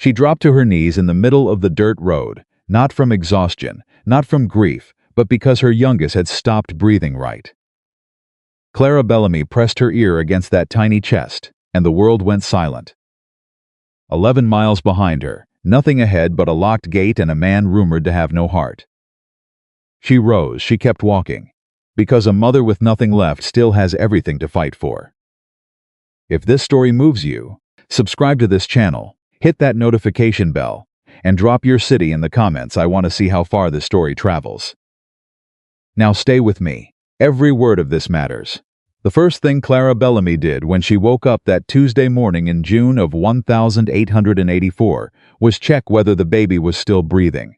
She dropped to her knees in the middle of the dirt road, not from exhaustion, not from grief, but because her youngest had stopped breathing right. Clara Bellamy pressed her ear against that tiny chest, and the world went silent. 11 miles behind her, nothing ahead but a locked gate and a man rumored to have no heart. She rose, she kept walking, because a mother with nothing left still has everything to fight for. If this story moves you, subscribe to this channel, hit that notification bell, and drop your city in the comments. I want to see how far this story travels. Now stay with me. Every word of this matters. The first thing Clara Bellamy did when she woke up that Tuesday morning in June of 1884 was check whether the baby was still breathing.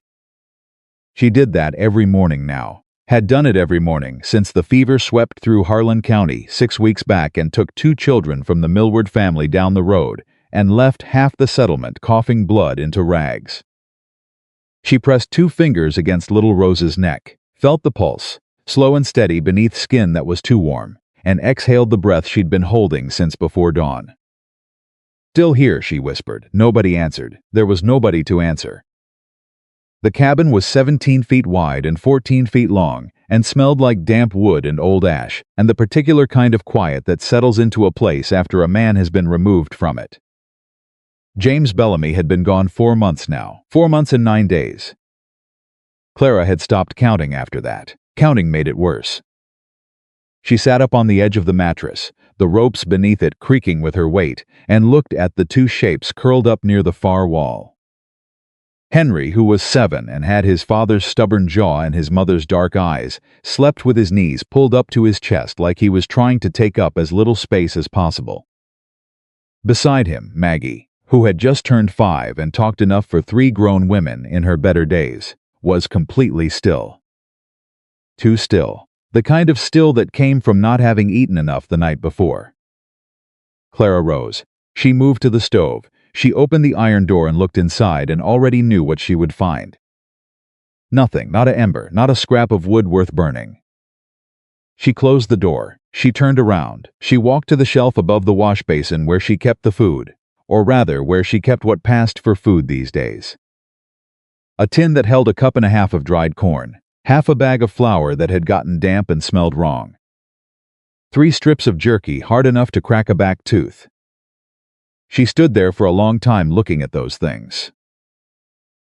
She did that every morning now, had done it every morning since the fever swept through Harlan County 6 weeks back and took 2 children from the Millward family down the road and left half the settlement coughing blood into rags. She pressed 2 fingers against little Rose's neck, felt the pulse, slow and steady beneath skin that was too warm, and exhaled the breath she'd been holding since before dawn. "Still here," she whispered. Nobody answered. There was nobody to answer. The cabin was 17 feet wide and 14 feet long, and smelled like damp wood and old ash, and the particular kind of quiet that settles into a place after a man has been removed from it. James Bellamy had been gone 4 months now, 4 months and 9 days. Clara had stopped counting after that. Counting made it worse. She sat up on the edge of the mattress, the ropes beneath it creaking with her weight, and looked at the 2 shapes curled up near the far wall. Henry, who was 7 and had his father's stubborn jaw and his mother's dark eyes, slept with his knees pulled up to his chest like he was trying to take up as little space as possible. Beside him, Maggie, who had just turned 5 and talked enough for 3 grown women in her better days, was completely still. Too still. The kind of still that came from not having eaten enough the night before. Clara rose. She moved to the stove. She opened the iron door and looked inside and already knew what she would find. Nothing, not an ember, not a scrap of wood worth burning. She closed the door. She turned around. She walked to the shelf above the wash basin where she kept the food, or rather where she kept what passed for food these days. A tin that held a cup and a half of dried corn, half a bag of flour that had gotten damp and smelled wrong, 3 strips of jerky hard enough to crack a back tooth. She stood there for a long time looking at those things.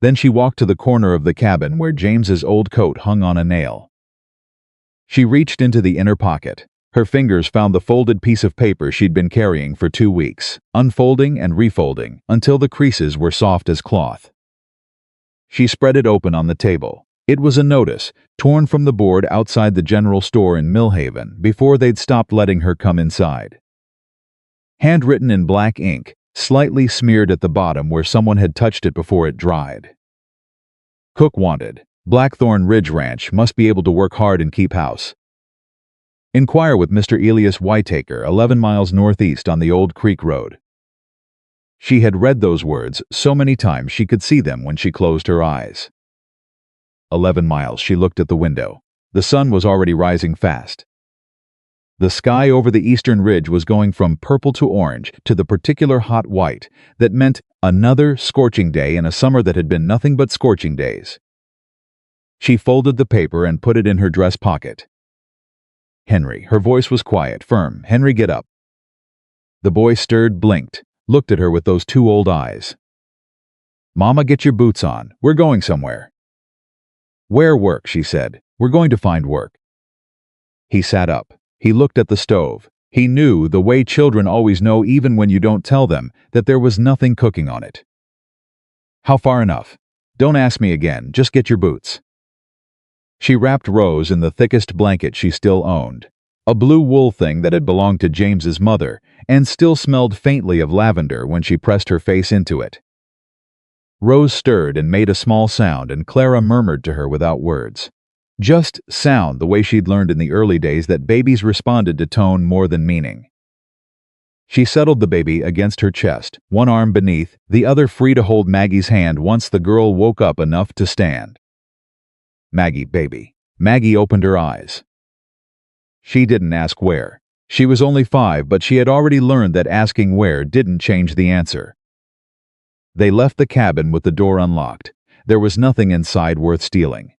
Then she walked to the corner of the cabin where James's old coat hung on a nail. She reached into the inner pocket. Her fingers found the folded piece of paper she'd been carrying for 2 weeks, unfolding and refolding until the creases were soft as cloth. She spread it open on the table. It was a notice, torn from the board outside the general store in Millhaven before they'd stopped letting her come inside. Handwritten in black ink, slightly smeared at the bottom where someone had touched it before it dried. Cook wanted. Blackthorn Ridge Ranch, must be able to work hard and keep house. Inquire with Mr. Elias Whitaker, 11 miles northeast on the Old Creek Road. She had read those words so many times she could see them when she closed her eyes. 11 miles, she looked at the window. The sun was already rising fast. The sky over the eastern ridge was going from purple to orange to the particular hot white that meant another scorching day in a summer that had been nothing but scorching days. She folded the paper and put it in her dress pocket. "Henry," her voice was quiet, firm. "Henry, get up." The boy stirred, blinked, looked at her with those 2 old eyes. "Mama, get your boots on. We're going somewhere." "Where work?" she said. "We're going to find work." He sat up. He looked at the stove. He knew, the way children always know even when you don't tell them, that there was nothing cooking on it. "How far enough? Don't ask me again. Just get your boots." She wrapped Rose in the thickest blanket she still owned, a blue wool thing that had belonged to James's mother and still smelled faintly of lavender when she pressed her face into it. Rose stirred and made a small sound, and Clara murmured to her without words. Just sound, the way she'd learned in the early days that babies responded to tone more than meaning. She settled the baby against her chest, one arm beneath, the other free to hold Maggie's hand once the girl woke up enough to stand. "Maggie, baby." Maggie opened her eyes. She didn't ask where. She was only 5, but she had already learned that asking where didn't change the answer. They left the cabin with the door unlocked. There was nothing inside worth stealing.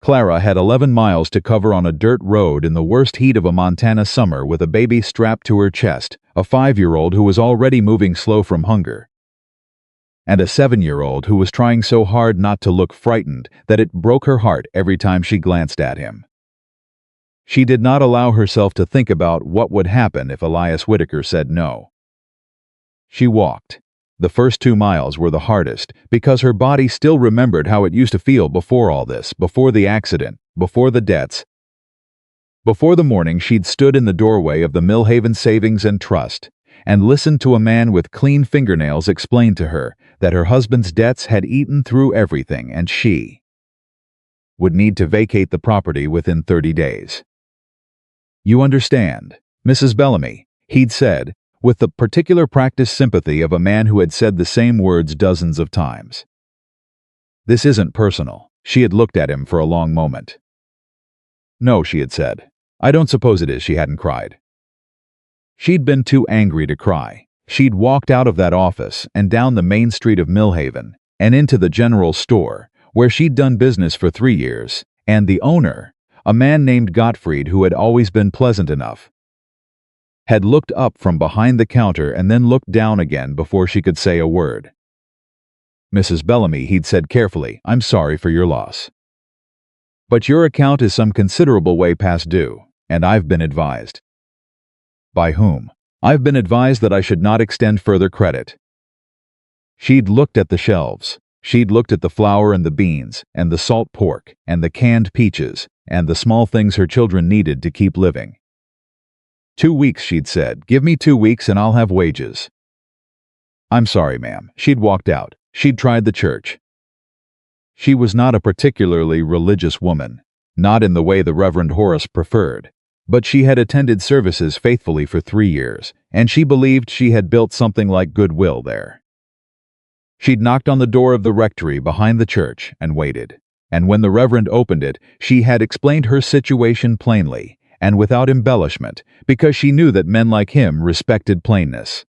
Clara had 11 miles to cover on a dirt road in the worst heat of a Montana summer with a baby strapped to her chest, a 5-year-old who was already moving slow from hunger, and a 7-year-old who was trying so hard not to look frightened that it broke her heart every time she glanced at him. She did not allow herself to think about what would happen if Elias Whitaker said no. She walked. The first 2 miles were the hardest because her body still remembered how it used to feel before all this, before the accident, before the debts. Before the morning she'd stood in the doorway of the Millhaven Savings and Trust and listened to a man with clean fingernails explain to her that her husband's debts had eaten through everything and she would need to vacate the property within 30 days. "You understand, Mrs. Bellamy," he'd said, with the particular practiced sympathy of a man who had said the same words dozens of times. "This isn't personal." She had looked at him for a long moment. "No," she had said. "I don't suppose it is," she hadn't cried. She'd been too angry to cry. She'd walked out of that office and down the main street of Millhaven and into the general store, where she'd done business for 3 years, and the owner, a man named Gottfried who had always been pleasant enough, had looked up from behind the counter and then looked down again before she could say a word. "Mrs. Bellamy," he'd said carefully, "I'm sorry for your loss. But your account is some considerable way past due, and I've been advised." "By whom?" "I've been advised that I should not extend further credit." She'd looked at the shelves. She'd looked at the flour and the beans, and the salt pork, and the canned peaches, and the small things her children needed to keep living. "2 weeks," she'd said. "Give me 2 weeks and I'll have wages." "I'm sorry, ma'am." She'd walked out. She'd tried the church. She was not a particularly religious woman, not in the way the Reverend Horace preferred, but she had attended services faithfully for 3 years, and she believed she had built something like goodwill there. She'd knocked on the door of the rectory behind the church and waited, and when the Reverend opened it, she had explained her situation plainly and without embellishment, because she knew that men like him respected plainness.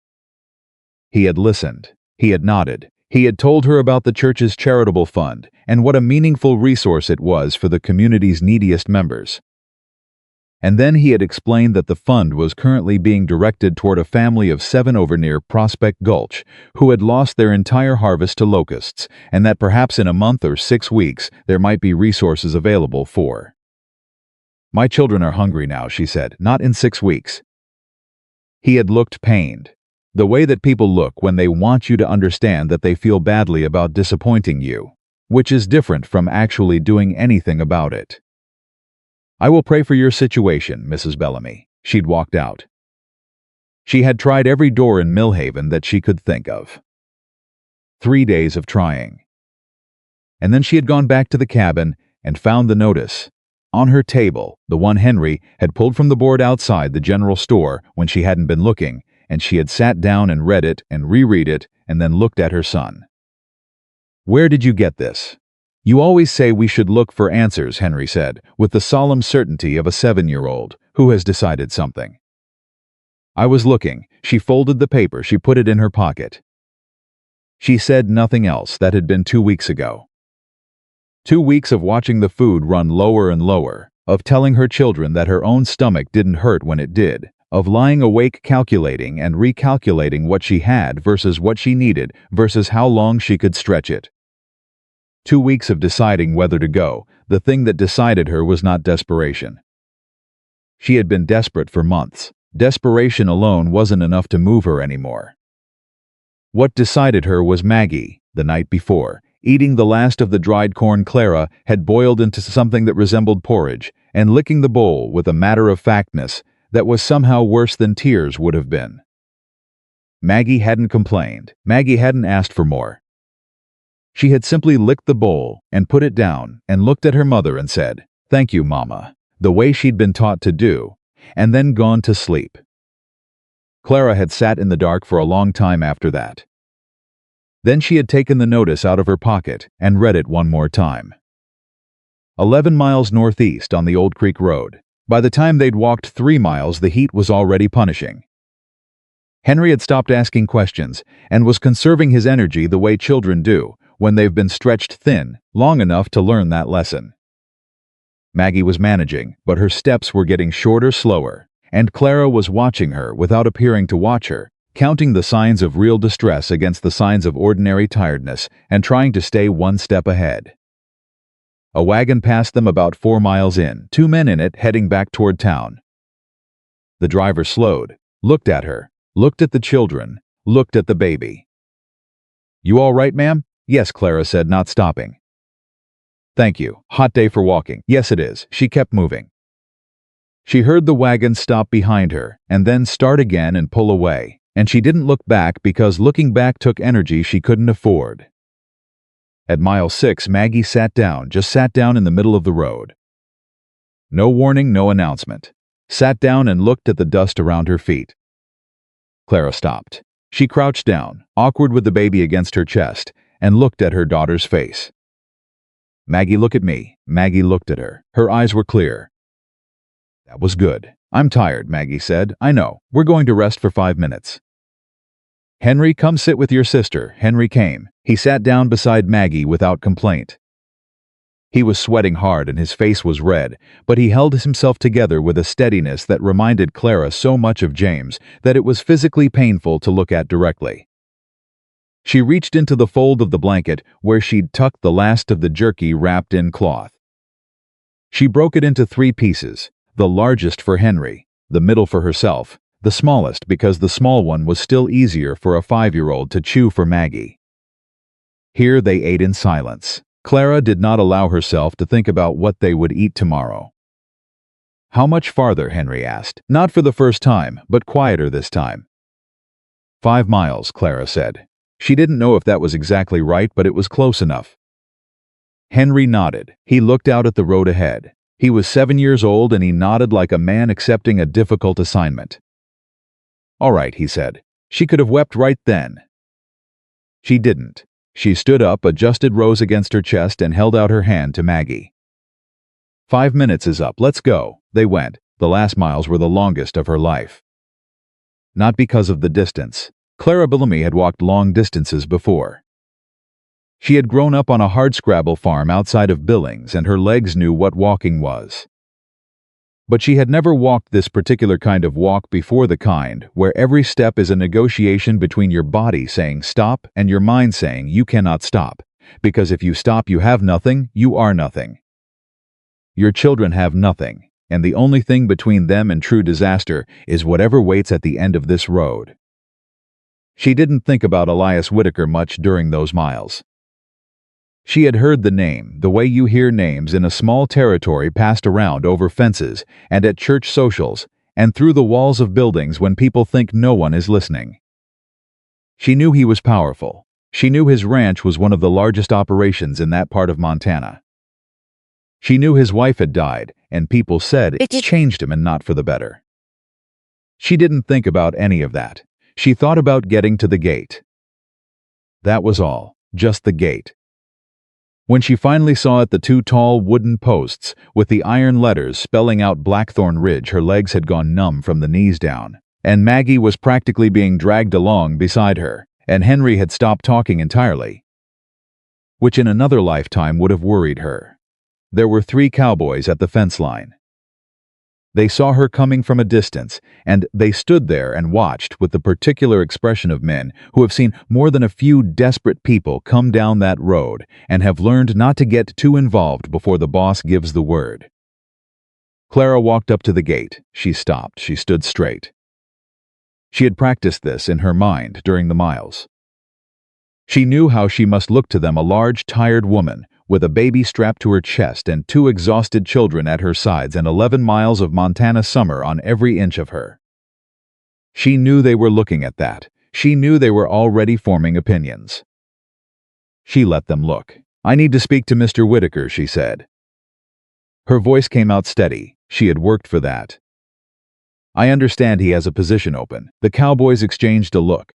He had listened. He had nodded. He had told her about the church's charitable fund and what a meaningful resource it was for the community's neediest members. And then he had explained that the fund was currently being directed toward a family of 7 over near Prospect Gulch who had lost their entire harvest to locusts, and that perhaps in a month or 6 weeks there might be resources available for. "My children are hungry now," she said, "not in 6 weeks." He had looked pained. The way that people look when they want you to understand that they feel badly about disappointing you, which is different from actually doing anything about it. "I will pray for your situation, Mrs. Bellamy." She'd walked out. She had tried every door in Millhaven that she could think of. 3 days of trying. And then she had gone back to the cabin and found the notice on her table, the one Henry had pulled from the board outside the general store when she hadn't been looking, and she had sat down and read it and reread it and then looked at her son. "Where did you get this?" "You always say we should look for answers," Henry said, with the solemn certainty of a 7-year-old who has decided something. "I was looking." She folded the paper. She put it in her pocket. She said nothing else. That had been 2 weeks ago. 2 weeks of watching the food run lower and lower, of telling her children that her own stomach didn't hurt when it did, of lying awake calculating and recalculating what she had versus what she needed versus how long she could stretch it. 2 weeks of deciding whether to go. The thing that decided her was not desperation. She had been desperate for months. Desperation alone wasn't enough to move her anymore. What decided her was Maggie, the night before, eating the last of the dried corn Clara had boiled into something that resembled porridge, and licking the bowl with a matter-of-factness that was somehow worse than tears would have been. Maggie hadn't complained. Maggie hadn't asked for more. She had simply licked the bowl and put it down and looked at her mother and said, "Thank you, Mama," the way she'd been taught to do, and then gone to sleep. Clara had sat in the dark for a long time after that. Then she had taken the notice out of her pocket and read it one more time. 11 miles northeast on the Old Creek Road. By the time they'd walked 3 miles, the heat was already punishing. Henry had stopped asking questions and was conserving his energy the way children do when they've been stretched thin long enough to learn that lesson. Maggie was managing, but her steps were getting shorter, slower, and Clara was watching her without appearing to watch her, counting the signs of real distress against the signs of ordinary tiredness and trying to stay one step ahead. A wagon passed them about 4 miles in, 2 men in it heading back toward town. The driver slowed, looked at her, looked at the children, looked at the baby. "You all right, ma'am?" "Yes," Clara said, not stopping. "Thank you. Hot day for walking." "Yes, it is." She kept moving. She heard the wagon stop behind her and then start again and pull away, and she didn't look back because looking back took energy she couldn't afford. At mile 6, Maggie just sat down in the middle of the road. No warning, no announcement. Sat down and looked at the dust around her feet. Clara stopped. She crouched down, awkward with the baby against her chest, and looked at her daughter's face. "Maggie, look at me." Maggie looked at her. Her eyes were clear. "That was good. I'm tired," Maggie said. "I know. We're going to rest for 5 minutes." "Henry, come sit with your sister." Henry came. He sat down beside Maggie without complaint. He was sweating hard and his face was red, but he held himself together with a steadiness that reminded Clara so much of James that it was physically painful to look at directly. She reached into the fold of the blanket where she'd tucked the last of the jerky wrapped in cloth. She broke it into 3 pieces, the largest for Henry, the middle for herself, the smallest because the small one was still easier for a 5-year-old to chew for Maggie. Here they ate in silence. Clara did not allow herself to think about what they would eat tomorrow. "How much farther?" Henry asked, not for the first time, but quieter this time. 5 miles, Clara said. She didn't know if that was exactly right, but it was close enough. Henry nodded. He looked out at the road ahead. He was 7 years old and he nodded like a man accepting a difficult assignment. "All right," he said. She could have wept right then. She didn't. She stood up, adjusted Rose against her chest, and held out her hand to Maggie. 5 minutes is up. Let's go." They went. The last miles were the longest of her life. Not because of the distance. Clara Bellamy had walked long distances before. She had grown up on a hardscrabble farm outside of Billings, and her legs knew what walking was. But she had never walked this particular kind of walk before, the kind where every step is a negotiation between your body saying stop and your mind saying you cannot stop, because if you stop you have nothing, you are nothing. Your children have nothing, and the only thing between them and true disaster is whatever waits at the end of this road. She didn't think about Elias Whitaker much during those miles. She had heard the name, the way you hear names in a small territory passed around over fences and at church socials and through the walls of buildings when people think no one is listening. She knew he was powerful. She knew his ranch was one of the largest operations in that part of Montana. She knew his wife had died, and people said it changed him and not for the better. She didn't think about any of that. She thought about getting to the gate. That was all, just the gate. When she finally saw it, the 2 tall wooden posts with the iron letters spelling out Blackthorn Ridge, her legs had gone numb from the knees down, and Maggie was practically being dragged along beside her, and Henry had stopped talking entirely, which in another lifetime would have worried her. There were 3 cowboys at the fence line. They saw her coming from a distance, and they stood there and watched with the particular expression of men who have seen more than a few desperate people come down that road and have learned not to get too involved before the boss gives the word. Clara walked up to the gate. She stopped. She stood straight. She had practiced this in her mind during the miles. She knew how she must look to them, a large, tired woman, with a baby strapped to her chest and 2 exhausted children at her sides and 11 miles of Montana summer on every inch of her. She knew they were looking at that. She knew they were already forming opinions. She let them look. "I need to speak to Mr. Whitaker," she said. Her voice came out steady. She had worked for that. "I understand he has a position open." The cowboys exchanged a look.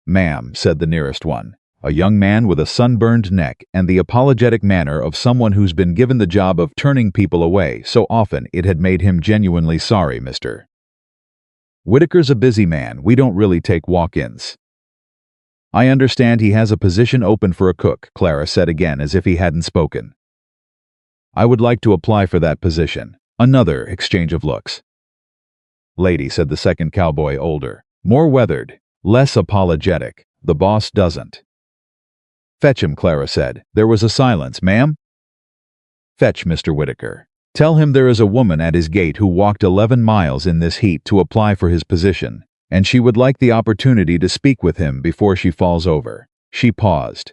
"Ma'am," said the nearest one, a young man with a sunburned neck and the apologetic manner of someone who's been given the job of turning people away so often it had made him genuinely sorry. "Mr. Whitaker's a busy man. We don't really take walk-ins. I understand he has a position open for a cook, Clara said again as if he hadn't spoken. I would like to apply for that position. Another exchange of looks. Lady, said the second cowboy, older, more weathered, less apologetic. The boss doesn't. Fetch him, Clara said. There was a silence. Ma'am? Fetch Mr. Whitaker. Tell him there is a woman at his gate who walked 11 miles in this heat to apply for his position, and she would like the opportunity to speak with him before she falls over. She paused.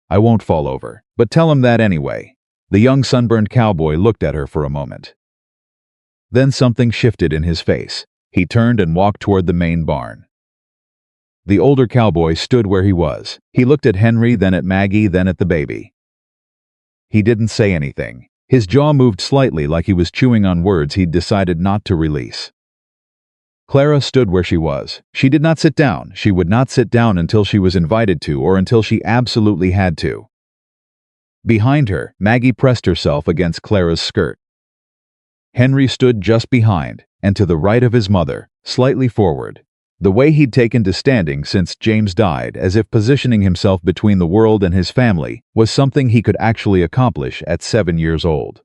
I won't fall over, but tell him that anyway. The young sunburned cowboy looked at her for a moment. Then something shifted in his face. He turned and walked toward the main barn. The older cowboy stood where he was. He looked at Henry, then at Maggie, then at the baby. He didn't say anything. His jaw moved slightly like he was chewing on words he'd decided not to release. Clara stood where she was. She did not sit down. She would not sit down until she was invited to or until she absolutely had to. Behind her, Maggie pressed herself against Clara's skirt. Henry stood just behind, and to the right of his mother, slightly forward. The way he'd taken to standing since James died, as if positioning himself between the world and his family, was something he could actually accomplish at 7 years old.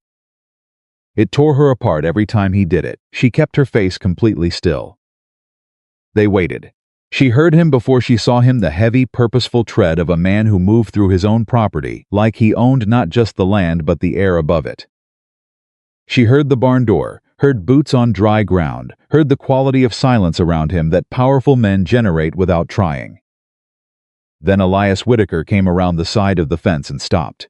It tore her apart every time he did it. She kept her face completely still. They waited. She heard him before she saw him, the heavy, purposeful tread of a man who moved through his own property, like he owned not just the land but the air above it. She heard the barn door, heard boots on dry ground, heard the quality of silence around him that powerful men generate without trying. Then Elias Whitaker came around the side of the fence and stopped.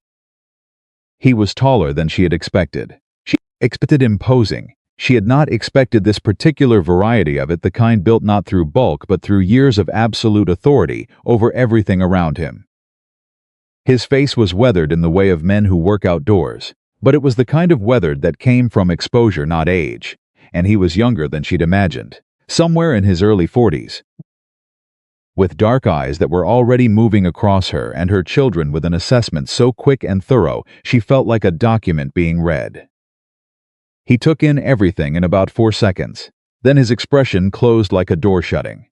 He was taller than she had expected. She expected imposing. She had not expected this particular variety of it, the kind built not through bulk but through years of absolute authority over everything around him. His face was weathered in the way of men who work outdoors, but it was the kind of weathered that came from exposure, not age, and he was younger than she'd imagined, somewhere in his early 40s. With dark eyes that were already moving across her and her children with an assessment so quick and thorough she felt like a document being read. He took in everything in about 4 seconds. Then his expression closed like a door shutting.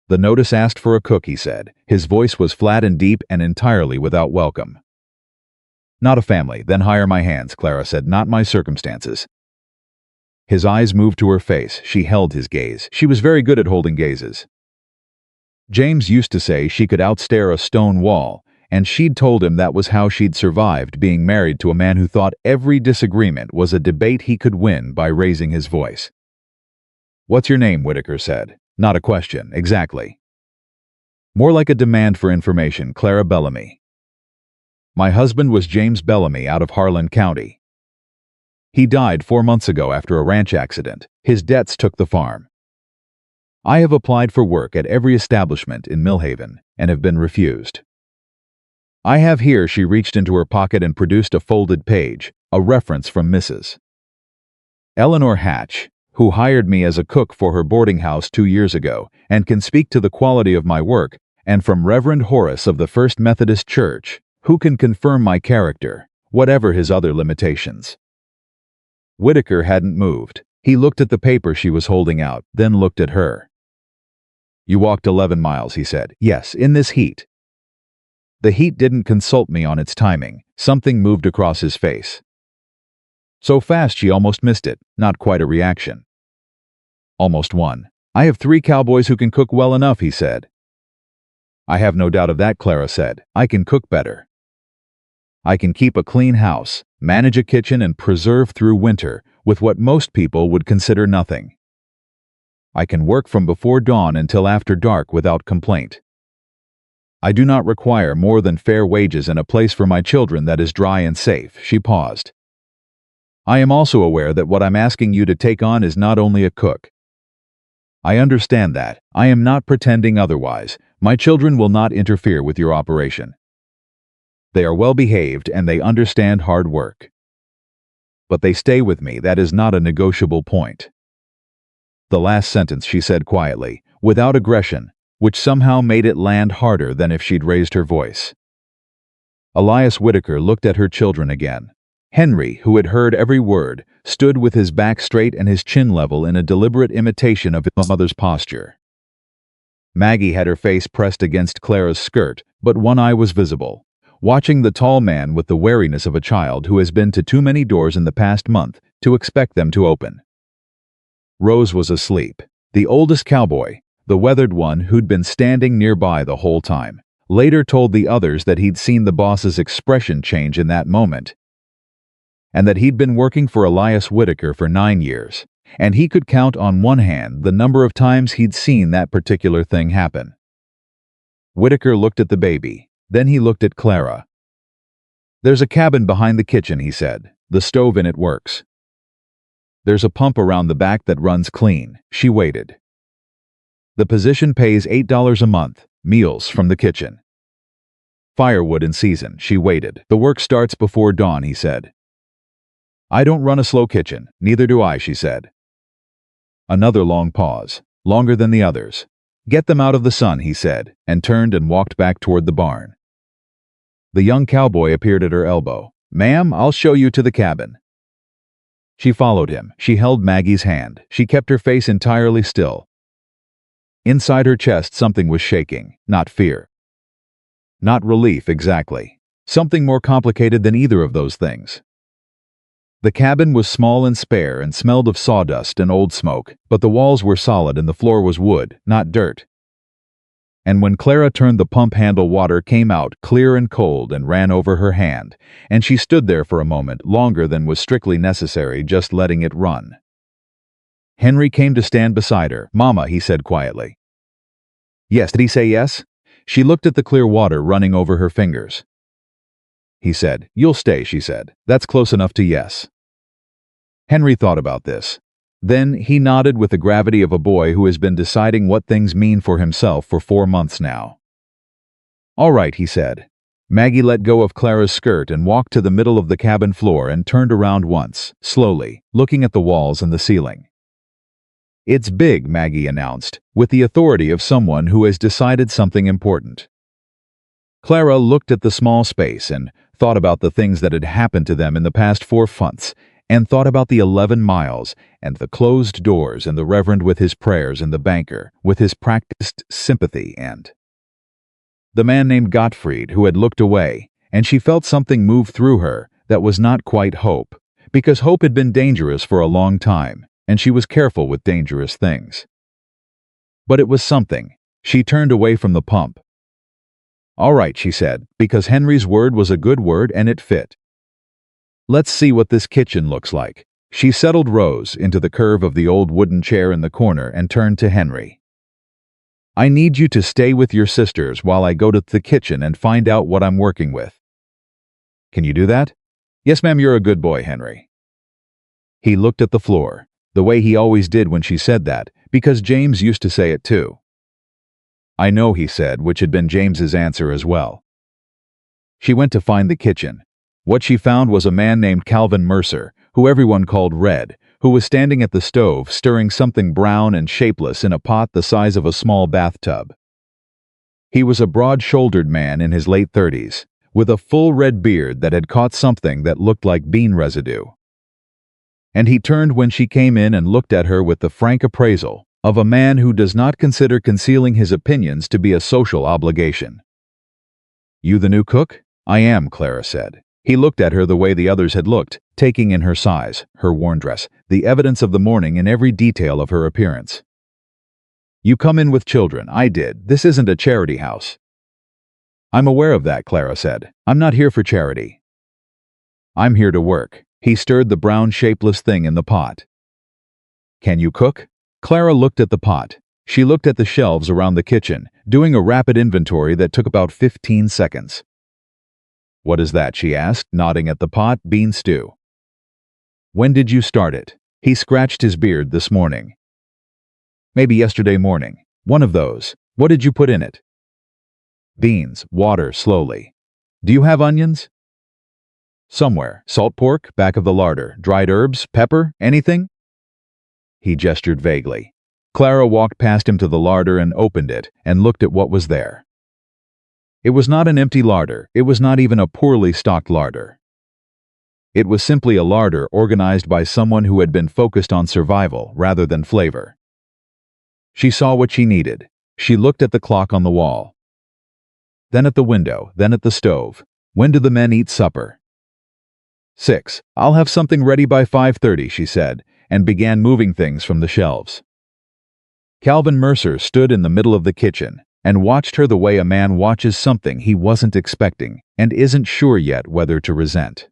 The notice asked for a cook, he said. His voice was flat and deep and entirely without welcome. Not a family, then hire my hands, Clara said, not my circumstances. His eyes moved to her face. She held his gaze. She was very good at holding gazes. James used to say she could outstare a stone wall, and she'd told him that was how she'd survived being married to a man who thought every disagreement was a debate he could win by raising his voice. What's your name? Whitaker said. Not a question, exactly. More like a demand for information, Clara Bellamy. My husband was James Bellamy out of Harlan County. He died 4 months ago after a ranch accident. His debts took the farm. I have applied for work at every establishment in Millhaven and have been refused. I have here, she reached into her pocket and produced a folded page, a reference from Mrs. Eleanor Hatch, who hired me as a cook for her boarding house 2 years ago and can speak to the quality of my work, and from Reverend Horace of the First Methodist Church, who can confirm my character, whatever his other limitations. Whitaker hadn't moved. He looked at the paper she was holding out, then looked at her. You walked 11 miles, he said. Yes, in this heat. The heat didn't consult me on its timing. Something moved across his face. So fast she almost missed it. Not quite a reaction. Almost one. I have 3 cowboys who can cook well enough, he said. I have no doubt of that, Clara said. I can cook better. I can keep a clean house, manage a kitchen, and preserve through winter with what most people would consider nothing. I can work from before dawn until after dark without complaint. I do not require more than fair wages and a place for my children that is dry and safe. She paused. I am also aware that what I'm asking you to take on is not only a cook. I understand that. I am not pretending otherwise. My children will not interfere with your operation. They are well behaved and they understand hard work. But they stay with me. That is not a negotiable point. The last sentence she said quietly, without aggression, which somehow made it land harder than if she'd raised her voice. Elias Whitaker looked at her children again. Henry, who had heard every word, stood with his back straight and his chin level in a deliberate imitation of his mother's posture. Maggie had her face pressed against Clara's skirt, but one eye was visible, watching the tall man with the wariness of a child who has been to too many doors in the past month to expect them to open. Rose was asleep. The oldest cowboy, the weathered one who'd been standing nearby the whole time, later told the others that he'd seen the boss's expression change in that moment, and that he'd been working for Elias Whitaker for 9 years, and he could count on one hand the number of times he'd seen that particular thing happen. Whitaker looked at the baby, then he looked at Clara. "There's a cabin behind the kitchen," he said. "The stove in it works. There's a pump around the back that runs clean." She waited. "The position pays $8 a month, meals from the kitchen. Firewood in season." She waited. "The work starts before dawn," he said. "I don't run a slow kitchen." "Neither do I," she said. Another long pause, longer than the others. "Get them out of the sun," he said, and turned and walked back toward the barn. The young cowboy appeared at her elbow. "Ma'am, I'll show you to the cabin." She followed him. She held Maggie's hand. She kept her face entirely still. Inside her chest something was shaking, not fear. Not relief, exactly. Something more complicated than either of those things. The cabin was small and spare and smelled of sawdust and old smoke, but the walls were solid and the floor was wood, not dirt. And when Clara turned the pump handle, water came out clear and cold and ran over her hand, and she stood there for a moment, longer than was strictly necessary, just letting it run. Henry came to stand beside her. "Mama," he said quietly. "Yes." Did he say yes? She looked at the clear water running over her fingers. He said, "You'll stay," she said. "That's close enough to yes." Henry thought about this. Then he nodded with the gravity of a boy who has been deciding what things mean for himself for 4 months now. "All right," he said. Maggie let go of Clara's skirt and walked to the middle of the cabin floor and turned around once, slowly, looking at the walls and the ceiling. "It's big," Maggie announced, with the authority of someone who has decided something important. Clara looked at the small space and thought about the things that had happened to them in the past 4 months, and thought about the 11 miles, and the closed doors, and the Reverend with his prayers, and the banker with his practiced sympathy, and the man named Gottfried who had looked away, and she felt something move through her that was not quite hope, because hope had been dangerous for a long time, and she was careful with dangerous things. But it was something. She turned away from the pump. "All right," she said, because Henry's word was a good word and it fit. "Let's see what this kitchen looks like." She settled Rose into the curve of the old wooden chair in the corner and turned to Henry. "I need you to stay with your sisters while I go to the kitchen and find out what I'm working with. Can you do that?" "Yes, ma'am, you're a good boy, Henry." He looked at the floor, the way he always did when she said that, because James used to say it too. "I know," he said, which had been James's answer as well. She went to find the kitchen. What she found was a man named Calvin Mercer, who everyone called Red, who was standing at the stove stirring something brown and shapeless in a pot the size of a small bathtub. He was a broad-shouldered man in his late 30s, with a full red beard that had caught something that looked like bean residue. And he turned when she came in and looked at her with the frank appraisal of a man who does not consider concealing his opinions to be a social obligation. "You the new cook?" "I am," Clara said. He looked at her the way the others had looked, taking in her size, her worn dress, the evidence of the morning in every detail of her appearance. "You come in with children." "I did. This isn't a charity house." "I'm aware of that," Clara said. "I'm not here for charity. I'm here to work." He stirred the brown shapeless thing in the pot. "Can you cook?" Clara looked at the pot. She looked at the shelves around the kitchen, doing a rapid inventory that took about 15 seconds. "What is that?" she asked, nodding at the pot. "Bean stew." "When did you start it?" He scratched his beard. "This morning." "Maybe yesterday morning." "One of those. What did you put in it?" "Beans, water," slowly. "Do you have onions?" "Somewhere. Salt pork, back of the larder, dried herbs, pepper, anything?" He gestured vaguely. Clara walked past him to the larder and opened it and looked at what was there. It was not an empty larder. It was not even a poorly stocked larder. It was simply a larder organized by someone who had been focused on survival rather than flavor. She saw what she needed. She looked at the clock on the wall. Then at the window, then at the stove. When do the men eat supper? 6. I'll have something ready by 5:30, she said, and began moving things from the shelves. Calvin Mercer stood in the middle of the kitchen and watched her the way a man watches something he wasn't expecting and isn't sure yet whether to resent.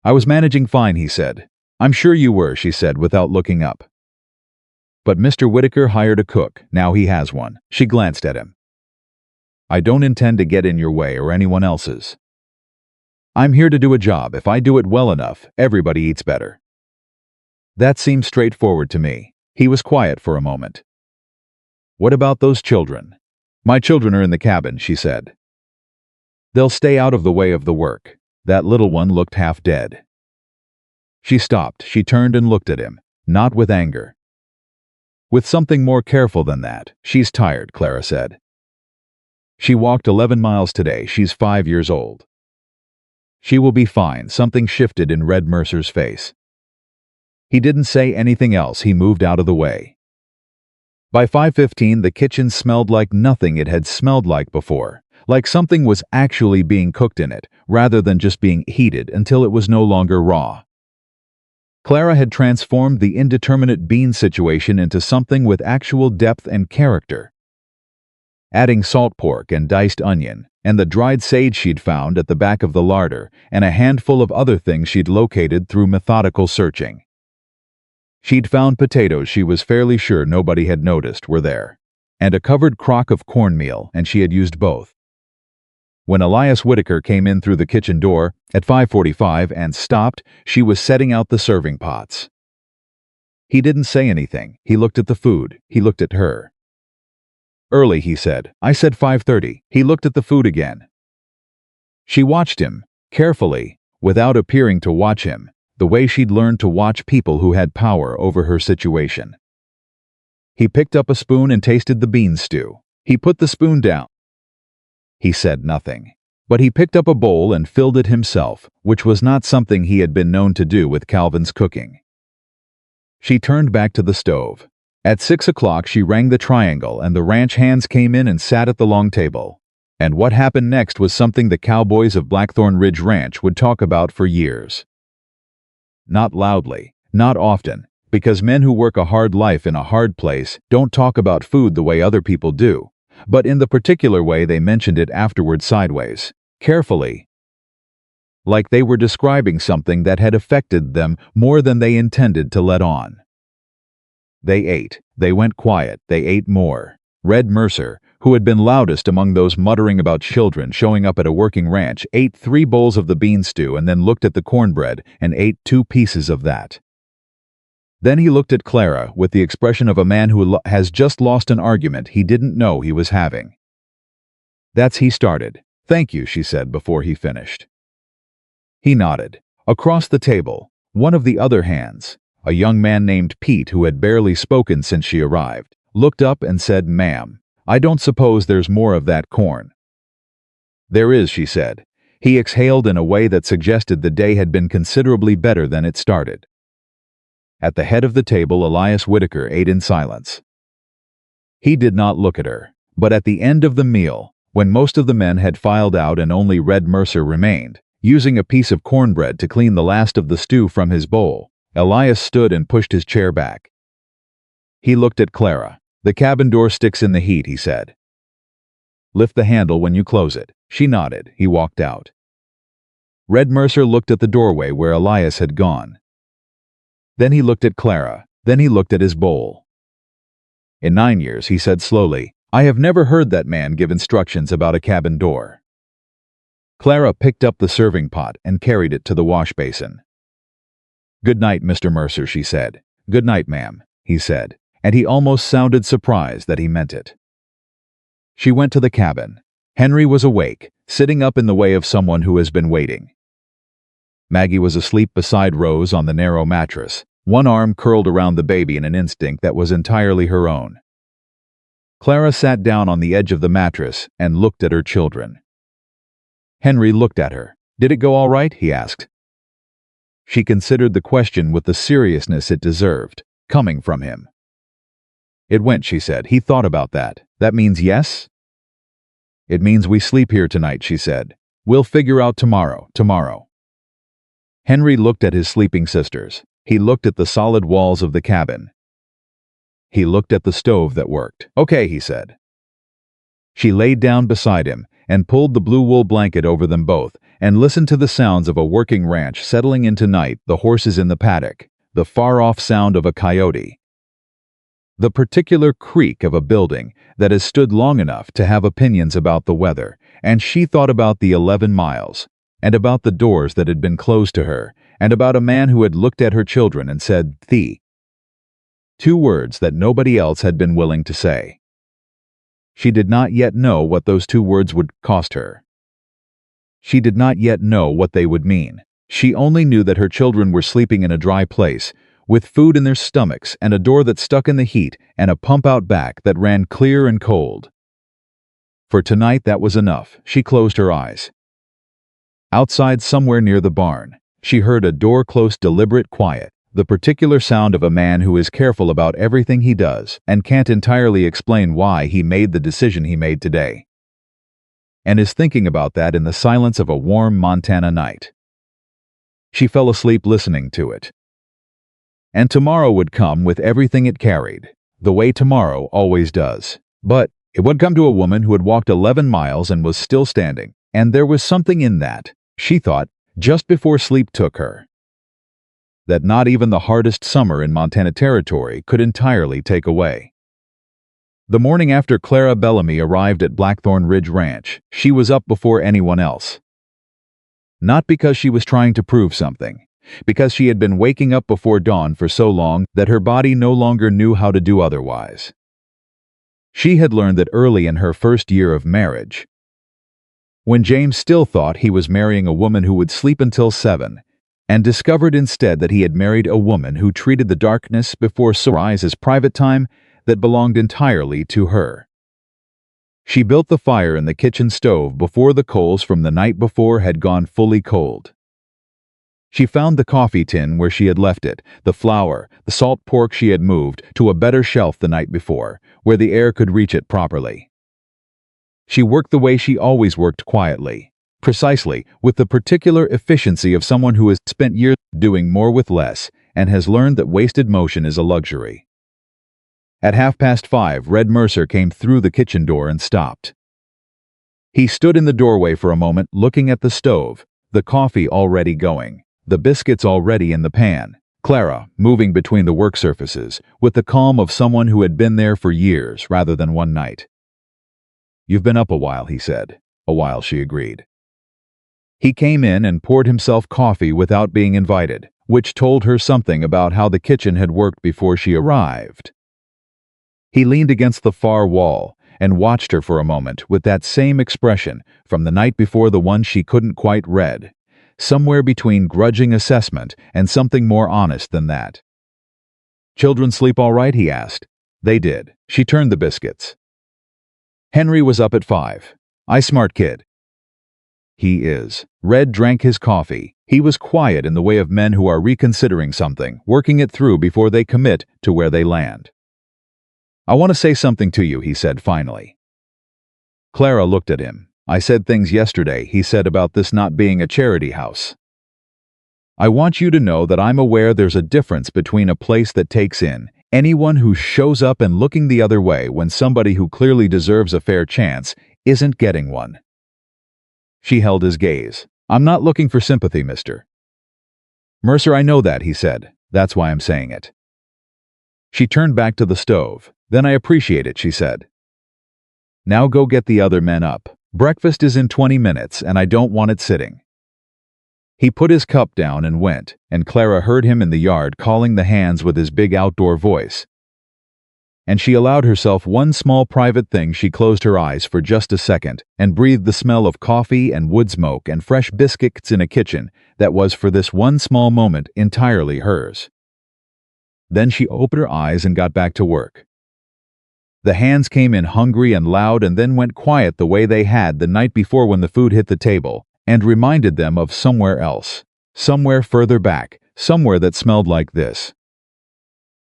I was managing fine, he said. I'm sure you were, she said without looking up. But Mr. Whitaker hired a cook, now he has one. She glanced at him. I don't intend to get in your way or anyone else's. I'm here to do a job. If I do it well enough, everybody eats better. That seems straightforward to me. He was quiet for a moment. What about those children? My children are in the cabin, she said. They'll stay out of the way of the work. That little one looked half dead. She stopped. She turned and looked at him, not with anger. With something more careful than that. She's tired, Clara said. She walked 11 miles today. She's 5 years old. She will be fine. Something shifted in Red Mercer's face. He didn't say anything else. He moved out of the way. By 5:15, the kitchen smelled like nothing it had smelled like before, like something was actually being cooked in it, rather than just being heated until it was no longer raw. Clara had transformed the indeterminate bean situation into something with actual depth and character. Adding salt pork and diced onion, and the dried sage she'd found at the back of the larder, and a handful of other things she'd located through methodical searching. She'd found potatoes she was fairly sure nobody had noticed were there, and a covered crock of cornmeal, and she had used both. When Elias Whitaker came in through the kitchen door at 5:45 and stopped, she was setting out the serving pots. He didn't say anything. He looked at the food. He looked at her. Early, he said. I said 5:30. He looked at the food again. She watched him, carefully, without appearing to watch him, the way she'd learned to watch people who had power over her situation. He picked up a spoon and tasted the bean stew. He put the spoon down. He said nothing, but he picked up a bowl and filled it himself, which was not something he had been known to do with Calvin's cooking. She turned back to the stove. At 6 o'clock she rang the triangle and the ranch hands came in and sat at the long table. And what happened next was something the cowboys of Blackthorn Ridge Ranch would talk about for years. Not loudly, not often, because men who work a hard life in a hard place don't talk about food the way other people do, but in the particular way they mentioned it afterward sideways, carefully, like they were describing something that had affected them more than they intended to let on. They ate. They went quiet. They ate more. Red Mercer, who had been loudest among those muttering about children showing up at a working ranch, ate 3 bowls of the bean stew and then looked at the cornbread and ate 2 pieces of that. Then he looked at Clara with the expression of a man who has just lost an argument he didn't know he was having. He started. Thank you, she said before he finished. He nodded. Across the table, one of the other hands, a young man named Pete who had barely spoken since she arrived, looked up and said, "Ma'am, I don't suppose there's more of that corn." "There is," she said. He exhaled in a way that suggested the day had been considerably better than it started. At the head of the table, Elias Whitaker ate in silence. He did not look at her, but at the end of the meal, when most of the men had filed out and only Red Mercer remained, using a piece of cornbread to clean the last of the stew from his bowl, Elias stood and pushed his chair back. He looked at Clara. "The cabin door sticks in the heat," he said. "Lift the handle when you close it." She nodded. He walked out. Red Mercer looked at the doorway where Elias had gone. Then he looked at Clara. Then he looked at his bowl. "In 9 years," he said slowly, "I have never heard that man give instructions about a cabin door." Clara picked up the serving pot and carried it to the wash basin. "Good night, Mr. Mercer," she said. "Good night, ma'am," he said, and he almost sounded surprised that he meant it. She went to the cabin. Henry was awake, sitting up in the way of someone who has been waiting. Maggie was asleep beside Rose on the narrow mattress, one arm curled around the baby in an instinct that was entirely her own. Clara sat down on the edge of the mattress and looked at her children. Henry looked at her. "Did it go all right?" he asked. She considered the question with the seriousness it deserved, coming from him. "It went," she said. "He thought about that. That means yes?" "It means we sleep here tonight," she said. "We'll figure out tomorrow." Henry looked at his sleeping sisters. He looked at the solid walls of the cabin. He looked at the stove that worked. "Okay," he said. She laid down beside him and pulled the blue wool blanket over them both and listened to the sounds of a working ranch settling into night, the horses in the paddock, the far-off sound of a coyote, the particular creak of a building that has stood long enough to have opinions about the weather, and she thought about the 11 miles, and about the doors that had been closed to her, and about a man who had looked at her children and said, "Thee." 2 words that nobody else had been willing to say. She did not yet know what those 2 words would cost her. She did not yet know what they would mean. She only knew that her children were sleeping in a dry place, with food in their stomachs and a door that stuck in the heat and a pump out back that ran clear and cold. For tonight that was enough. She closed her eyes. Outside, somewhere near the barn, she heard a door-close, deliberate quiet, the particular sound of a man who is careful about everything he does and can't entirely explain why he made the decision he made today, and is thinking about that in the silence of a warm Montana night. She fell asleep listening to it. And tomorrow would come with everything it carried, the way tomorrow always does. But it would come to a woman who had walked 11 miles and was still standing, and there was something in that, she thought, just before sleep took her, that not even the hardest summer in Montana Territory could entirely take away. The morning after Clara Bellamy arrived at Blackthorn Ridge Ranch, she was up before anyone else. Not because she was trying to prove something, because she had been waking up before dawn for so long that her body no longer knew how to do otherwise. She had learned that early in her first year of marriage, when James still thought he was marrying a woman who would sleep until 7, and discovered instead that he had married a woman who treated the darkness before sunrise as private time that belonged entirely to her. She built the fire in the kitchen stove before the coals from the night before had gone fully cold. She found the coffee tin where she had left it, the flour, the salt pork she had moved to a better shelf the night before, where the air could reach it properly. She worked the way she always worked, quietly, precisely, with the particular efficiency of someone who has spent years doing more with less and has learned that wasted motion is a luxury. At 5:30, Red Mercer came through the kitchen door and stopped. He stood in the doorway for a moment, looking at the stove, the coffee already going, the biscuits already in the pan, Clara moving between the work surfaces, with the calm of someone who had been there for years rather than one night. "You've been up a while," he said. "A while," she agreed. He came in and poured himself coffee without being invited, which told her something about how the kitchen had worked before she arrived. He leaned against the far wall and watched her for a moment with that same expression from the night before, the one she couldn't quite read, somewhere between grudging assessment and something more honest than that. "Children sleep all right?" he asked. They did. She turned the biscuits. "Henry was up at 5. I smart kid." "He is." Red drank his coffee. He was quiet in the way of men who are reconsidering something, working it through before they commit to where they land. "I want to say something to you," he said finally. Clara looked at him. "I said things yesterday," he said, "about this not being a charity house. I want you to know that I'm aware there's a difference between a place that takes in anyone who shows up and looking the other way when somebody who clearly deserves a fair chance isn't getting one." She held his gaze. "I'm not looking for sympathy, Mr. Mercer, I know that," he said. "That's why I'm saying it." She turned back to the stove. "Then I appreciate it," she said. "Now go get the other men up. Breakfast is in 20 minutes, and I don't want it sitting." He put his cup down and went, and Clara heard him in the yard calling the hands with his big outdoor voice. And she allowed herself one small private thing. She closed her eyes for just a second and breathed the smell of coffee and wood smoke and fresh biscuits in a kitchen that was, for this one small moment, entirely hers. Then she opened her eyes and got back to work. The hands came in hungry and loud and then went quiet the way they had the night before when the food hit the table and reminded them of somewhere else. somewhere further back, somewhere that smelled like this.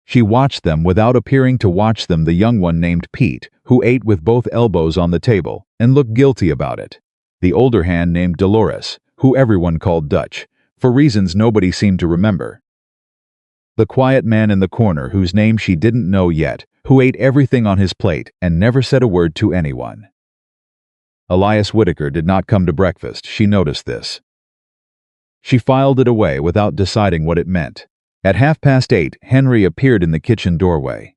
She watched them without appearing to watch them, the young one named Pete, who ate with both elbows on the table, and looked guilty about it. The older hand named Dolores, who everyone called Dutch, for reasons nobody seemed to remember. The quiet man in the corner whose name she didn't know yet, who ate everything on his plate and never said a word to anyone. Elias Whitaker did not come to breakfast, she noticed this. She filed it away without deciding what it meant. At 8:30, Henry appeared in the kitchen doorway.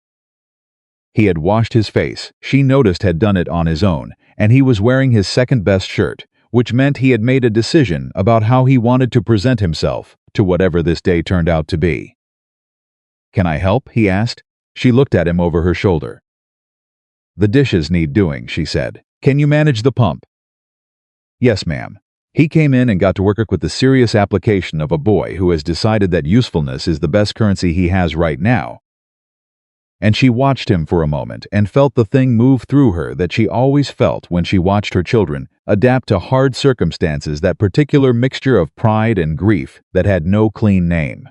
He had washed his face, she noticed had done it on his own, and he was wearing his second-best shirt, which meant he had made a decision about how he wanted to present himself to whatever this day turned out to be. "Can I help?" he asked. She looked at him over her shoulder. "The dishes need doing," she said. "Can you manage the pump?" "Yes, ma'am." He came in and got to work with the serious application of a boy who has decided that usefulness is the best currency he has right now. And she watched him for a moment and felt the thing move through her that she always felt when she watched her children adapt to hard circumstances, that particular mixture of pride and grief that had no clean name.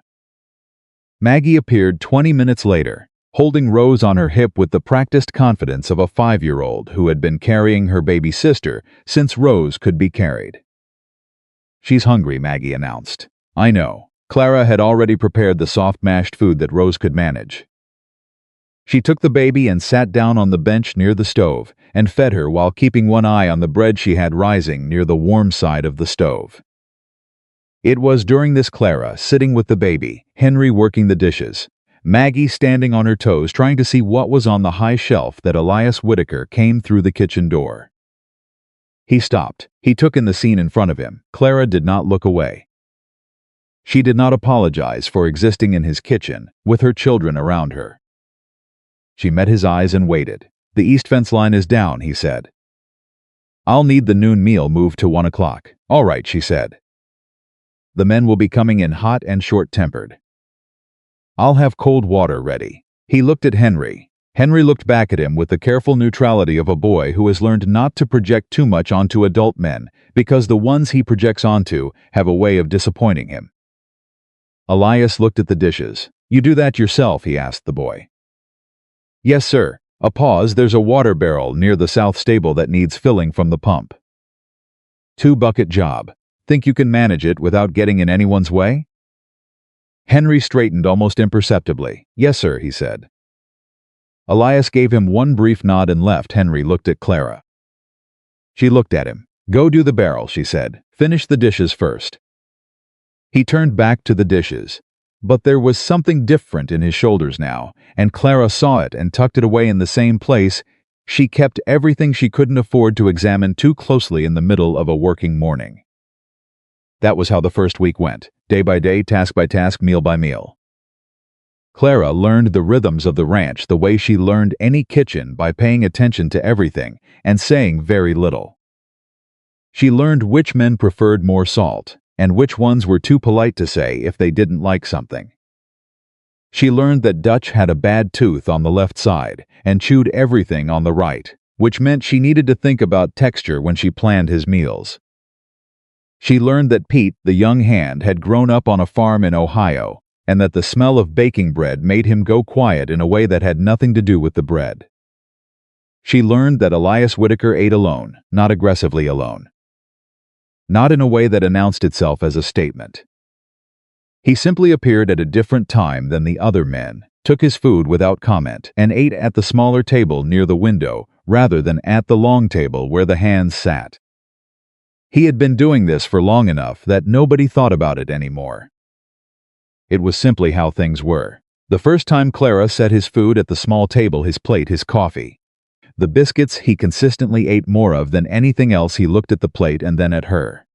Maggie appeared 20 minutes later, holding Rose on her hip with the practiced confidence of a 5-year-old who had been carrying her baby sister since Rose could be carried. "She's hungry," Maggie announced. "I know." Clara had already prepared the soft mashed food that Rose could manage. She took the baby and sat down on the bench near the stove and fed her while keeping one eye on the bread she had rising near the warm side of the stove. It was during this, Clara sitting with the baby, Henry working the dishes, Maggie standing on her toes trying to see what was on the high shelf, that Elias Whitaker came through the kitchen door. He stopped. He took in the scene in front of him. Clara did not look away. She did not apologize for existing in his kitchen with her children around her. She met his eyes and waited. "The east fence line is down," he said. "I'll need the noon meal moved to 1 o'clock. "All right," she said. "The men will be coming in hot and short-tempered. I'll have cold water ready." He looked at Henry. Henry looked back at him with the careful neutrality of a boy who has learned not to project too much onto adult men, because the ones he projects onto have a way of disappointing him. Elias looked at the dishes. "You do that yourself?" he asked the boy. "Yes, sir." A pause. "There's a water barrel near the south stable that needs filling from the pump. 2-bucket job. Think you can manage it without getting in anyone's way?" Henry straightened almost imperceptibly. "Yes, sir," he said. Elias gave him one brief nod and left. Henry looked at Clara. She looked at him. "Go do the barrel," she said. "Finish the dishes first." He turned back to the dishes. But there was something different in his shoulders now, and Clara saw it and tucked it away in the same place. She kept everything she couldn't afford to examine too closely in the middle of a working morning. That was how the first week went, day by day, task by task, meal by meal. Clara learned the rhythms of the ranch the way she learned any kitchen, by paying attention to everything and saying very little. She learned which men preferred more salt and which ones were too polite to say if they didn't like something. She learned that Dutch had a bad tooth on the left side and chewed everything on the right, which meant she needed to think about texture when she planned his meals. She learned that Pete, the young hand, had grown up on a farm in Ohio, and that the smell of baking bread made him go quiet in a way that had nothing to do with the bread. She learned that Elias Whitaker ate alone, not aggressively alone. Not in a way that announced itself as a statement. He simply appeared at a different time than the other men, took his food without comment, and ate at the smaller table near the window rather than at the long table where the hands sat. He had been doing this for long enough that nobody thought about it anymore. It was simply how things were. The first time Clara set his food at the small table, his plate, his coffee. The biscuits he consistently ate more of than anything else. He looked at the plate and then at her.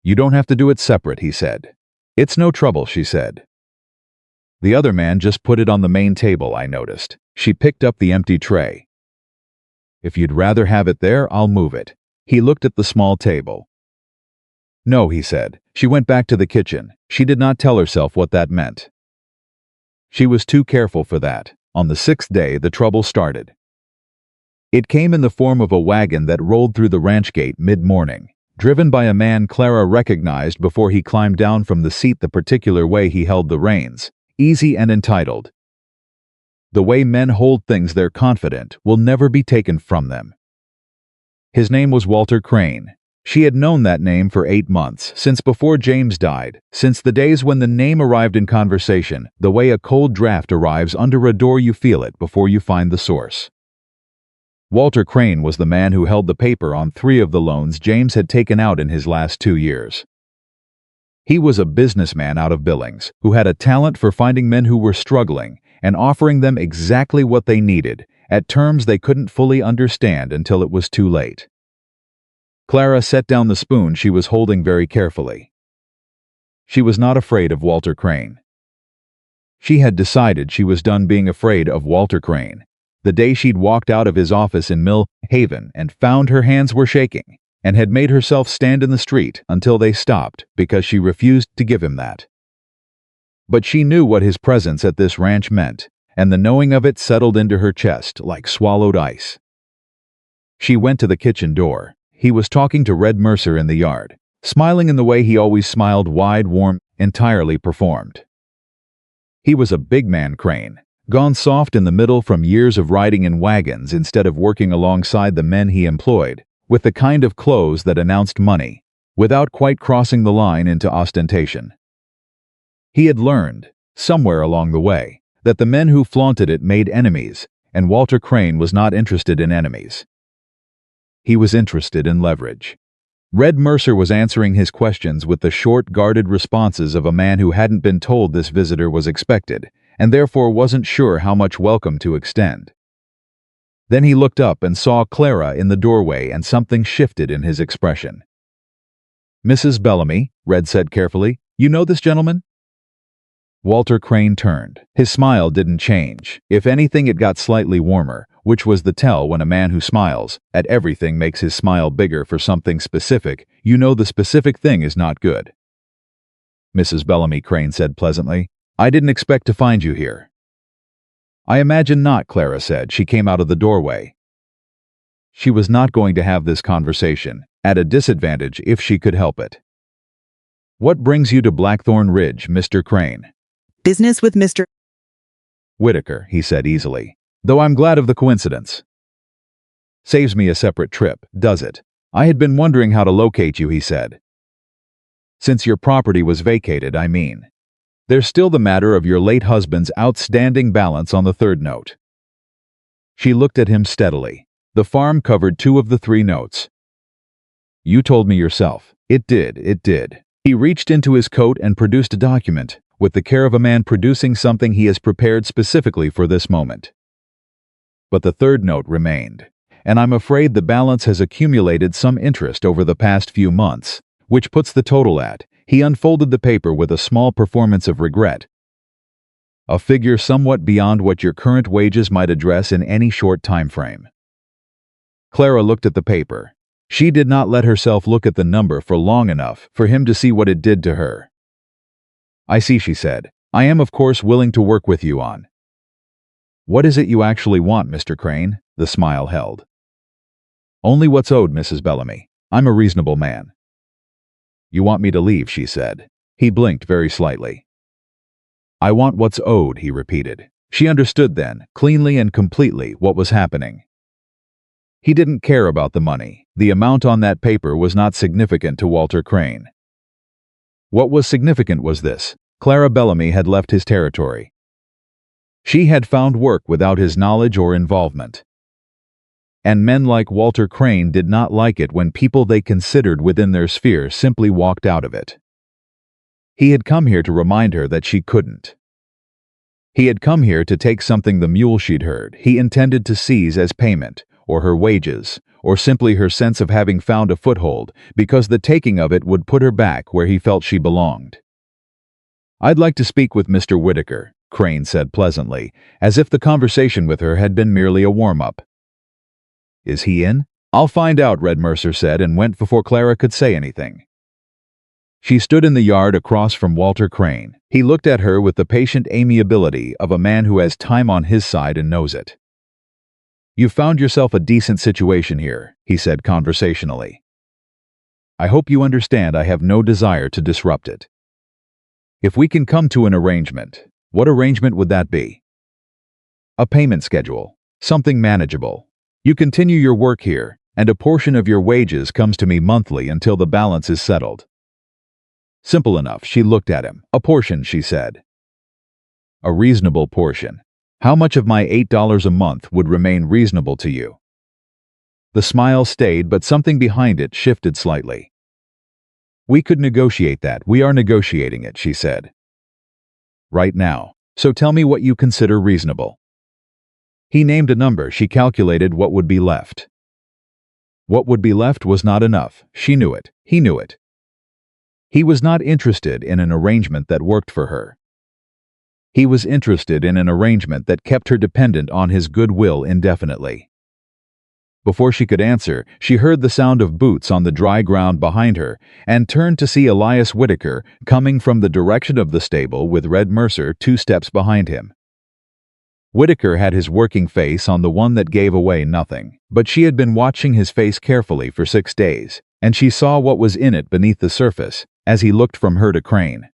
"You don't have to do it separate," he said. "It's no trouble," she said. "The other man just put it on the main table," I noticed. She picked up the empty tray. "If you'd rather have it there, I'll move it." He looked at the small table. "No," he said. She went back to the kitchen. She did not tell herself what that meant. She was too careful for that. On the 6th day, the trouble started. It came in the form of a wagon that rolled through the ranch gate mid-morning. driven by a man Clara recognized before he climbed down from the seat the particular way he held the reins, easy and entitled. The way men hold things they're confident will never be taken from them. His name was Walter Crane. She had known that name for 8 months, since before James died, since the days when the name arrived in conversation, the way a cold draft arrives under a door you feel it before you find the source. Walter Crane was the man who held the paper on 3 of the loans James had taken out in his last 2 years. He was a businessman out of Billings, who had a talent for finding men who were struggling and offering them exactly what they needed, at terms they couldn't fully understand until it was too late. Clara set down the spoon she was holding very carefully. She was not afraid of Walter Crane. She had decided she was done being afraid of Walter Crane the day she'd walked out of his office in Mill Haven and found her hands were shaking, and had made herself stand in the street until they stopped because she refused to give him that. But she knew what his presence at this ranch meant, and the knowing of it settled into her chest like swallowed ice. She went to the kitchen door. He was talking to Red Mercer in the yard, smiling in the way he always smiled, wide, warm, entirely performed. He was a big man, Crane, gone soft in the middle from years of riding in wagons instead of working alongside the men he employed, with the kind of clothes that announced money, without quite crossing the line into ostentation. He had learned, somewhere along the way, that the men who flaunted it made enemies, and Walter Crane was not interested in enemies. He was interested in leverage. Red Mercer was answering his questions with the short, guarded responses of a man who hadn't been told this visitor was expected, and therefore wasn't sure how much welcome to extend. Then he looked up and saw Clara in the doorway, and something shifted in his expression. "Mrs. Bellamy," Red said carefully, "you know this gentleman?" Walter Crane turned. His smile didn't change. If anything, it got slightly warmer, which was the tell when a man who smiles at everything makes his smile bigger for something specific. You know the specific thing is not good. "Mrs. Bellamy," Crane said pleasantly, "I didn't expect to find you here." "I imagine not," Clara said. She came out of the doorway. She was not going to have this conversation, at a disadvantage if she could help it. "What brings you to Blackthorn Ridge, Mr. Crane?" "Business with Mr. Whitaker," he said easily, "though I'm glad of the coincidence. Saves me a separate trip, does it? I had been wondering how to locate you," he said. "Since your property was vacated, I mean. There's still the matter of your late husband's outstanding balance on the 3rd note." She looked at him steadily. The farm covered 2 of the 3 notes. "You told me yourself. It did. He reached into his coat and produced a document, with the care of a man producing something he has prepared specifically for this moment. "But the 3rd note remained, and I'm afraid the balance has accumulated some interest over the past few months, which puts the total at," he unfolded the paper with a small performance of regret, "a figure somewhat beyond what your current wages might address in any short time frame." Clara looked at the paper. She did not let herself look at the number for long enough for him to see what it did to her. "I see," she said. "I am of course willing to work with you on." "What is it you actually want, Mr. Crane?" The smile held. "Only what's owed, Mrs. Bellamy. I'm a reasonable man." "You want me to leave," she said. He blinked very slightly. "I want what's owed," he repeated. She understood then, cleanly and completely, what was happening. He didn't care about the money. The amount on that paper was not significant to Walter Crane. What was significant was this: Clara Bellamy had left his territory. She had found work without his knowledge or involvement. And men like Walter Crane did not like it when people they considered within their sphere simply walked out of it. He had come here to remind her that she couldn't. He had come here to take something the mule she'd heard he intended to seize as payment, or her wages, or simply her sense of having found a foothold, because the taking of it would put her back where he felt she belonged. "I'd like to speak with Mr. Whitaker," Crane said pleasantly, as if the conversation with her had been merely a warm-up. "Is he in?" "I'll find out," Red Mercer said, and went before Clara could say anything. She stood in the yard across from Walter Crane. He looked at her with the patient amiability of a man who has time on his side and knows it. "You've found yourself a decent situation here," he said conversationally. I hope you understand I have no desire to disrupt it. If we can come to an arrangement, what arrangement would that be? A payment schedule. Something manageable. You continue your work here, and a portion of your wages comes to me monthly until the balance is settled. Simple enough, she looked at him. A portion, she said. A reasonable portion. How much of my $8 a month would remain reasonable to you? The smile stayed, but something behind it shifted slightly. We could negotiate that. We are negotiating it, she said. Right now. So tell me what you consider reasonable. He named a number. She calculated what would be left. What would be left was not enough. She knew it. He knew it. He was not interested in an arrangement that worked for her. He was interested in an arrangement that kept her dependent on his goodwill indefinitely. Before she could answer, she heard the sound of boots on the dry ground behind her and turned to see Elias Whitaker coming from the direction of the stable with Red Mercer 2 steps behind him. Whitaker had his working face on the one that gave away nothing, but she had been watching his face carefully for 6 days, and she saw what was in it beneath the surface as he looked from her to Crane.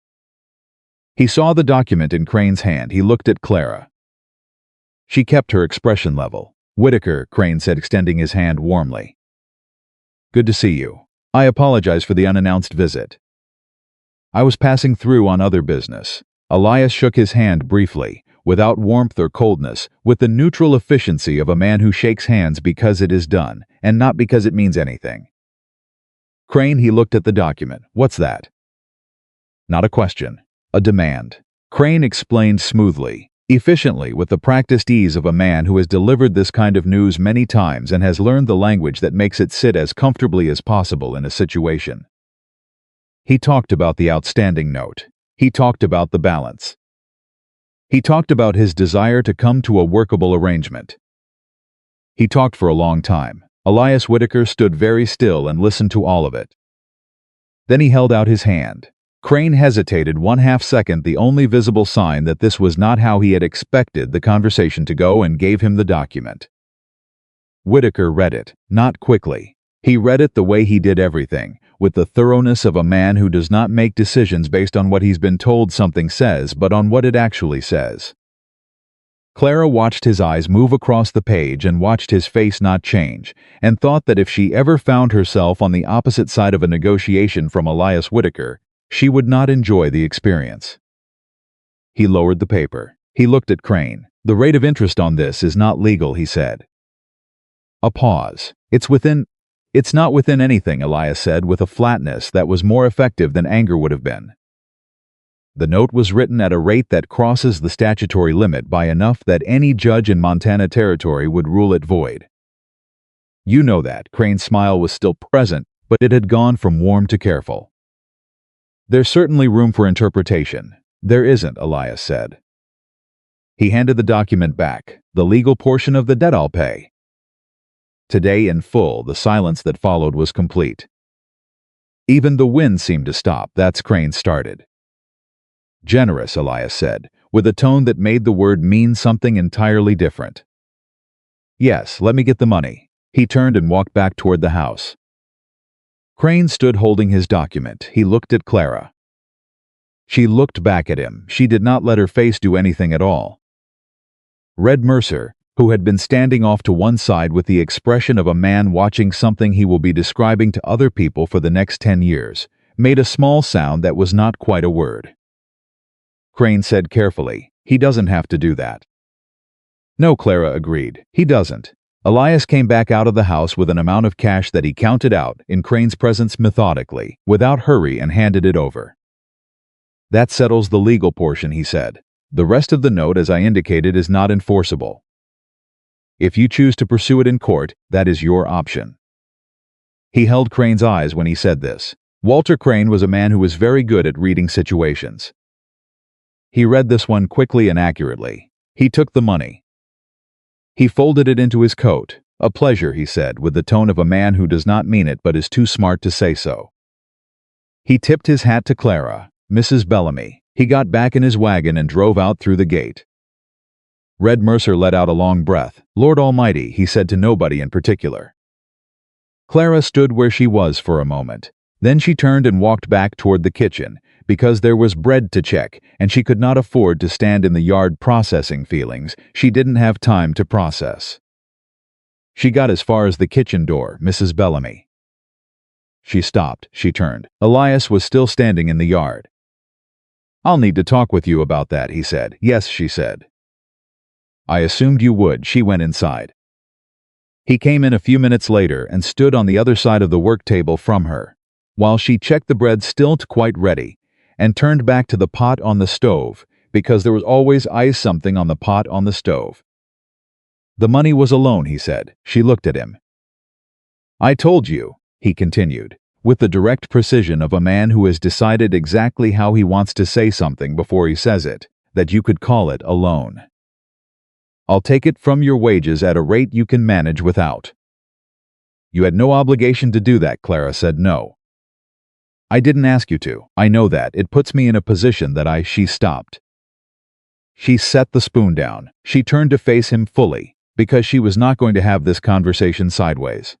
He saw the document in Crane's hand. He looked at Clara. She kept her expression level. Whitaker, Crane said, extending his hand warmly. Good to see you. I apologize for the unannounced visit. I was passing through on other business. Elias shook his hand briefly, without warmth or coldness, with the neutral efficiency of a man who shakes hands because it is done, and not because it means anything. Crane, he looked at the document. What's that? Not a question. A demand. Crane explained smoothly, efficiently, with the practiced ease of a man who has delivered this kind of news many times and has learned the language that makes it sit as comfortably as possible in a situation. He talked about the outstanding note. He talked about the balance. He talked about his desire to come to a workable arrangement. He talked for a long time. Elias Whitaker stood very still and listened to all of it. Then he held out his hand. Crane hesitated 1/2 second, the only visible sign that this was not how he had expected the conversation to go, and gave him the document. Whitaker read it, not quickly. He read it the way he did everything, with the thoroughness of a man who does not make decisions based on what he's been told something says, but on what it actually says. Clara watched his eyes move across the page and watched his face not change, and thought that if she ever found herself on the opposite side of a negotiation from Elias Whitaker, she would not enjoy the experience. He lowered the paper. He looked at Crane. The rate of interest on this is not legal, he said. A pause. It's not within anything, Elias said with a flatness that was more effective than anger would have been. The note was written at a rate that crosses the statutory limit by enough that any judge in Montana Territory would rule it void. You know that. Crane's smile was still present, but it had gone from warm to careful. There's certainly room for interpretation. There isn't, Elias said. He handed the document back. The legal portion of the debt I'll pay. Today in full, the silence that followed was complete. Even the wind seemed to stop. That's Crane started. Generous, Elias said, with a tone that made the word mean something entirely different. Yes, let me get the money. He turned and walked back toward the house. Crane stood holding his document. He looked at Clara. She looked back at him. She did not let her face do anything at all. Red Mercer, who had been standing off to one side with the expression of a man watching something he will be describing to other people for the next 10 years, made a small sound that was not quite a word. Crane said carefully, "He doesn't have to do that." No, Clara agreed. He doesn't. Elias came back out of the house with an amount of cash that he counted out in Crane's presence methodically, without hurry, and handed it over. That settles the legal portion, he said. The rest of the note, as I indicated, is not enforceable. If you choose to pursue it in court, that is your option. He held Crane's eyes when he said this. Walter Crane was a man who was very good at reading situations. He read this one quickly and accurately. He took the money. He folded it into his coat. A pleasure, he said, with the tone of a man who does not mean it but is too smart to say so. He tipped his hat to Clara, Mrs. Bellamy. He got back in his wagon and drove out through the gate. Red Mercer let out a long breath. Lord Almighty, he said to nobody in particular. Clara stood where she was for a moment. Then she turned and walked back toward the kitchen, because there was bread to check, and she could not afford to stand in the yard processing feelings she didn't have time to process. She got as far as the kitchen door, Mrs. Bellamy. She stopped, she turned. Elias was still standing in the yard. "I'll need to talk with you about that," he said. "Yes," she said. "I assumed you would." She went inside. He came in a few minutes later and stood on the other side of the work table from her, while she checked the bread still quite ready, and turned back to the pot on the stove, because there was always something on the pot on the stove. "The money was a loan," he said. She looked at him. "I told you," he continued, with the direct precision of a man who has decided exactly how he wants to say something before he says it, "that you could call it a loan. I'll take it from your wages at a rate you can manage without." "You had no obligation to do that," Clara said. "No. I didn't ask you to. I know that. It puts me in a position that She stopped. She set the spoon down. She turned to face him fully, because she was not going to have this conversation sideways.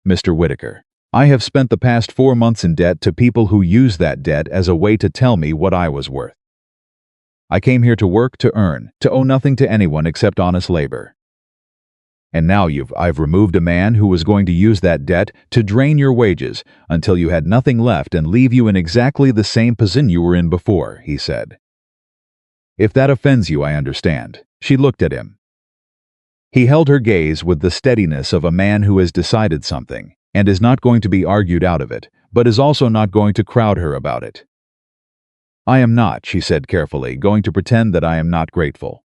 "Mr. Whitaker, I have spent the past 4 months in debt to people who use that debt as a way to tell me what I was worth. I came here to work, to earn, to owe nothing to anyone except honest labor. And now I've removed a man who was going to use that debt to drain your wages until you had nothing left and leave you in exactly the same position you were in before," he said. "If that offends you, I understand." She looked at him. He held her gaze with the steadiness of a man who has decided something, and is not going to be argued out of it, but is also not going to crowd her about it. "I am not," she said carefully, "going to pretend that I am not grateful.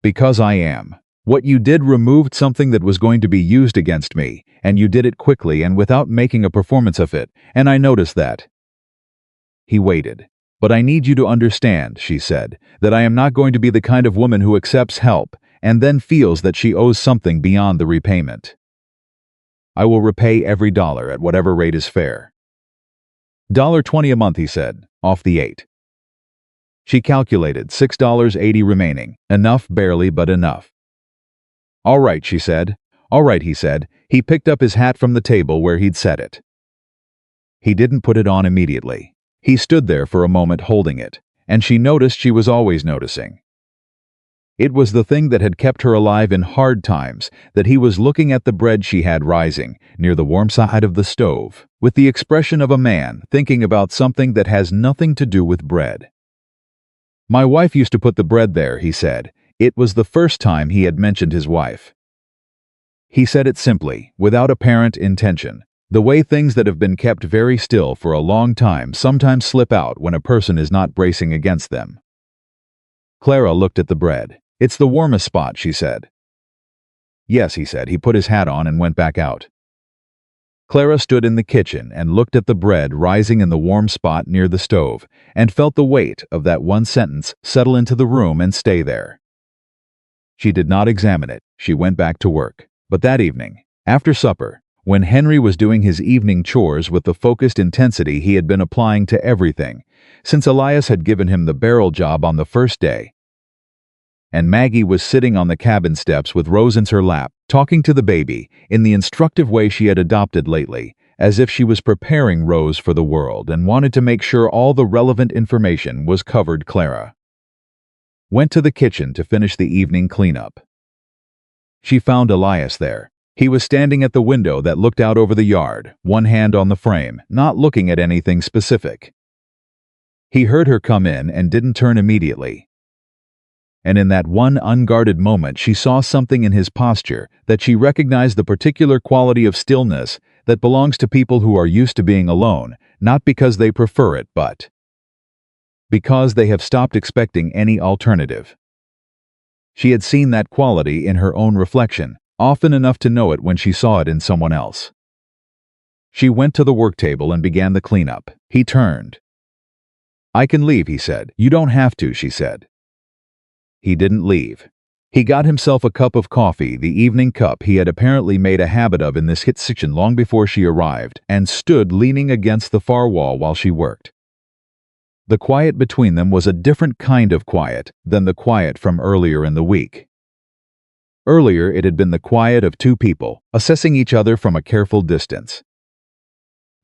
Because I am. What you did removed something that was going to be used against me, and you did it quickly and without making a performance of it, and I noticed that." He waited. "But I need you to understand," she said, "that I am not going to be the kind of woman who accepts help and then feels that she owes something beyond the repayment. I will repay every dollar at whatever rate is fair." $20 a month, he said, off the 8. She calculated, $6.80 remaining. Enough, barely, but enough. "All right," she said. "All right," he said. He picked up his hat from the table where he'd set it. He didn't put it on immediately. He stood there for a moment holding it, and she noticed she was always noticing. It was the thing that had kept her alive in hard times, that he was looking at the bread she had rising near the warm side of the stove, with the expression of a man thinking about something that has nothing to do with bread. "My wife used to put the bread there," he said. It was the first time he had mentioned his wife. He said it simply, without apparent intention, the way things that have been kept very still for a long time sometimes slip out when a person is not bracing against them. Clara looked at the bread. "It's the warmest spot," she said. "Yes," he said. He put his hat on and went back out. Clara stood in the kitchen and looked at the bread rising in the warm spot near the stove, and felt the weight of that one sentence settle into the room and stay there. She did not examine it. She went back to work. But that evening, after supper, when Henry was doing his evening chores with the focused intensity he had been applying to everything, since Elias had given him the barrel job on the first day, and Maggie was sitting on the cabin steps with Rose in her lap, talking to the baby in the instructive way she had adopted lately, as if she was preparing Rose for the world and wanted to make sure all the relevant information was covered. Clara went to the kitchen to finish the evening cleanup. She found Elias there. He was standing at the window that looked out over the yard, one hand on the frame, not looking at anything specific. He heard her come in and didn't turn immediately. And in that one unguarded moment she saw something in his posture that she recognized, the particular quality of stillness that belongs to people who are used to being alone, not because they prefer it, but because they have stopped expecting any alternative. She had seen that quality in her own reflection, often enough to know it when she saw it in someone else. She went to the work table and began the cleanup. He turned. "I can leave," he said. "You don't have to," she said. He didn't leave. He got himself a cup of coffee, the evening cup he had apparently made a habit of in this kitchen long before she arrived, and stood leaning against the far wall while she worked. The quiet between them was a different kind of quiet than the quiet from earlier in the week. Earlier it had been the quiet of two people, assessing each other from a careful distance.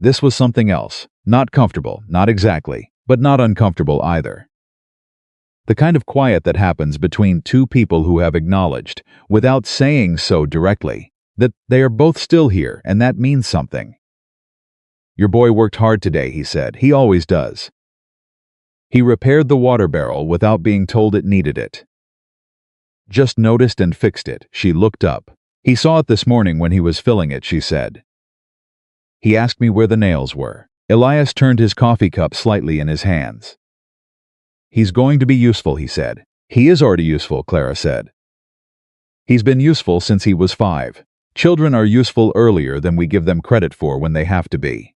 This was something else. Not comfortable, not exactly, but not uncomfortable either. The kind of quiet that happens between two people who have acknowledged, without saying so directly, that they are both still here, and that means something. "Your boy worked hard today," he said. "He always does." He repaired the water barrel without being told it needed it. "Just noticed and fixed it." She looked up. "He saw it this morning when he was filling it," she said. "He asked me where the nails were." Elias turned his coffee cup slightly in his hands. "He's going to be useful," he said. "He is already useful," Clara said. "He's been useful since he was 5. Children are useful earlier than we give them credit for when they have to be."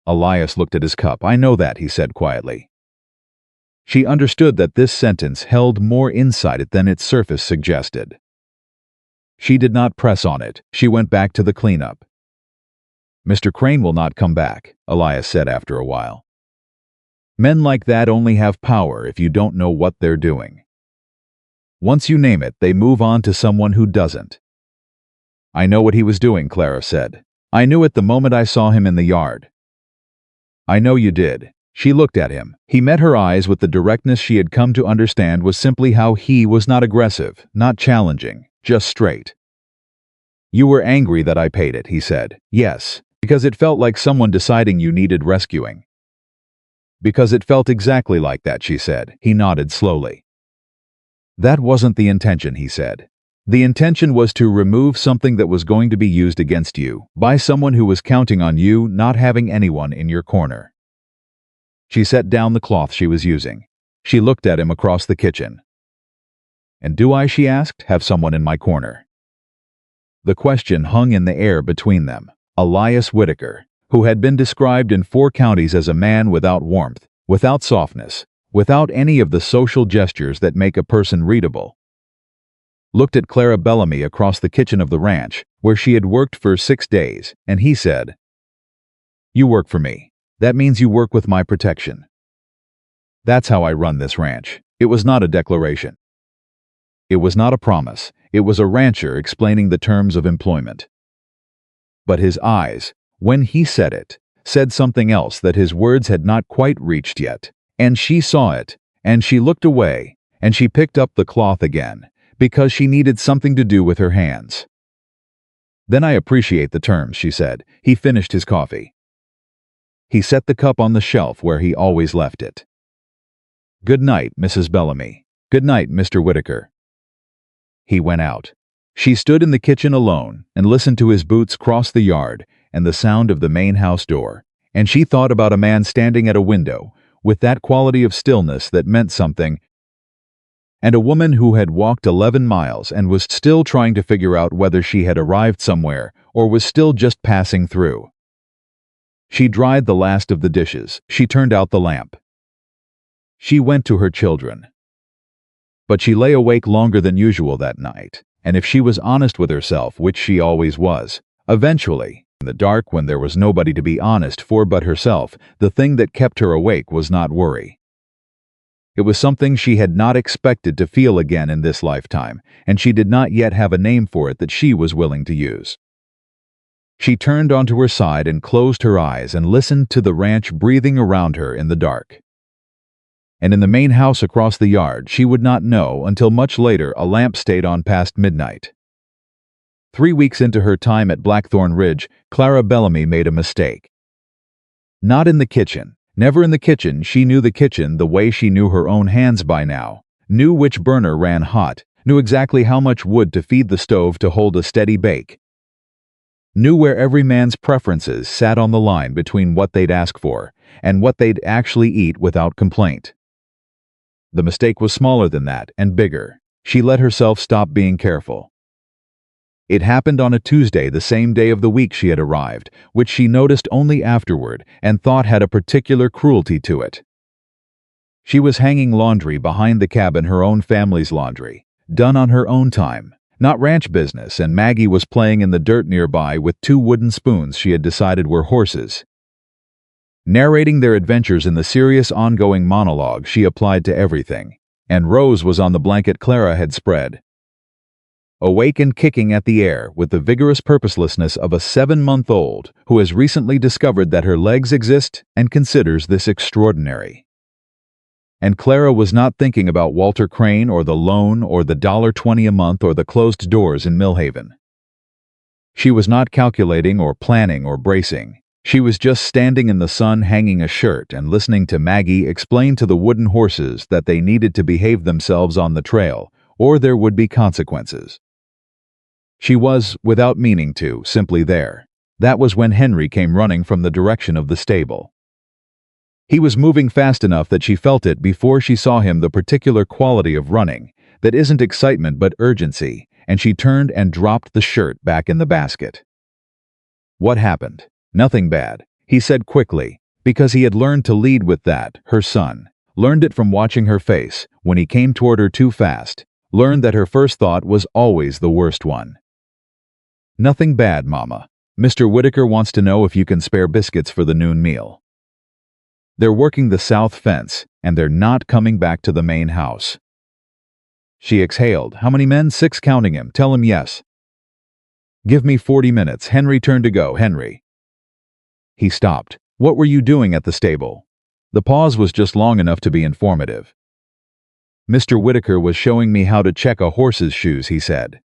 Elias looked at his cup. "I know that," he said quietly. She understood that this sentence held more inside it than its surface suggested. She did not press on it. She went back to the cleanup. "Mr. Crane will not come back," Elias said after a while. "Men like that only have power if you don't know what they're doing. Once you name it, they move on to someone who doesn't." "I know what he was doing," Clara said. "I knew it the moment I saw him in the yard." "I know you did." She looked at him. He met her eyes with the directness she had come to understand was simply how he was not aggressive, not challenging, just straight. "You were angry that I paid it," he said. "Yes, because it felt like someone deciding you needed rescuing." "Because it felt exactly like that," she said. He nodded slowly. "That wasn't the intention," he said. "The intention was to remove something that was going to be used against you by someone who was counting on you not having anyone in your corner." She set down the cloth she was using. She looked at him across the kitchen. "And do I," she asked, "have someone in my corner?" The question hung in the air between them. Elias Whitaker, who had been described in 4 counties as a man without warmth, without softness, without any of the social gestures that make a person readable, looked at Clara Bellamy across the kitchen of the ranch, where she had worked for 6 days, and he said, "You work for me. That means you work with my protection. That's how I run this ranch." It was not a declaration. It was not a promise. It was a rancher explaining the terms of employment. But his eyes, when he said it, said something else that his words had not quite reached yet. And she saw it, and she looked away, and she picked up the cloth again, because she needed something to do with her hands. "Then I appreciate the terms," she said. He finished his coffee. He set the cup on the shelf where he always left it. "Good night, Mrs. Bellamy. Good night, Mr. Whitaker." He went out. She stood in the kitchen alone and listened to his boots cross the yard and the sound of the main house door, and she thought about a man standing at a window with that quality of stillness that meant something, and a woman who had walked 11 miles and was still trying to figure out whether she had arrived somewhere or was still just passing through. She dried the last of the dishes. She turned out the lamp. She went to her children. But she lay awake longer than usual that night, and if she was honest with herself, which she always was, eventually, in the dark when there was nobody to be honest for but herself, the thing that kept her awake was not worry. It was something she had not expected to feel again in this lifetime, and she did not yet have a name for it that she was willing to use. She turned onto her side and closed her eyes and listened to the ranch breathing around her in the dark. And in the main house across the yard, she would not know until much later a lamp stayed on past midnight. 3 weeks into her time at Blackthorn Ridge, Clara Bellamy made a mistake. Not in the kitchen. Never in the kitchen. She knew the kitchen the way she knew her own hands by now, knew which burner ran hot, knew exactly how much wood to feed the stove to hold a steady bake, knew where every man's preferences sat on the line between what they'd ask for and what they'd actually eat without complaint. The mistake was smaller than that and bigger. She let herself stop being careful. It happened on a Tuesday, the same day of the week she had arrived, which she noticed only afterward and thought had a particular cruelty to it. She was hanging laundry behind the cabin, her own family's laundry, done on her own time, not ranch business, and Maggie was playing in the dirt nearby with 2 wooden spoons she had decided were horses. Narrating their adventures in the serious ongoing monologue she applied to everything, and Rose was on the blanket Clara had spread. awake and kicking at the air with the vigorous purposelessness of a 7-month-old who has recently discovered that her legs exist and considers this extraordinary. And Clara was not thinking about Walter Crane or the loan or the $1.20 a month or the closed doors in Millhaven. She was not calculating or planning or bracing. She was just standing in the sun hanging a shirt and listening to Maggie explain to the wooden horses that they needed to behave themselves on the trail, or there would be consequences. She was, without meaning to, simply there. That was when Henry came running from the direction of the stable. He was moving fast enough that she felt it before she saw him, the particular quality of running that isn't excitement but urgency, and she turned and dropped the shirt back in the basket. What happened? Nothing bad, he said quickly, because he had learned to lead with that, her son. Learned it from watching her face when he came toward her too fast. Learned that her first thought was always the worst one. Nothing bad, Mama. Mr. Whitaker wants to know if you can spare biscuits for the noon meal. They're working the south fence, and they're not coming back to the main house. She exhaled. How many men? 6 counting him. Tell him yes. Give me 40 minutes. Henry turned to go. Henry. He stopped. What were you doing at the stable? The pause was just long enough to be informative. Mr. Whitaker was showing me how to check a horse's shoes, he said.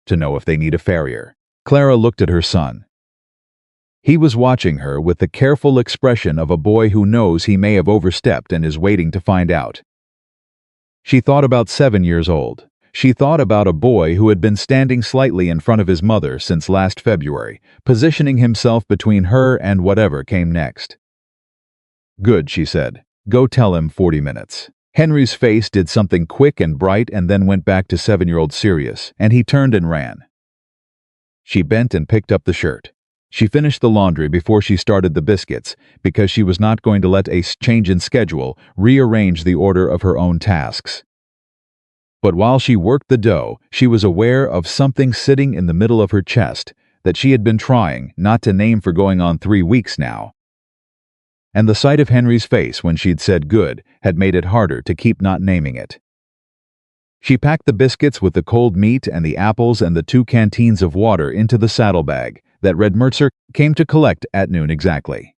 To know if they need a farrier. Clara looked at her son. He was watching her with the careful expression of a boy who knows he may have overstepped and is waiting to find out. She thought about 7 years old. She thought about a boy who had been standing slightly in front of his mother since last February, positioning himself between her and whatever came next. Good, she said. Go tell him 40 minutes. Henry's face did something quick and bright and then went back to 7-year-old serious, and he turned and ran. She bent and picked up the shirt. She finished the laundry before she started the biscuits, because she was not going to let a change in schedule rearrange the order of her own tasks. But while she worked the dough, she was aware of something sitting in the middle of her chest that she had been trying not to name for going on 3 weeks now. And the sight of Henry's face when she'd said good had made it harder to keep not naming it. She packed the biscuits with the cold meat and the apples and the 2 canteens of water into the saddlebag that Red Mercer came to collect at noon exactly.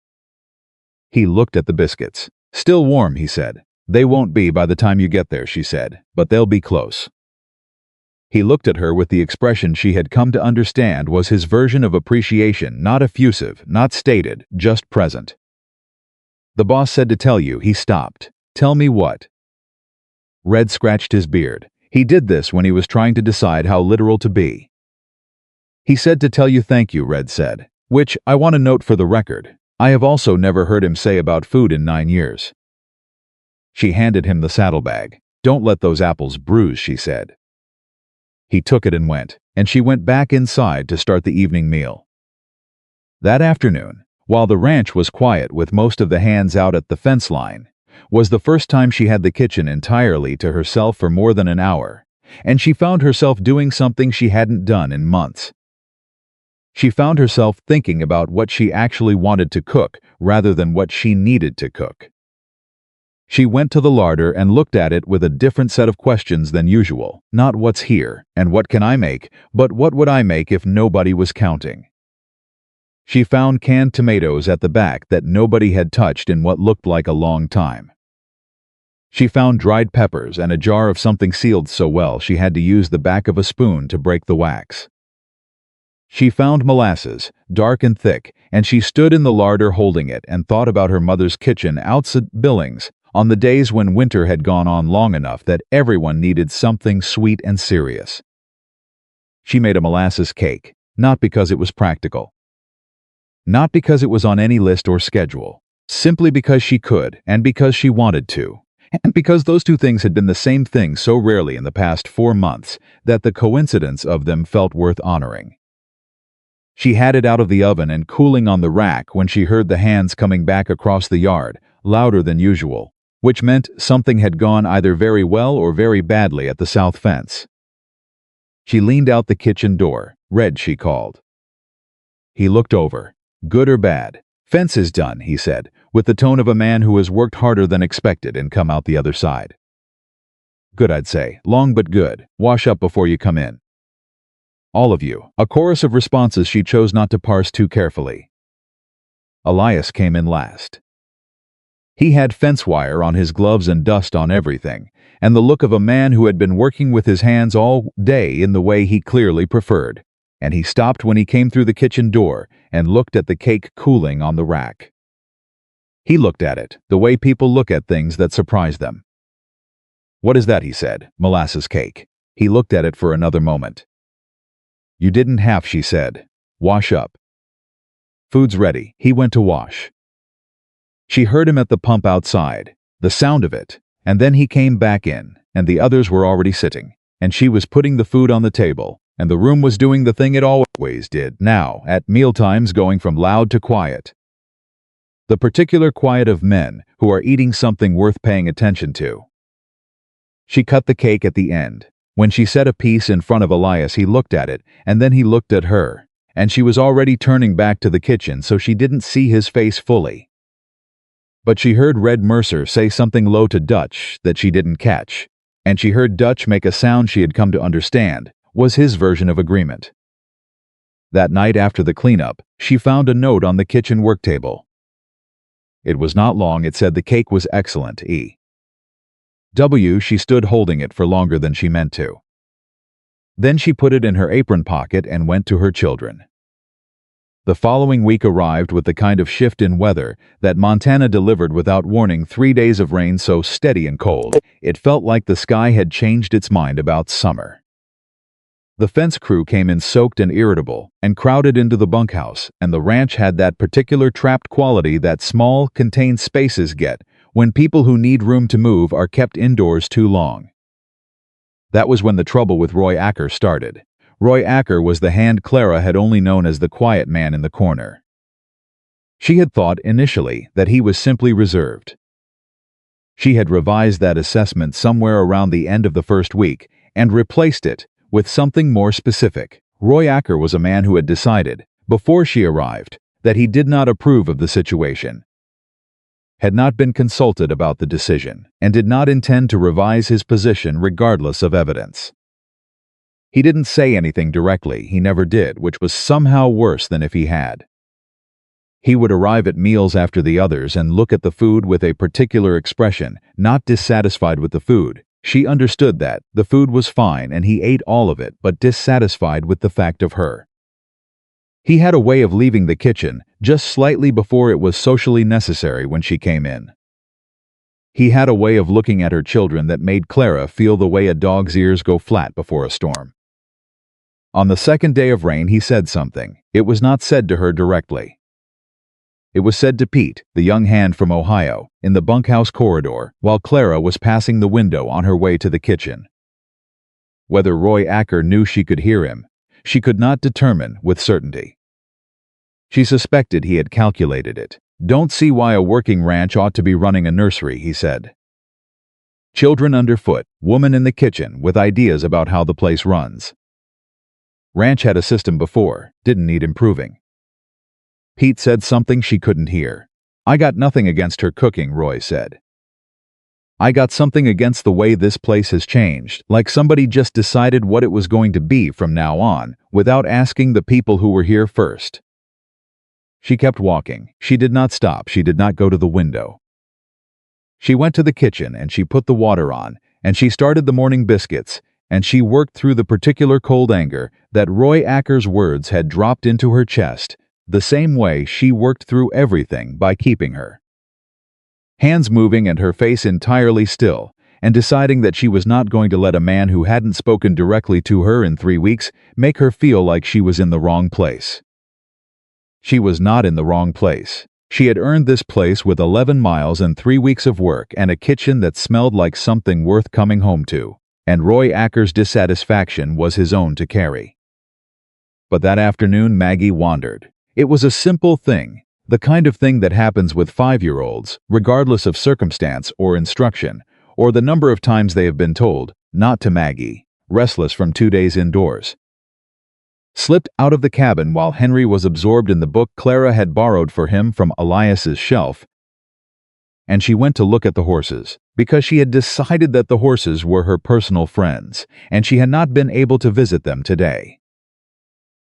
He looked at the biscuits. Still warm, he said. They won't be by the time you get there, she said, but they'll be close. He looked at her with the expression she had come to understand was his version of appreciation, not effusive, not stated, just present. The boss said to tell you. He stopped. Tell me what? Red scratched his beard. He did this when he was trying to decide how literal to be. He said to tell you thank you, Red said, which I want to note for the record. I have also never heard him say about food in 9 years. She handed him the saddlebag. Don't let those apples bruise, she said. He took it and went, and she went back inside to start the evening meal. That afternoon, while the ranch was quiet with most of the hands out at the fence line, was the first time she had the kitchen entirely to herself for more than an hour, and she found herself doing something she hadn't done in months. She found herself thinking about what she actually wanted to cook rather than what she needed to cook. She went to the larder and looked at it with a different set of questions than usual. Not what's here and what can I make, but what would I make if nobody was counting. She found canned tomatoes at the back that nobody had touched in what looked like a long time. She found dried peppers and a jar of something sealed so well she had to use the back of a spoon to break the wax. She found molasses, dark and thick, and she stood in the larder holding it and thought about her mother's kitchen outside Billings on the days when winter had gone on long enough that everyone needed something sweet and serious. She made a molasses cake, not because it was practical. Not because it was on any list or schedule, simply because she could and because she wanted to, and because those 2 things had been the same thing so rarely in the past 4 months that the coincidence of them felt worth honoring. She had it out of the oven and cooling on the rack when she heard the hands coming back across the yard, louder than usual, which meant something had gone either very well or very badly at the south fence. She leaned out the kitchen door. Red, she called. He looked over. Good or bad? Fence is done, he said, with the tone of a man who has worked harder than expected and come out the other side. Good, I'd say. Long but good. Wash up before you come in. All of you. A chorus of responses she chose not to parse too carefully. Elias came in last. He had fence wire on his gloves and dust on everything, and the look of a man who had been working with his hands all day in the way he clearly preferred, and he stopped when he came through the kitchen door and looked at the cake cooling on the rack. He looked at it, the way people look at things that surprise them. "What is that?" he said. "Molasses cake." He looked at it for another moment. "You didn't have," she said. "Wash up." "Food's ready." He went to wash. She heard him at the pump outside, the sound of it, and then he came back in, and the others were already sitting, and she was putting the food on the table, and the room was doing the thing it always did now, at mealtimes, going from loud to quiet. The particular quiet of men who are eating something worth paying attention to. She cut the cake at the end. When she set a piece in front of Elias, he looked at it, and then he looked at her, and she was already turning back to the kitchen, so she didn't see his face fully. But she heard Red Mercer say something low to Dutch that she didn't catch, and she heard Dutch make a sound she had come to understand was his version of agreement. That night after the cleanup, she found a note on the kitchen work table. It was not long. It said the cake was excellent. She stood holding it for longer than she meant to. Then she put it in her apron pocket and went to her children. The following week arrived with the kind of shift in weather that Montana delivered without warning. 3 days of rain so steady and cold, it felt like the sky had changed its mind about summer. The fence crew came in soaked and irritable and crowded into the bunkhouse, and the ranch had that particular trapped quality that small, contained spaces get when people who need room to move are kept indoors too long. That was when the trouble with Roy Acker started. Roy Acker was the hand Clara had only known as the quiet man in the corner. She had thought initially that he was simply reserved. She had revised that assessment somewhere around the end of the first week and replaced it with something more specific. Roy Acker was a man who had decided, before she arrived, that he did not approve of the situation, had not been consulted about the decision, and did not intend to revise his position regardless of evidence. He didn't say anything directly, he never did, which was somehow worse than if he had. He would arrive at meals after the others and look at the food with a particular expression, not dissatisfied with the food. She understood that the food was fine and he ate all of it, but dissatisfied with the fact of her. He had a way of leaving the kitchen just slightly before it was socially necessary when she came in. He had a way of looking at her children that made Clara feel the way a dog's ears go flat before a storm. On the second day of rain, he said something. It was not said to her directly. It was said to Pete, the young hand from Ohio, in the bunkhouse corridor, while Clara was passing the window on her way to the kitchen. Whether Roy Acker knew she could hear him, she could not determine with certainty. She suspected he had calculated it. "Don't see why a working ranch ought to be running a nursery," he said. "Children underfoot, woman in the kitchen with ideas about how the place runs. Ranch had a system before, didn't need improving." Pete said something she couldn't hear. "I got nothing against her cooking," Roy said. "I got something against the way this place has changed, like somebody just decided what it was going to be from now on, without asking the people who were here first." She kept walking. She did not stop. She did not go to the window. She went to the kitchen and she put the water on, and she started the morning biscuits, and she worked through the particular cold anger that Roy Acker's words had dropped into her chest, the same way she worked through everything by keeping her hands moving and her face entirely still, and deciding that she was not going to let a man who hadn't spoken directly to her in 3 weeks make her feel like she was in the wrong place. She was not in the wrong place. She had earned this place with 11 miles and 3 weeks of work and a kitchen that smelled like something worth coming home to, and Roy Acker's dissatisfaction was his own to carry. But that afternoon Maggie wandered. It was a simple thing, the kind of thing that happens with 5-year-olds, regardless of circumstance or instruction, or the number of times they have been told, not to Maggie, restless from 2 days indoors. Slipped out of the cabin while Henry was absorbed in the book Clara had borrowed for him from Elias's shelf, and she went to look at the horses, because she had decided that the horses were her personal friends, and she had not been able to visit them today.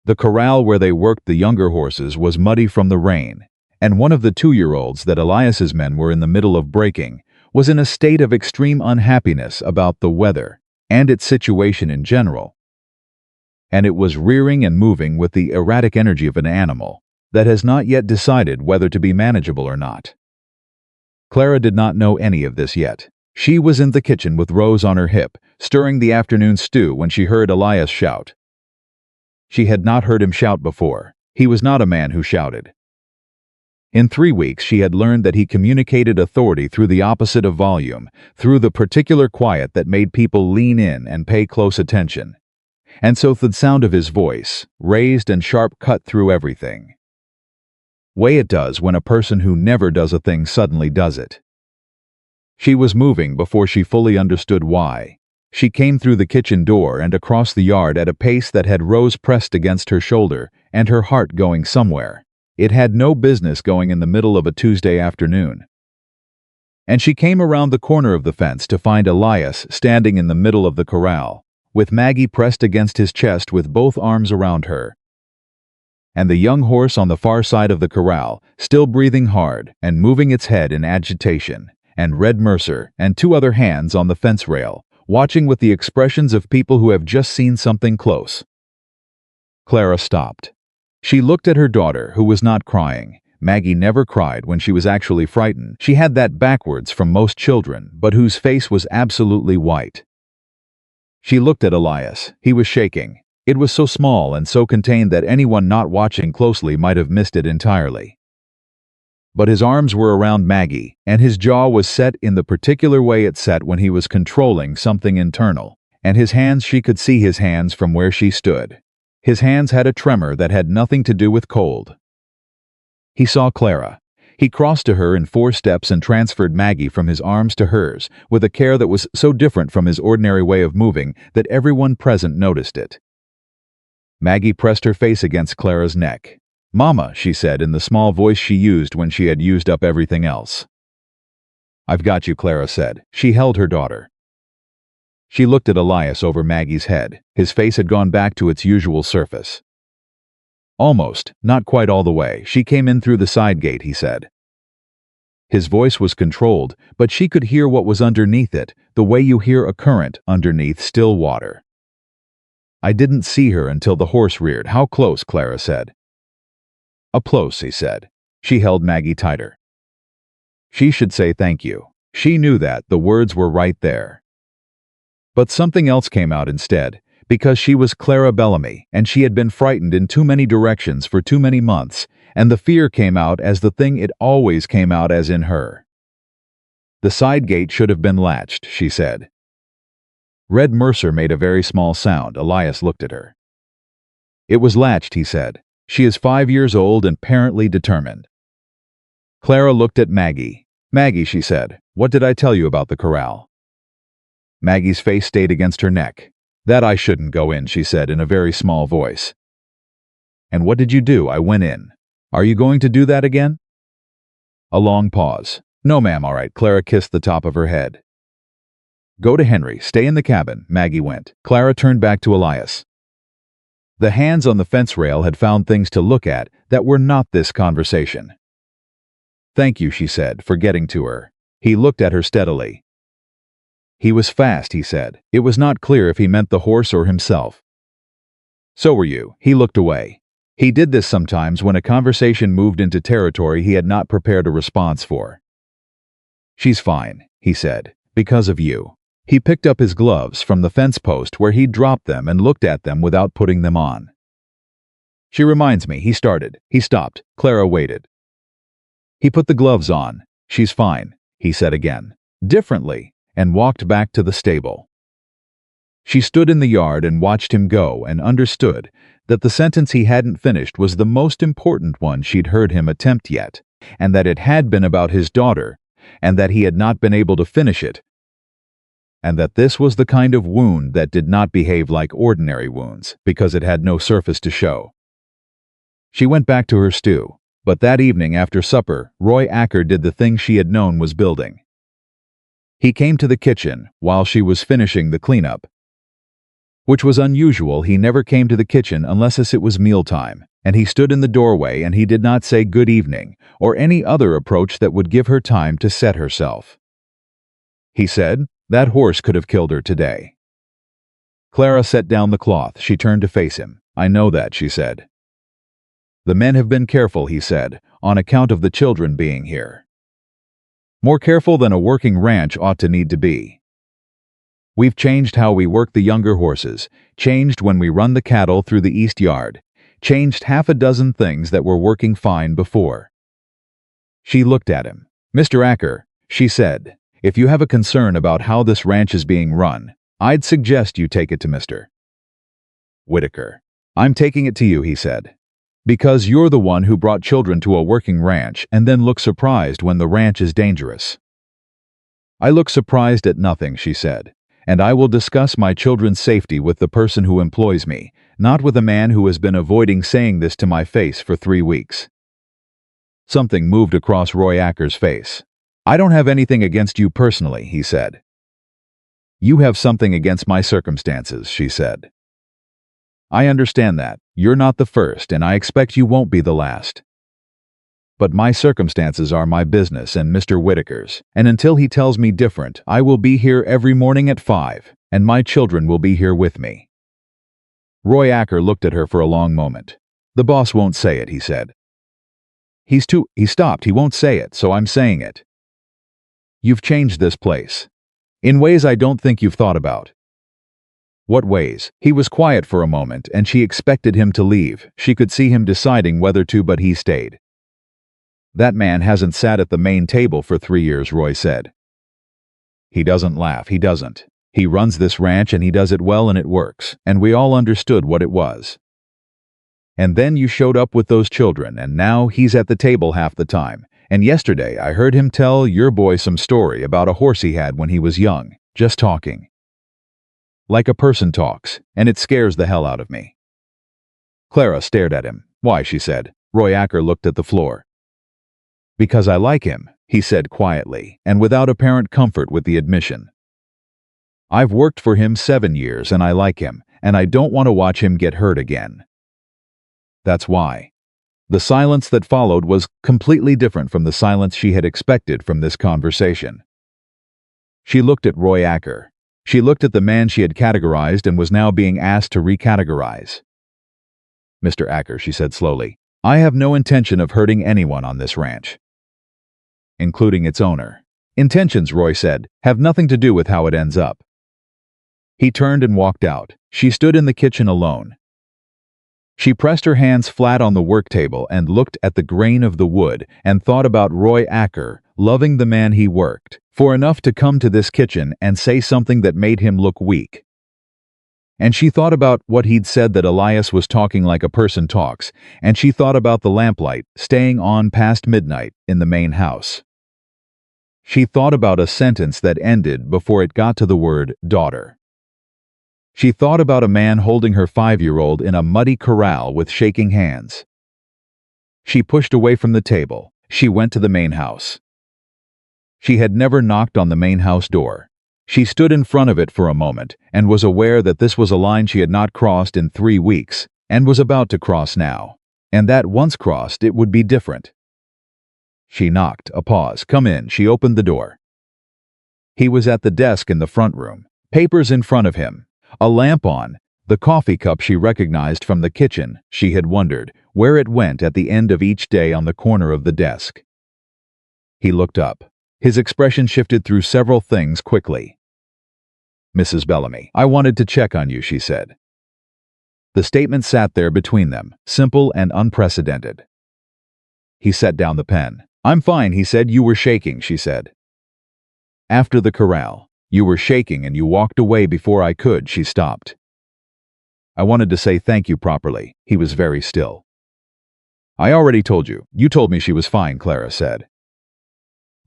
The corral where they worked the younger horses was muddy from the rain, and one of the 2-year-olds that Elias's men were in the middle of breaking was in a state of extreme unhappiness about the weather and its situation in general. And it was rearing and moving with the erratic energy of an animal that has not yet decided whether to be manageable or not. Clara did not know any of this yet. She was in the kitchen with Rose on her hip, stirring the afternoon stew when she heard Elias shout. She had not heard him shout before. He was not a man who shouted. In 3 weeks she had learned that he communicated authority through the opposite of volume, through the particular quiet that made people lean in and pay close attention. And so the sound of his voice, raised and sharp, cut through everything. Way it does when a person who never does a thing suddenly does it. She was moving before she fully understood why. She came through the kitchen door and across the yard at a pace that had Rose pressed against her shoulder and her heart going somewhere. It had no business going in the middle of a Tuesday afternoon. And she came around the corner of the fence to find Elias standing in the middle of the corral, with Maggie pressed against his chest with both arms around her. And the young horse on the far side of the corral, still breathing hard and moving its head in agitation, and Red Mercer and 2 other hands on the fence rail, watching with the expressions of people who have just seen something close. Clara stopped. She looked at her daughter, who was not crying. Maggie never cried when she was actually frightened. She had that backwards from most children, but whose face was absolutely white. She looked at Elias. He was shaking. It was so small and so contained that anyone not watching closely might have missed it entirely. But his arms were around Maggie, and his jaw was set in the particular way it set when he was controlling something internal, and his hands, she could see his hands from where she stood. His hands had a tremor that had nothing to do with cold. He saw Clara. He crossed to her in 4 steps and transferred Maggie from his arms to hers, with a care that was so different from his ordinary way of moving that everyone present noticed it. Maggie pressed her face against Clara's neck. "Mama," she said in the small voice she used when she had used up everything else. "I've got you," Clara said. She held her daughter. She looked at Elias over Maggie's head. His face had gone back to its usual surface. "Almost, not quite all the way. She came in through the side gate," he said. His voice was controlled, but she could hear what was underneath it, the way you hear a current underneath still water. "I didn't see her until the horse reared." "How close?" Clara said. "Up close," he said. She held Maggie tighter. She should say thank you. She knew that, the words were right there. But something else came out instead, because she was Clara Bellamy, and she had been frightened in too many directions for too many months, and the fear came out as the thing it always came out as in her. "The side gate should have been latched," she said. Red Mercer made a very small sound. Elias looked at her. "It was latched," he said. "She is 5 years old and apparently determined." Clara looked at Maggie. "Maggie," she said, "what did I tell you about the corral?" Maggie's face stayed against her neck. "That I shouldn't go in," she said in a very small voice. "And what did you do?" "I went in." "Are you going to do that again?" A long pause. "No, ma'am, all right." Clara kissed the top of her head. "Go to Henry. Stay in the cabin." Maggie went. Clara turned back to Elias. The hands on the fence rail had found things to look at that were not this conversation. "Thank you," she said, for getting to her. He looked at her steadily. He was fast, he said. It was not clear if he meant the horse or himself. "So were you." He looked away. He did this sometimes when a conversation moved into territory he had not prepared a response for. "She's fine," he said, "because of you." He picked up his gloves from the fence post where he'd dropped them and looked at them without putting them on. "She reminds me," he started. He stopped. Clara waited. He put the gloves on. "She's fine," he said again, differently, and walked back to the stable. She stood in the yard and watched him go and understood that the sentence he hadn't finished was the most important one she'd heard him attempt yet, and that it had been about his daughter, and that he had not been able to finish it, and that this was the kind of wound that did not behave like ordinary wounds because it had no surface to show. She went back to her stew. But that evening after supper, Roy Acker did the thing she had known was building. He came to the kitchen while she was finishing the cleanup. Which was unusual. He never came to the kitchen unless it was mealtime, and he stood in the doorway and he did not say good evening or any other approach that would give her time to set herself. He said, "That horse could have killed her today." Clara set down the cloth. She turned to face him. "I know that," she said. "The men have been careful," he said, "on account of the children being here. More careful than a working ranch ought to need to be. We've changed how we work the younger horses, changed when we run the cattle through the east yard, changed half a dozen things that were working fine before." She looked at him. "Mr. Acker," she said, "if you have a concern about how this ranch is being run, I'd suggest you take it to Mr. Whitaker." "I'm taking it to you," he said, "because you're the one who brought children to a working ranch and then look surprised when the ranch is dangerous." "I look surprised at nothing," she said, "and I will discuss my children's safety with the person who employs me, not with a man who has been avoiding saying this to my face for 3 weeks. Something moved across Roy Acker's face. "I don't have anything against you personally," he said. "You have something against my circumstances," she said. "I understand that. You're not the first, and I expect you won't be the last. But my circumstances are my business and Mr. Whitaker's, and until he tells me different, I will be here every morning at 5, and my children will be here with me." Roy Acker looked at her for a long moment. "The boss won't say it," he said. He stopped. "He won't say it, so I'm saying it. You've changed this place. In ways I don't think you've thought about." "What ways?" He was quiet for a moment, and she expected him to leave. She could see him deciding whether to, but he stayed. "That man hasn't sat at the main table for 3 years," Roy said. "He doesn't laugh. He doesn't. He runs this ranch and he does it well and it works, and we all understood what it was. And then you showed up with those children, and now he's at the table half the time. And yesterday I heard him tell your boy some story about a horse he had when he was young, just talking. Like a person talks, and it scares the hell out of me." Clara stared at him. "Why?" she said. Roy Acker looked at the floor. "Because I like him," he said quietly, and without apparent comfort with the admission. "I've worked for him 7 years and I like him, and I don't want to watch him get hurt again. That's why." The silence that followed was completely different from the silence she had expected from this conversation. She looked at Roy Acker. She looked at the man she had categorized and was now being asked to recategorize. "Mr. Acker," she said slowly, "I have no intention of hurting anyone on this ranch, including its owner. Intentions," Roy said, "have nothing to do with how it ends up." He turned and walked out. She stood in the kitchen alone. She pressed her hands flat on the work table and looked at the grain of the wood and thought about Roy Acker, loving the man he worked, for enough to come to this kitchen and say something that made him look weak. And she thought about what he'd said, that Elias was talking like a person talks, and she thought about the lamplight staying on past midnight in the main house. She thought about a sentence that ended before it got to the word daughter. She thought about a man holding her 5-year-old in a muddy corral with shaking hands. She pushed away from the table. She went to the main house. She had never knocked on the main house door. She stood in front of it for a moment and was aware that this was a line she had not crossed in 3 weeks and was about to cross now, and that once crossed it would be different. She knocked. A pause. "Come in." She opened the door. He was at the desk in the front room, papers in front of him, a lamp on, the coffee cup she recognized from the kitchen. She had wondered where it went at the end of each day on the corner of the desk. He looked up. His expression shifted through several things quickly. "Mrs. Bellamy, I wanted to check on you," she said. The statement sat there between them, simple and unprecedented. He set down the pen. "I'm fine," he said. "You were shaking," she said. "After the corral. You were shaking and you walked away before I could." She stopped. "I wanted to say thank you properly." He was very still. "I already told you. You told me she was fine," Clara said.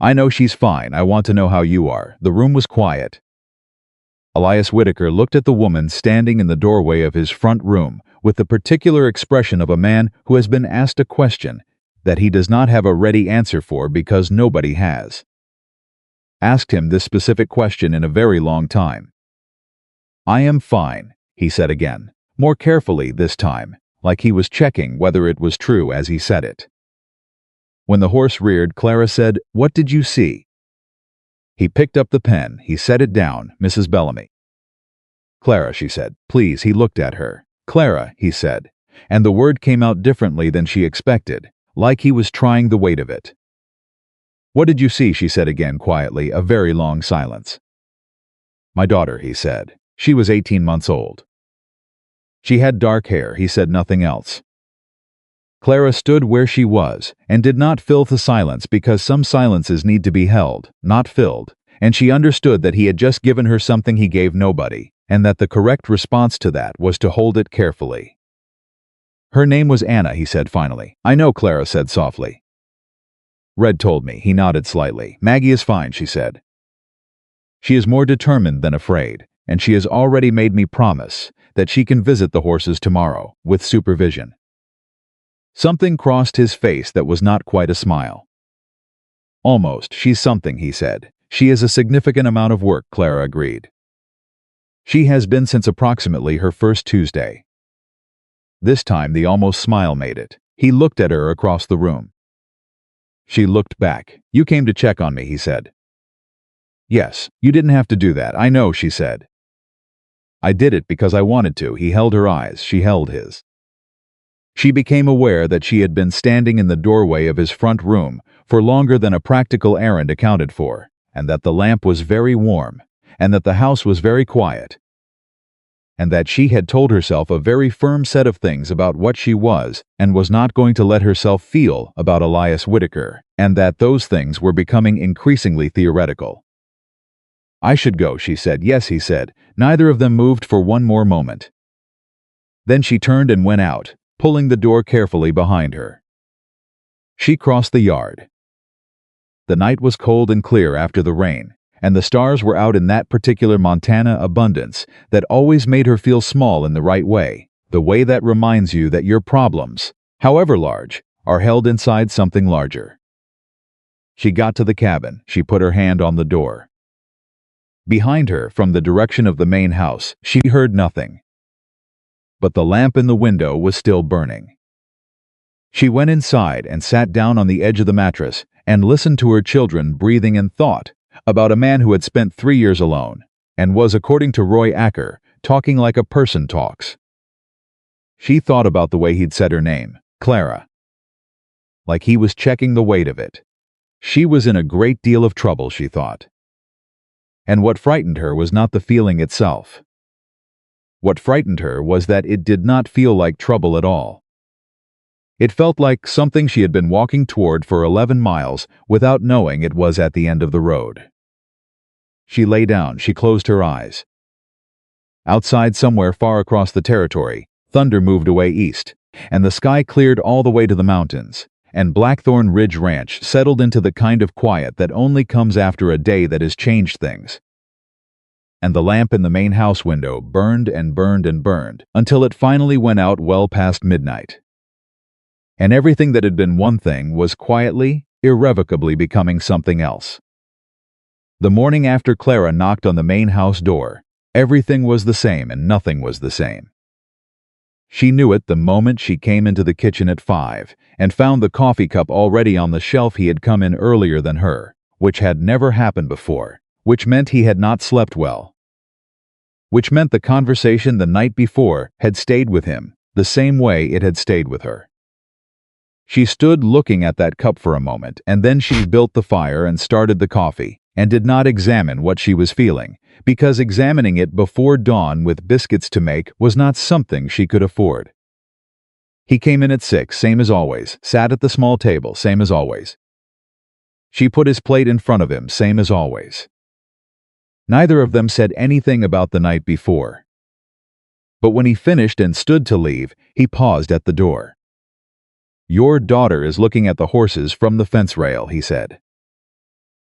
"I know she's fine. I want to know how you are." The room was quiet. Elias Whitaker looked at the woman standing in the doorway of his front room with the particular expression of a man who has been asked a question that he does not have a ready answer for because nobody has asked him this specific question in a very long time. "I am fine," he said again, more carefully this time, like he was checking whether it was true as he said it. When the horse reared, Clara said, "What did you see?" He picked up the pen. He set it down. "Mrs. Bellamy." "Clara," she said. "Please." He looked at her. "Clara," he said, and the word came out differently than she expected, like he was trying the weight of it. "What did you see?" she said again quietly, a very long silence. "My daughter," he said. "She was 18 months old. She had dark hair." He said nothing else. Clara stood where she was and did not fill the silence because some silences need to be held, not filled, and she understood that he had just given her something he gave nobody, and that the correct response to that was to hold it carefully. "Her name was Anna," he said finally. "I know," Clara said softly. "Red told me." He nodded slightly. "Maggie is fine," she said. "She is more determined than afraid, and she has already made me promise that she can visit the horses tomorrow, with supervision." Something crossed his face that was not quite a smile. "Almost. She's something," he said. "She is a significant amount of work," Clara agreed. "She has been since approximately her first Tuesday." This time the almost smile made it. He looked at her across the room. She looked back. "You came to check on me," he said. "Yes, you didn't have to do that, I know," she said. "I did it because I wanted to." He held her eyes. She held his. She became aware that she had been standing in the doorway of his front room for longer than a practical errand accounted for, and that the lamp was very warm, and that the house was very quiet, and that she had told herself a very firm set of things about what she was and was not going to let herself feel about Elias Whitaker, and that those things were becoming increasingly theoretical. "I should go," she said. "Yes," he said. Neither of them moved for one more moment. Then she turned and went out, pulling the door carefully behind her. She crossed the yard. The night was cold and clear after the rain, and the stars were out in that particular Montana abundance that always made her feel small in the right way, the way that reminds you that your problems, however large, are held inside something larger. She got to the cabin. She put her hand on the door. Behind her, from the direction of the main house, she heard nothing. But the lamp in the window was still burning. She went inside and sat down on the edge of the mattress and listened to her children breathing and thought about a man who had spent 3 years alone and was, according to Roy Acker, talking like a person talks. She thought about the way he'd said her name, Clara. Like he was checking the weight of it. She was in a great deal of trouble, she thought. And what frightened her was not the feeling itself. What frightened her was that it did not feel like trouble at all. It felt like something she had been walking toward for 11 miles without knowing it was at the end of the road. She lay down. She closed her eyes. Outside, somewhere far across the territory, thunder moved away east, and the sky cleared all the way to the mountains, and Blackthorn Ridge Ranch settled into the kind of quiet that only comes after a day that has changed things. And the lamp in the main house window burned and burned and burned until it finally went out well past midnight. And everything that had been one thing was quietly, irrevocably becoming something else. The morning after Clara knocked on the main house door, everything was the same and nothing was the same. She knew it the moment she came into the kitchen at 5 and found the coffee cup already on the shelf. He had come in earlier than her, which had never happened before, which meant he had not slept well. Which meant the conversation the night before had stayed with him, the same way it had stayed with her. She stood looking at that cup for a moment, and then she built the fire and started the coffee, and did not examine what she was feeling, because examining it before dawn with biscuits to make was not something she could afford. He came in at 6, same as always, sat at the small table, same as always. She put his plate in front of him, same as always. Neither of them said anything about the night before. But when he finished and stood to leave, he paused at the door. "Your daughter is looking at the horses from the fence rail," he said.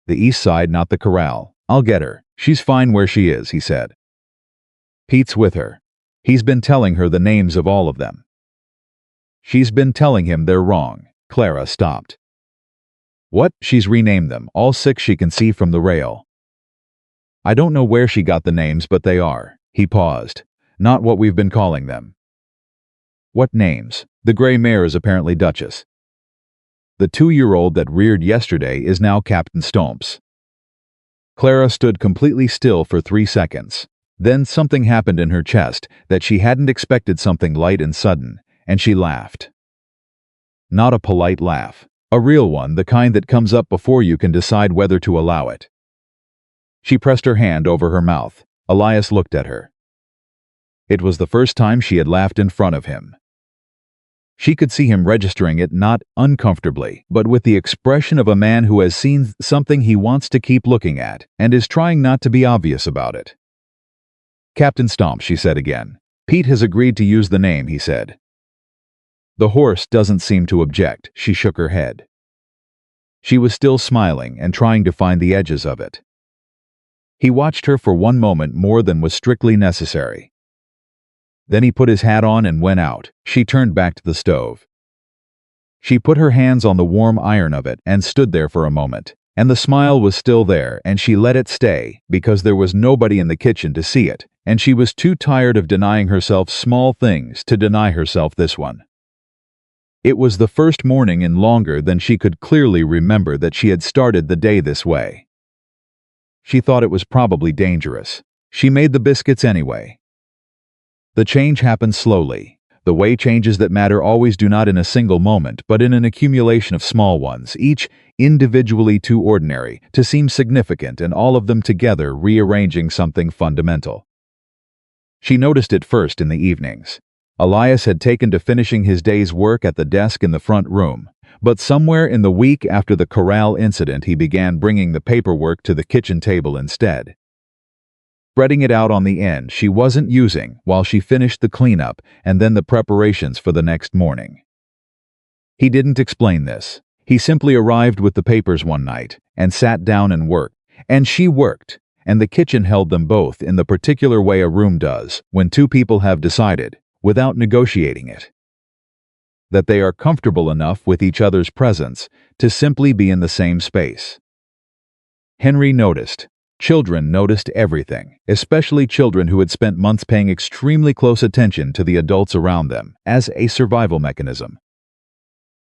"The east side, not the corral. I'll get her. She's fine where she is," he said. "Pete's with her. He's been telling her the names of all of them. She's been telling him they're wrong. Clara stopped. What? She's renamed them, all 6 she can see from the rail. I don't know where she got the names, but they are. He paused. Not what we've been calling them. What names? The gray mare is apparently Duchess. The 2-year-old that reared yesterday is now Captain Stomps. Clara stood completely still for 3 seconds. Then something happened in her chest that she hadn't expected, something light and sudden, and she laughed. Not a polite laugh. A real one, the kind that comes up before you can decide whether to allow it. She pressed her hand over her mouth. Elias looked at her. It was the first time she had laughed in front of him. She could see him registering it, not uncomfortably, but with the expression of a man who has seen something he wants to keep looking at and is trying not to be obvious about it. Captain Stomp, she said again. Pete has agreed to use the name, he said. The horse doesn't seem to object, she shook her head. She was still smiling and trying to find the edges of it. He watched her for one moment more than was strictly necessary. Then he put his hat on and went out. She turned back to the stove. She put her hands on the warm iron of it and stood there for a moment, and the smile was still there, and she let it stay because there was nobody in the kitchen to see it, and she was too tired of denying herself small things to deny herself this one. It was the first morning in longer than she could clearly remember that she had started the day this way. She thought it was probably dangerous. She made the biscuits anyway. The change happened slowly, the way changes that matter always do, not in a single moment, but in an accumulation of small ones, each individually too ordinary to seem significant, and all of them together rearranging something fundamental. She noticed it first in the evenings. Elias had taken to finishing his day's work at the desk in the front room, but somewhere in the week after the corral incident he began bringing the paperwork to the kitchen table instead. Spreading it out on the end she wasn't using while she finished the cleanup and then the preparations for the next morning. He didn't explain this. He simply arrived with the papers one night and sat down and worked, and she worked, and the kitchen held them both in the particular way a room does when 2 people have decided, without negotiating it, that they are comfortable enough with each other's presence to simply be in the same space. Henry noticed. Children noticed everything, especially children who had spent months paying extremely close attention to the adults around them as a survival mechanism.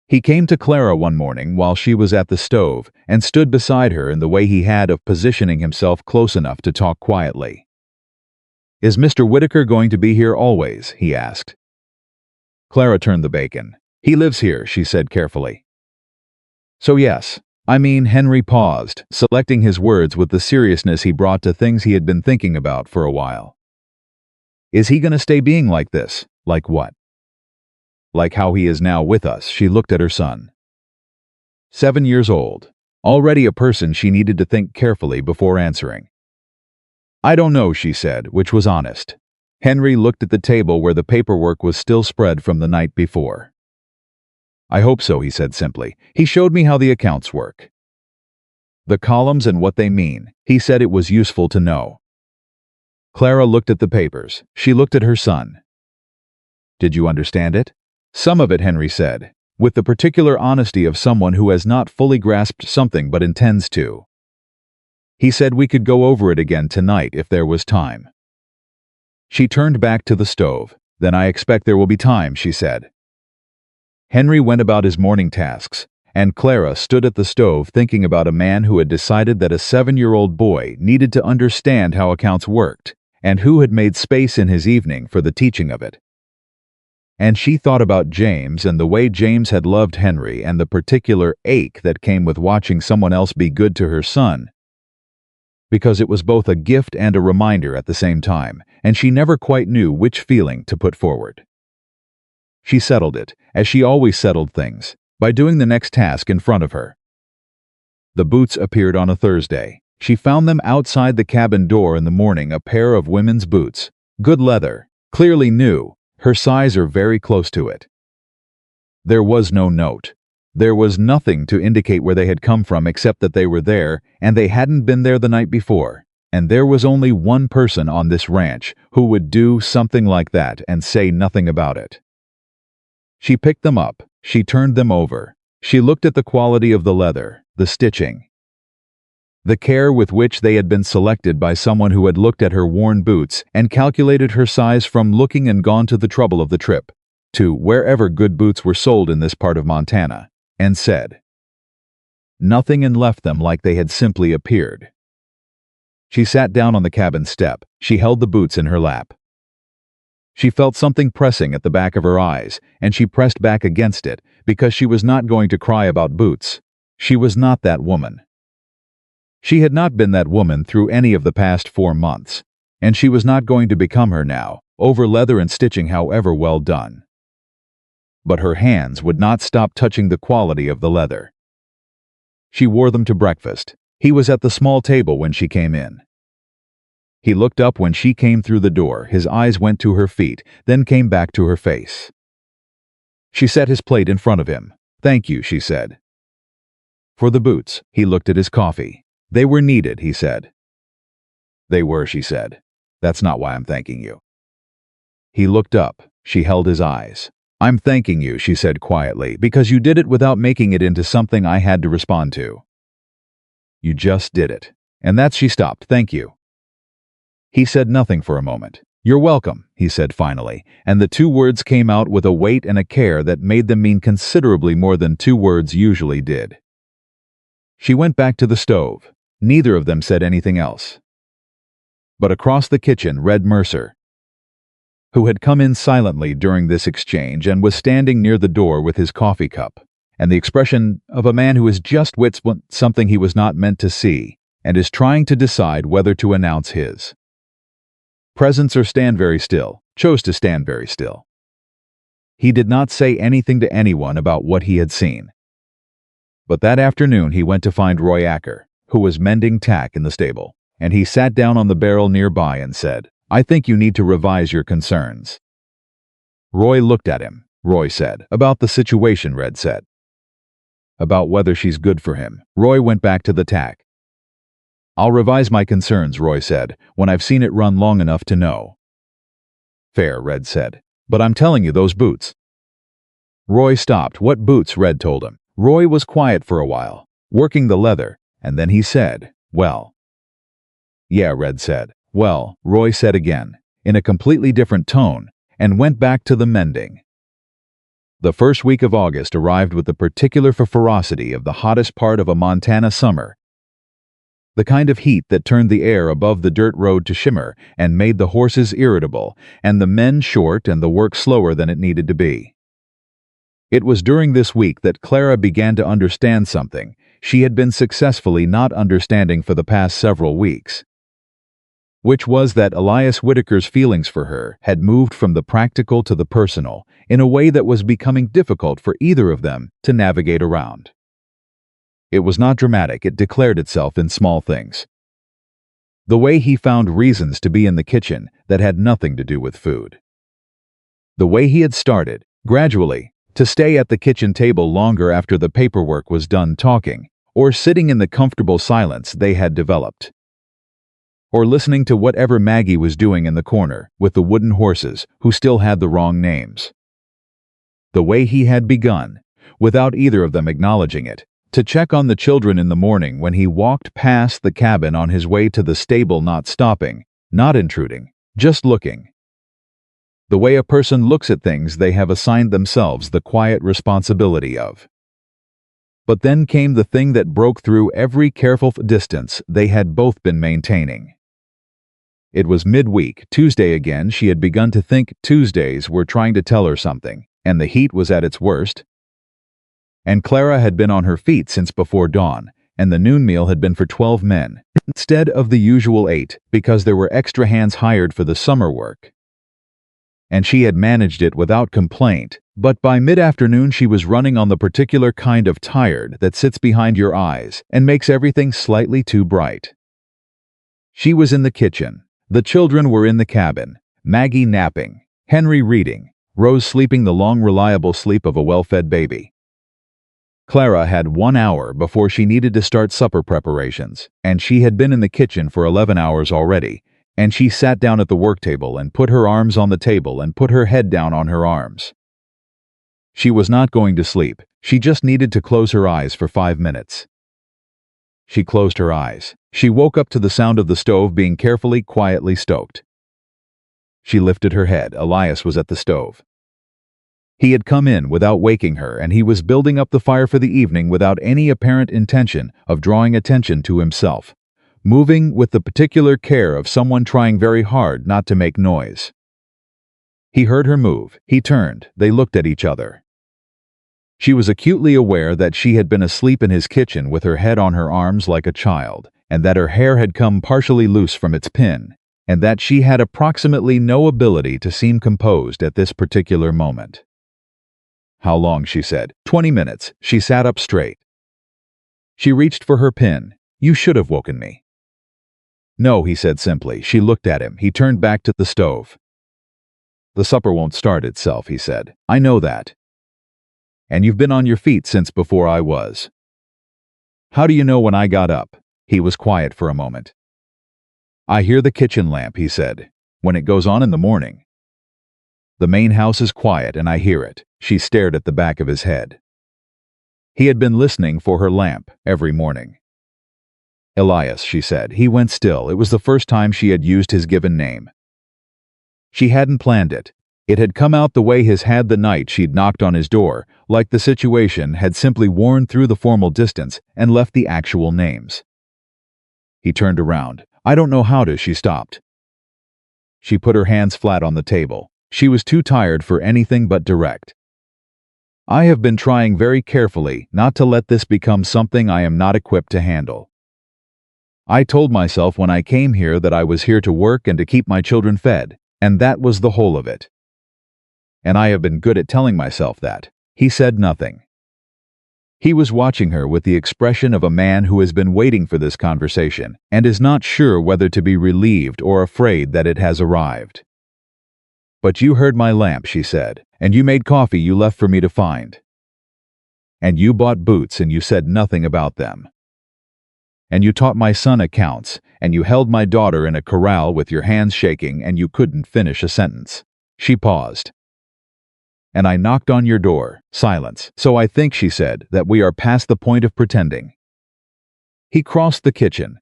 He came to Clara one morning while she was at the stove and stood beside her in the way he had of positioning himself close enough to talk quietly. Is Mr. Whitaker going to be here always? He asked. Clara turned the bacon. He lives here, she said carefully. So yes. Henry paused, selecting his words with the seriousness he brought to things he had been thinking about for a while. Is he going to stay being like this? Like what? Like how he is now with us, she looked at her son. 7 years old. Already a person she needed to think carefully before answering. I don't know, she said, which was honest. Henry looked at the table where the paperwork was still spread from the night before. I hope so, he said simply. He showed me how the accounts work. The columns and what they mean. He said it was useful to know. Clara looked at the papers. She looked at her son. Did you understand it? Some of it, Henry said, with the particular honesty of someone who has not fully grasped something but intends to. He said we could go over it again tonight if there was time. She turned back to the stove. Then I expect there will be time, she said. Henry went about his morning tasks, and Clara stood at the stove thinking about a man who had decided that a 7-year-old boy needed to understand how accounts worked, and who had made space in his evening for the teaching of it. And she thought about James and the way James had loved Henry and the particular ache that came with watching someone else be good to her son, because it was both a gift and a reminder at the same time, and she never quite knew which feeling to put forward. She settled it, as she always settled things, by doing the next task in front of her. The boots appeared on a Thursday. She found them outside the cabin door in the morning, a pair of women's boots. Good leather, clearly new, her size are very close to it. There was no note. There was nothing to indicate where they had come from except that they were there, and they hadn't been there the night before. And there was only one person on this ranch who would do something like that and say nothing about it. She picked them up, she turned them over, She looked at the quality of the leather, the stitching, the care with which they had been selected by someone who had looked at her worn boots and calculated her size from looking and gone to the trouble of the trip to wherever good boots were sold in this part of Montana, and said nothing and left them like they had simply appeared. She sat down on the cabin step. She held the boots in her lap. She felt something pressing at the back of her eyes, and she pressed back against it because she was not going to cry about boots. She was not that woman. She had not been that woman through any of the past 4 months, and she was not going to become her now, over leather and stitching however well done. But her hands would not stop touching the quality of the leather. She wore them to breakfast. He was at the small table when she came in. He looked up when she came through the door. His eyes went to her feet, then came back to her face. She set his plate in front of him. "Thank you," she said. "For the boots." He looked at his coffee. "They were needed," he said. "They were," she said. "That's not why I'm thanking you." He looked up. She held his eyes. "I'm thanking you," she said quietly, "because you did it without making it into something I had to respond to. You just did it. And that's..." She stopped. "Thank you." He said nothing for a moment. "You're welcome," he said finally, and the 2 words came out with a weight and a care that made them mean considerably more than 2 words usually did. She went back to the stove. Neither of them said anything else. But across the kitchen, Red Mercer, who had come in silently during this exchange and was standing near the door with his coffee cup, and the expression of a man who has just witnessed something he was not meant to see and is trying to decide whether to announce his presence or stand very still, chose to stand very still. He did not say anything to anyone about what he had seen. But that afternoon he went to find Roy Acker, who was mending tack in the stable, and he sat down on the barrel nearby and said, "I think you need to revise your concerns." Roy looked at him. Roy said, "About the situation," Red said. "About whether she's good for him." Roy went back to the tack. "I'll revise my concerns," Roy said, "when I've seen it run long enough to know." "Fair," Red said. "But I'm telling you, those boots..." Roy stopped. "What boots?" Red told him. Roy was quiet for a while, working the leather, and then he said, "Well." "Yeah," Red said. "Well," Roy said again, in a completely different tone, and went back to the mending. The first week of August arrived with the particular ferocity of the hottest part of a Montana summer, the kind of heat that turned the air above the dirt road to shimmer and made the horses irritable, and the men short and the work slower than it needed to be. It was during this week that Clara began to understand something she had been successfully not understanding for the past several weeks, which was that Elias Whitaker's feelings for her had moved from the practical to the personal in a way that was becoming difficult for either of them to navigate around. It was not dramatic, it declared itself in small things. The way he found reasons to be in the kitchen that had nothing to do with food. The way he had started, gradually, to stay at the kitchen table longer after the paperwork was done talking, or sitting in the comfortable silence they had developed, or listening to whatever Maggie was doing in the corner with the wooden horses who still had the wrong names. The way he had begun, without either of them acknowledging it, to check on the children in the morning when he walked past the cabin on his way to the stable, not stopping, not intruding, just looking. The way a person looks at things they have assigned themselves the quiet responsibility of. But then came the thing that broke through every careful distance they had both been maintaining. It was midweek, Tuesday again. She had begun to think Tuesdays were trying to tell her something, and the heat was at its worst. And Clara had been on her feet since before dawn, and the noon meal had been for 12 men, instead of the usual 8, because there were extra hands hired for the summer work. And she had managed it without complaint, but by mid-afternoon she was running on the particular kind of tired that sits behind your eyes and makes everything slightly too bright. She was in the kitchen. The children were in the cabin, Maggie napping, Henry reading, Rose sleeping the long reliable sleep of a well-fed baby. Clara had 1 hour before she needed to start supper preparations, and she had been in the kitchen for 11 hours already, and she sat down at the work table and put her arms on the table and put her head down on her arms. She was not going to sleep. She just needed to close her eyes for 5 minutes. She closed her eyes. She woke up to the sound of the stove being carefully, quietly stoked. She lifted her head. Elias was at the stove. He had come in without waking her, and he was building up the fire for the evening without any apparent intention of drawing attention to himself, moving with the particular care of someone trying very hard not to make noise. He heard her move. He turned. They looked at each other. She was acutely aware that she had been asleep in his kitchen with her head on her arms like a child, and that her hair had come partially loose from its pin, and that she had approximately no ability to seem composed at this particular moment. "How long?" she said. 20 minutes. She sat up straight. She reached for her pin. "You should have woken me." "No," he said simply. She looked at him. He turned back to the stove. "The supper won't start itself," he said. "I know that. And you've been on your feet since before I was." "How do you know when I got up?" He was quiet for a moment. "I hear the kitchen lamp," he said, "when it goes on in the morning. The main house is quiet and I hear it." She stared at the back of his head. He had been listening for her lamp every morning. "Elias," she said. He went still. It was the first time she had used his given name. She hadn't planned it. It had come out the way his had the night she'd knocked on his door, like the situation had simply worn through the formal distance and left the actual names. He turned around. "I don't know how to," she stopped. She put her hands flat on the table. She was too tired for anything but direct. "I have been trying very carefully not to let this become something I am not equipped to handle. I told myself when I came here that I was here to work and to keep my children fed, and that was the whole of it. And I have been good at telling myself that." He said nothing. He was watching her with the expression of a man who has been waiting for this conversation and is not sure whether to be relieved or afraid that it has arrived. "But you heard my lamp," she said, "and you made coffee you left for me to find. And you bought boots and you said nothing about them. And you taught my son accounts, and you held my daughter in a corral with your hands shaking and you couldn't finish a sentence." She paused. "And I knocked on your door." Silence. "So I think," she said, "that we are past the point of pretending." He crossed the kitchen.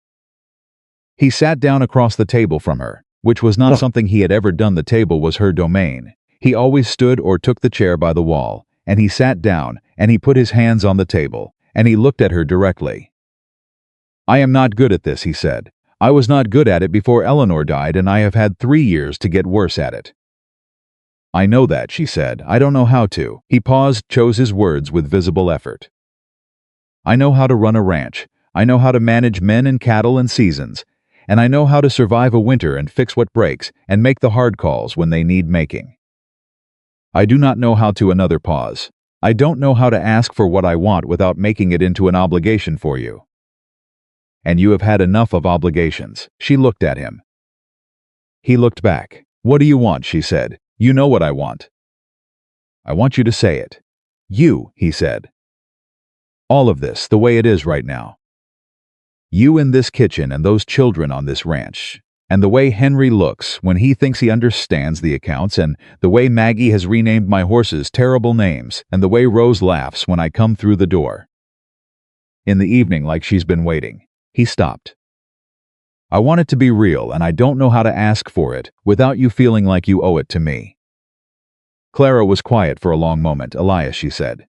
He sat down across the table from her, which was not something he had ever done. The table was her domain. He always stood or took the chair by the wall, and he sat down, and he put his hands on the table, and he looked at her directly. "I am not good at this," he said. "I was not good at it before Eleanor died, and I have had 3 years to get worse at it." "I know that," she said. "I don't know how to." He paused, chose his words with visible effort. "I know how to run a ranch. I know how to manage men and cattle and seasons. And I know how to survive a winter and fix what breaks and make the hard calls when they need making. I do not know how to." Another pause. "I don't know how to ask for what I want without making it into an obligation for you. And you have had enough of obligations." She looked at him. He looked back. "What do you want?" she said. "You know what I want." "I want you to say it." "You," he said. "All of this, the way it is right now. You in this kitchen and those children on this ranch. And the way Henry looks when he thinks he understands the accounts, and the way Maggie has renamed my horses terrible names, and the way Rose laughs when I come through the door. In the evening like she's been waiting." He stopped. "I want it to be real, and I don't know how to ask for it without you feeling like you owe it to me." Clara was quiet for a long moment. "Elias," she said,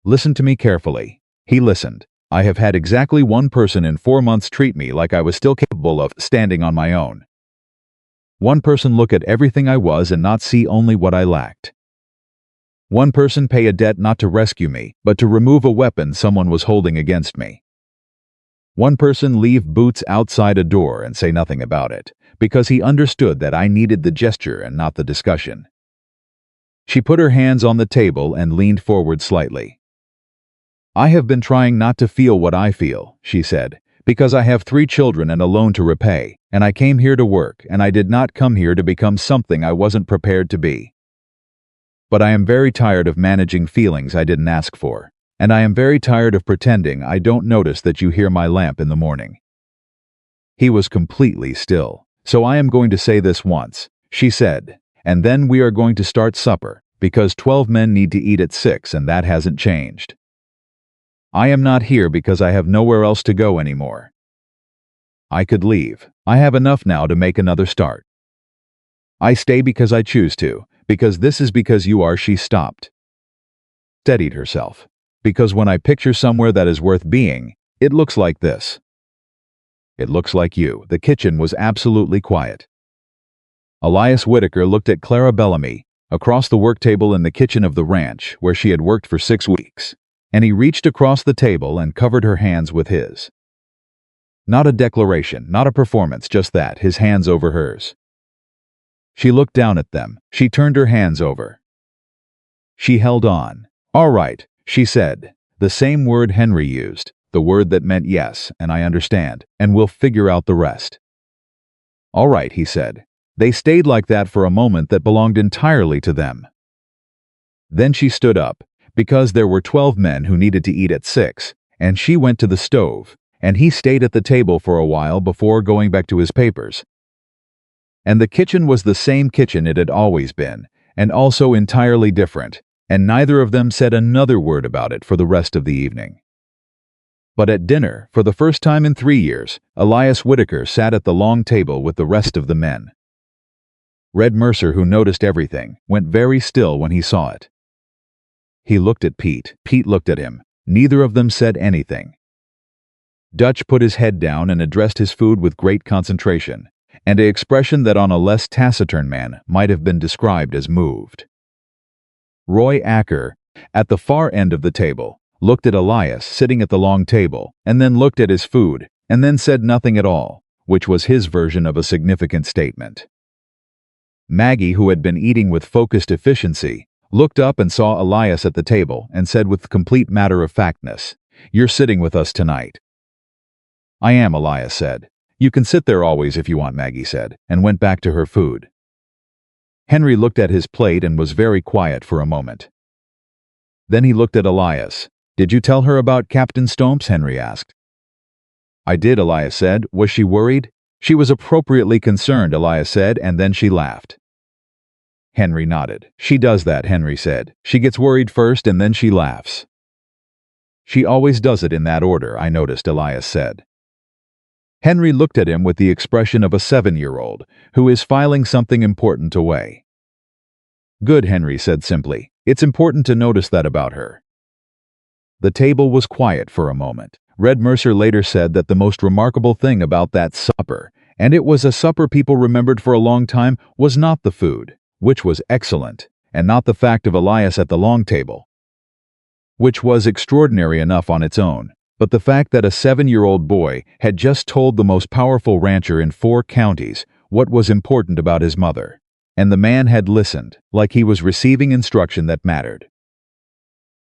"listen to me carefully." He listened. "I have had exactly one person in 4 months treat me like I was still capable of standing on my own. One person look at everything I was and not see only what I lacked. One person pay a debt not to rescue me, but to remove a weapon someone was holding against me. One person leave boots outside a door and say nothing about it, because he understood that I needed the gesture and not the discussion." She put her hands on the table and leaned forward slightly. "I have been trying not to feel what I feel," she said, "because I have 3 children and a loan to repay, and I came here to work, and I did not come here to become something I wasn't prepared to be. But I am very tired of managing feelings I didn't ask for, and I am very tired of pretending I don't notice that you hear my lamp in the morning." He was completely still. "So I am going to say this once," she said, "and then we are going to start supper, because 12 men need to eat at 6 and that hasn't changed. I am not here because I have nowhere else to go anymore. I could leave. I have enough now to make another start. I stay because I choose to, because this is because you are. She stopped. Steadied herself. Because when I picture somewhere that is worth being, it looks like this. It looks like you. The kitchen was absolutely quiet. Elias Whitaker looked at Clara Bellamy, across the work table in the kitchen of the ranch where she had worked for 6 weeks, and he reached across the table and covered her hands with his. Not a declaration, not a performance, just that, his hands over hers. She looked down at them. She turned her hands over. She held on. All right, she said, the same word Henry used, the word that meant yes, and I understand, and we'll figure out the rest. All right, he said. They stayed like that for a moment that belonged entirely to them. Then she stood up, because there were 12 men who needed to eat at 6, and she went to the stove, and he stayed at the table for a while before going back to his papers. And the kitchen was the same kitchen it had always been, and also entirely different, and neither of them said another word about it for the rest of the evening. But at dinner, for the first time in 3 years, Elias Whitaker sat at the long table with the rest of the men. Red Mercer, who noticed everything, went very still when he saw it. He looked at Pete. Pete looked at him. Neither of them said anything. Dutch put his head down and addressed his food with great concentration, and an expression that on a less taciturn man might have been described as moved. Roy Acker, at the far end of the table, looked at Elias sitting at the long table, and then looked at his food, and then said nothing at all, which was his version of a significant statement. Maggie, who had been eating with focused efficiency, looked up and saw Elias at the table and said with complete matter-of-factness, "You're sitting with us tonight." "I am," Elias said. "You can sit there always if you want," Maggie said, and went back to her food. Henry looked at his plate and was very quiet for a moment. Then he looked at Elias. "Did you tell her about Captain Stomps?" Henry asked. "I did," Elias said. "Was she worried?" "She was appropriately concerned," Elias said, and then she laughed. Henry nodded. "She does that," Henry said. "She gets worried first and then she laughs." "She always does it in that order, I noticed," Elias said. Henry looked at him with the expression of a 7-year-old who is filing something important away. "Good," Henry said simply. "It's important to notice that about her." The table was quiet for a moment. Red Mercer later said that the most remarkable thing about that supper, and it was a supper people remembered for a long time, was not the food, which was excellent, and not the fact of Elias at the long table, which was extraordinary enough on its own, but the fact that a 7-year-old boy had just told the most powerful rancher in 4 counties what was important about his mother, and the man had listened, like he was receiving instruction that mattered.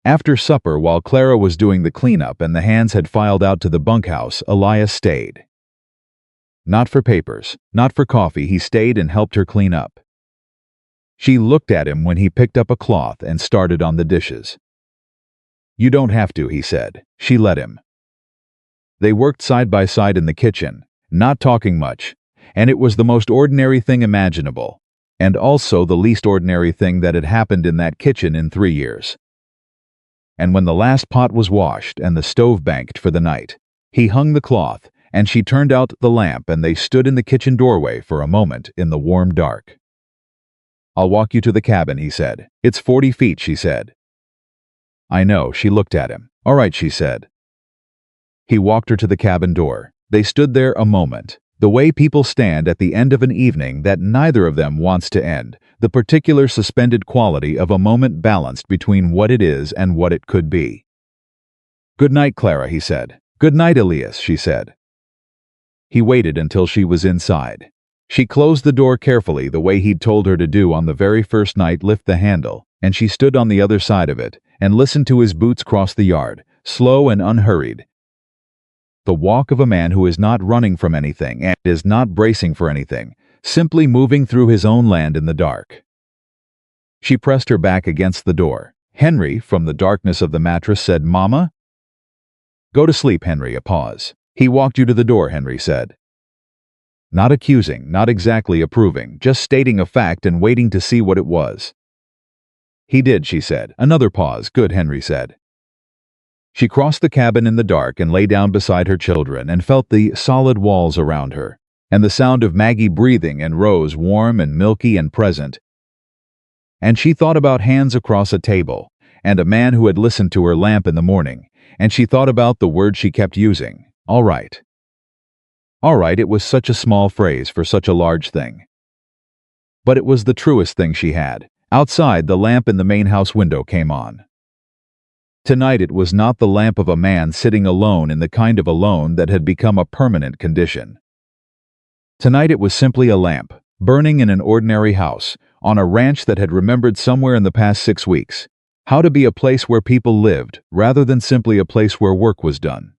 After supper, while Clara was doing the cleanup and the hands had filed out to the bunkhouse, Elias stayed. Not for papers, not for coffee, he stayed and helped her clean up. She looked at him when he picked up a cloth and started on the dishes. "You don't have to," he said. She let him. They worked side by side in the kitchen, not talking much, and it was the most ordinary thing imaginable, and also the least ordinary thing that had happened in that kitchen in 3 years. And when the last pot was washed and the stove banked for the night, he hung the cloth, and she turned out the lamp, and they stood in the kitchen doorway for a moment in the warm dark. "I'll walk you to the cabin," he said. "It's 40 feet, she said. "I know." She looked at him. "All right," she said. He walked her to the cabin door. They stood there a moment, the way people stand at the end of an evening that neither of them wants to end, the particular suspended quality of a moment balanced between what it is and what it could be. "Good night, Clara," he said. "Good night, Elias," she said. He waited until she was inside. She closed the door carefully the way he'd told her to do on the very first night, lift the handle, and she stood on the other side of it and listened to his boots cross the yard, slow and unhurried. The walk of a man who is not running from anything and is not bracing for anything, simply moving through his own land in the dark. She pressed her back against the door. Henry, from the darkness of the mattress, said, "Mama?" "Go to sleep, Henry." A pause. "He walked you to the door," Henry said. Not accusing, not exactly approving, just stating a fact and waiting to see what it was. He did, she said. Another pause. Good, Henry said. She crossed the cabin in the dark and lay down beside her children and felt the solid walls around her, and the sound of Maggie breathing and Rose warm and milky and present. And she thought about hands across a table, and a man who had listened to her lamp in the morning, and she thought about the word she kept using, all right. All right, it was such a small phrase for such a large thing. But it was the truest thing she had. Outside, the lamp in the main house window came on. Tonight it was not the lamp of a man sitting alone in the kind of alone that had become a permanent condition. Tonight it was simply a lamp, burning in an ordinary house, on a ranch that had remembered somewhere in the past 6 weeks how to be a place where people lived rather than simply a place where work was done.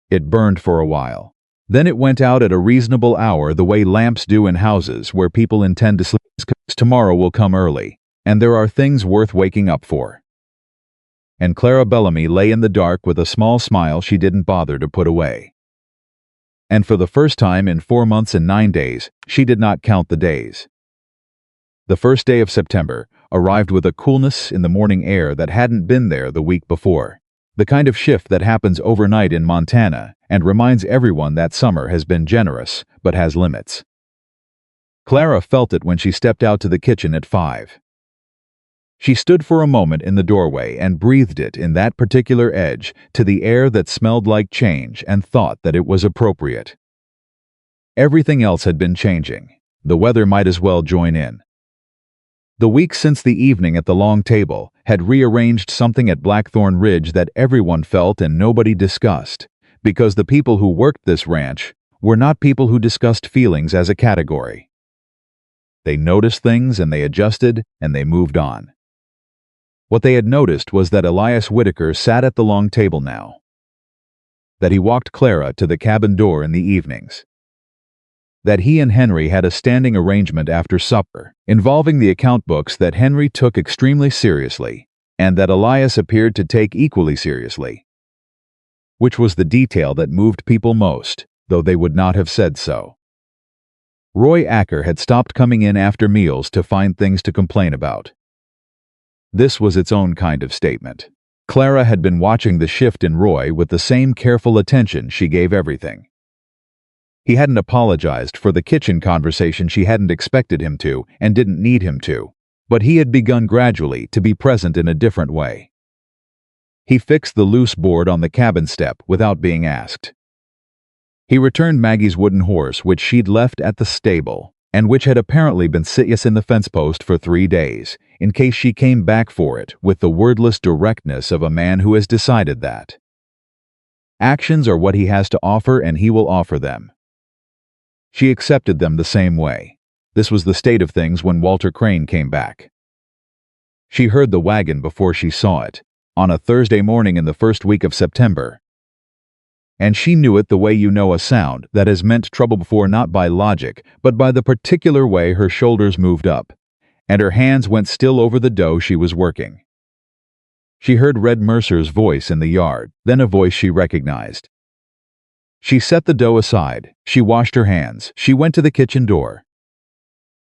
It burned for a while. Then it went out at a reasonable hour the way lamps do in houses where people intend to sleep. Tomorrow will come early, and there are things worth waking up for. And Clara Bellamy lay in the dark with a small smile she didn't bother to put away. And for the first time in 4 months and 9 days, she did not count the days. The first day of September arrived with a coolness in the morning air that hadn't been there the week before, the kind of shift that happens overnight in Montana and reminds everyone that summer has been generous but has limits. Clara felt it when she stepped out to the kitchen at 5. She stood for a moment in the doorway and breathed it in that particular edge to the air that smelled like change and thought that it was appropriate. Everything else had been changing. The weather might as well join in. The week since the evening at the long table had rearranged something at Blackthorn Ridge that everyone felt and nobody discussed, because the people who worked this ranch were not people who discussed feelings as a category. They noticed things and they adjusted and they moved on. What they had noticed was that Elias Whitaker sat at the long table now. That he walked Clara to the cabin door in the evenings. That he and Henry had a standing arrangement after supper, involving the account books that Henry took extremely seriously, and that Elias appeared to take equally seriously. Which was the detail that moved people most, though they would not have said so. Roy Acker had stopped coming in after meals to find things to complain about. This was its own kind of statement. Clara had been watching the shift in Roy with the same careful attention she gave everything. He hadn't apologized for the kitchen conversation she hadn't expected him to and didn't need him to, but he had begun gradually to be present in a different way. He fixed the loose board on the cabin step without being asked. He returned Maggie's wooden horse which she'd left at the stable, and which had apparently been sitting in the fence post for 3 days, in case she came back for it with the wordless directness of a man who has decided that actions are what he has to offer and he will offer them. She accepted them the same way. This was the state of things when Walter Crane came back. She heard the wagon before she saw it, on a Thursday morning in the first week of September. And she knew it the way you know a sound that has meant trouble before, not by logic, but by the particular way her shoulders moved up, and her hands went still over the dough she was working. She heard Red Mercer's voice in the yard, then a voice she recognized. She set the dough aside, she washed her hands, she went to the kitchen door.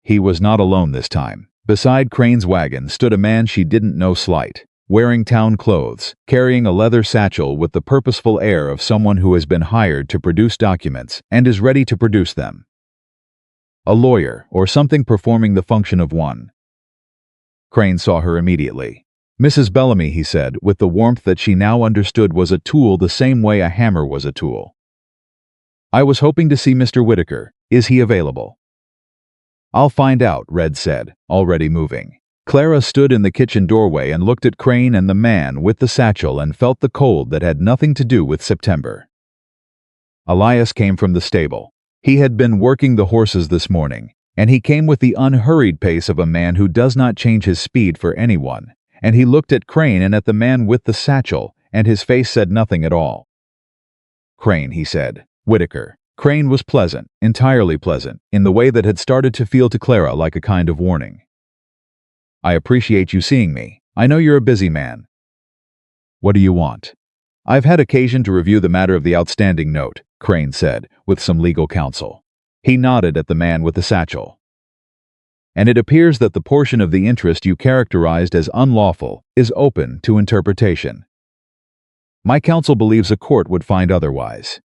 He was not alone this time. Beside Crane's wagon stood a man she didn't know slight, wearing town clothes, carrying a leather satchel with the purposeful air of someone who has been hired to produce documents and is ready to produce them. A lawyer, or something performing the function of one. Crane saw her immediately. Mrs. Bellamy, he said, with the warmth that she now understood was a tool the same way a hammer was a tool. I was hoping to see Mr. Whitaker. Is he available? I'll find out, Red said, already moving. Clara stood in the kitchen doorway and looked at Crane and the man with the satchel and felt the cold that had nothing to do with September. Elias came from the stable. He had been working the horses this morning, and he came with the unhurried pace of a man who does not change his speed for anyone, and he looked at Crane and at the man with the satchel, and his face said nothing at all. Crane, he said. Whitaker. Crane was pleasant, entirely pleasant, in the way that had started to feel to Clara like a kind of warning. I appreciate you seeing me. I know you're a busy man. What do you want? I've had occasion to review the matter of the outstanding note, Crane said, with some legal counsel. He nodded at the man with the satchel. and it appears that the portion of the interest you characterized as unlawful is open to interpretation. My counsel believes a court would find otherwise."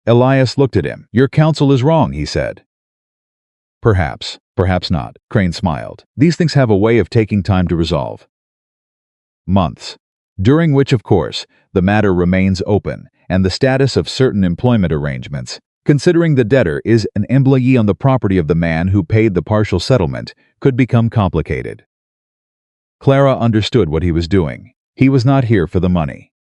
Elias looked at him. "Your counsel is wrong," he said. "Perhaps, perhaps not," Crane smiled. "These things have a way of taking time to resolve. Months, during which, of course, the matter remains open, and the status of certain employment arrangements, considering the debtor is an employee on the property of the man who paid the partial settlement, could become complicated." Clara understood what he was doing. He was not here for the money.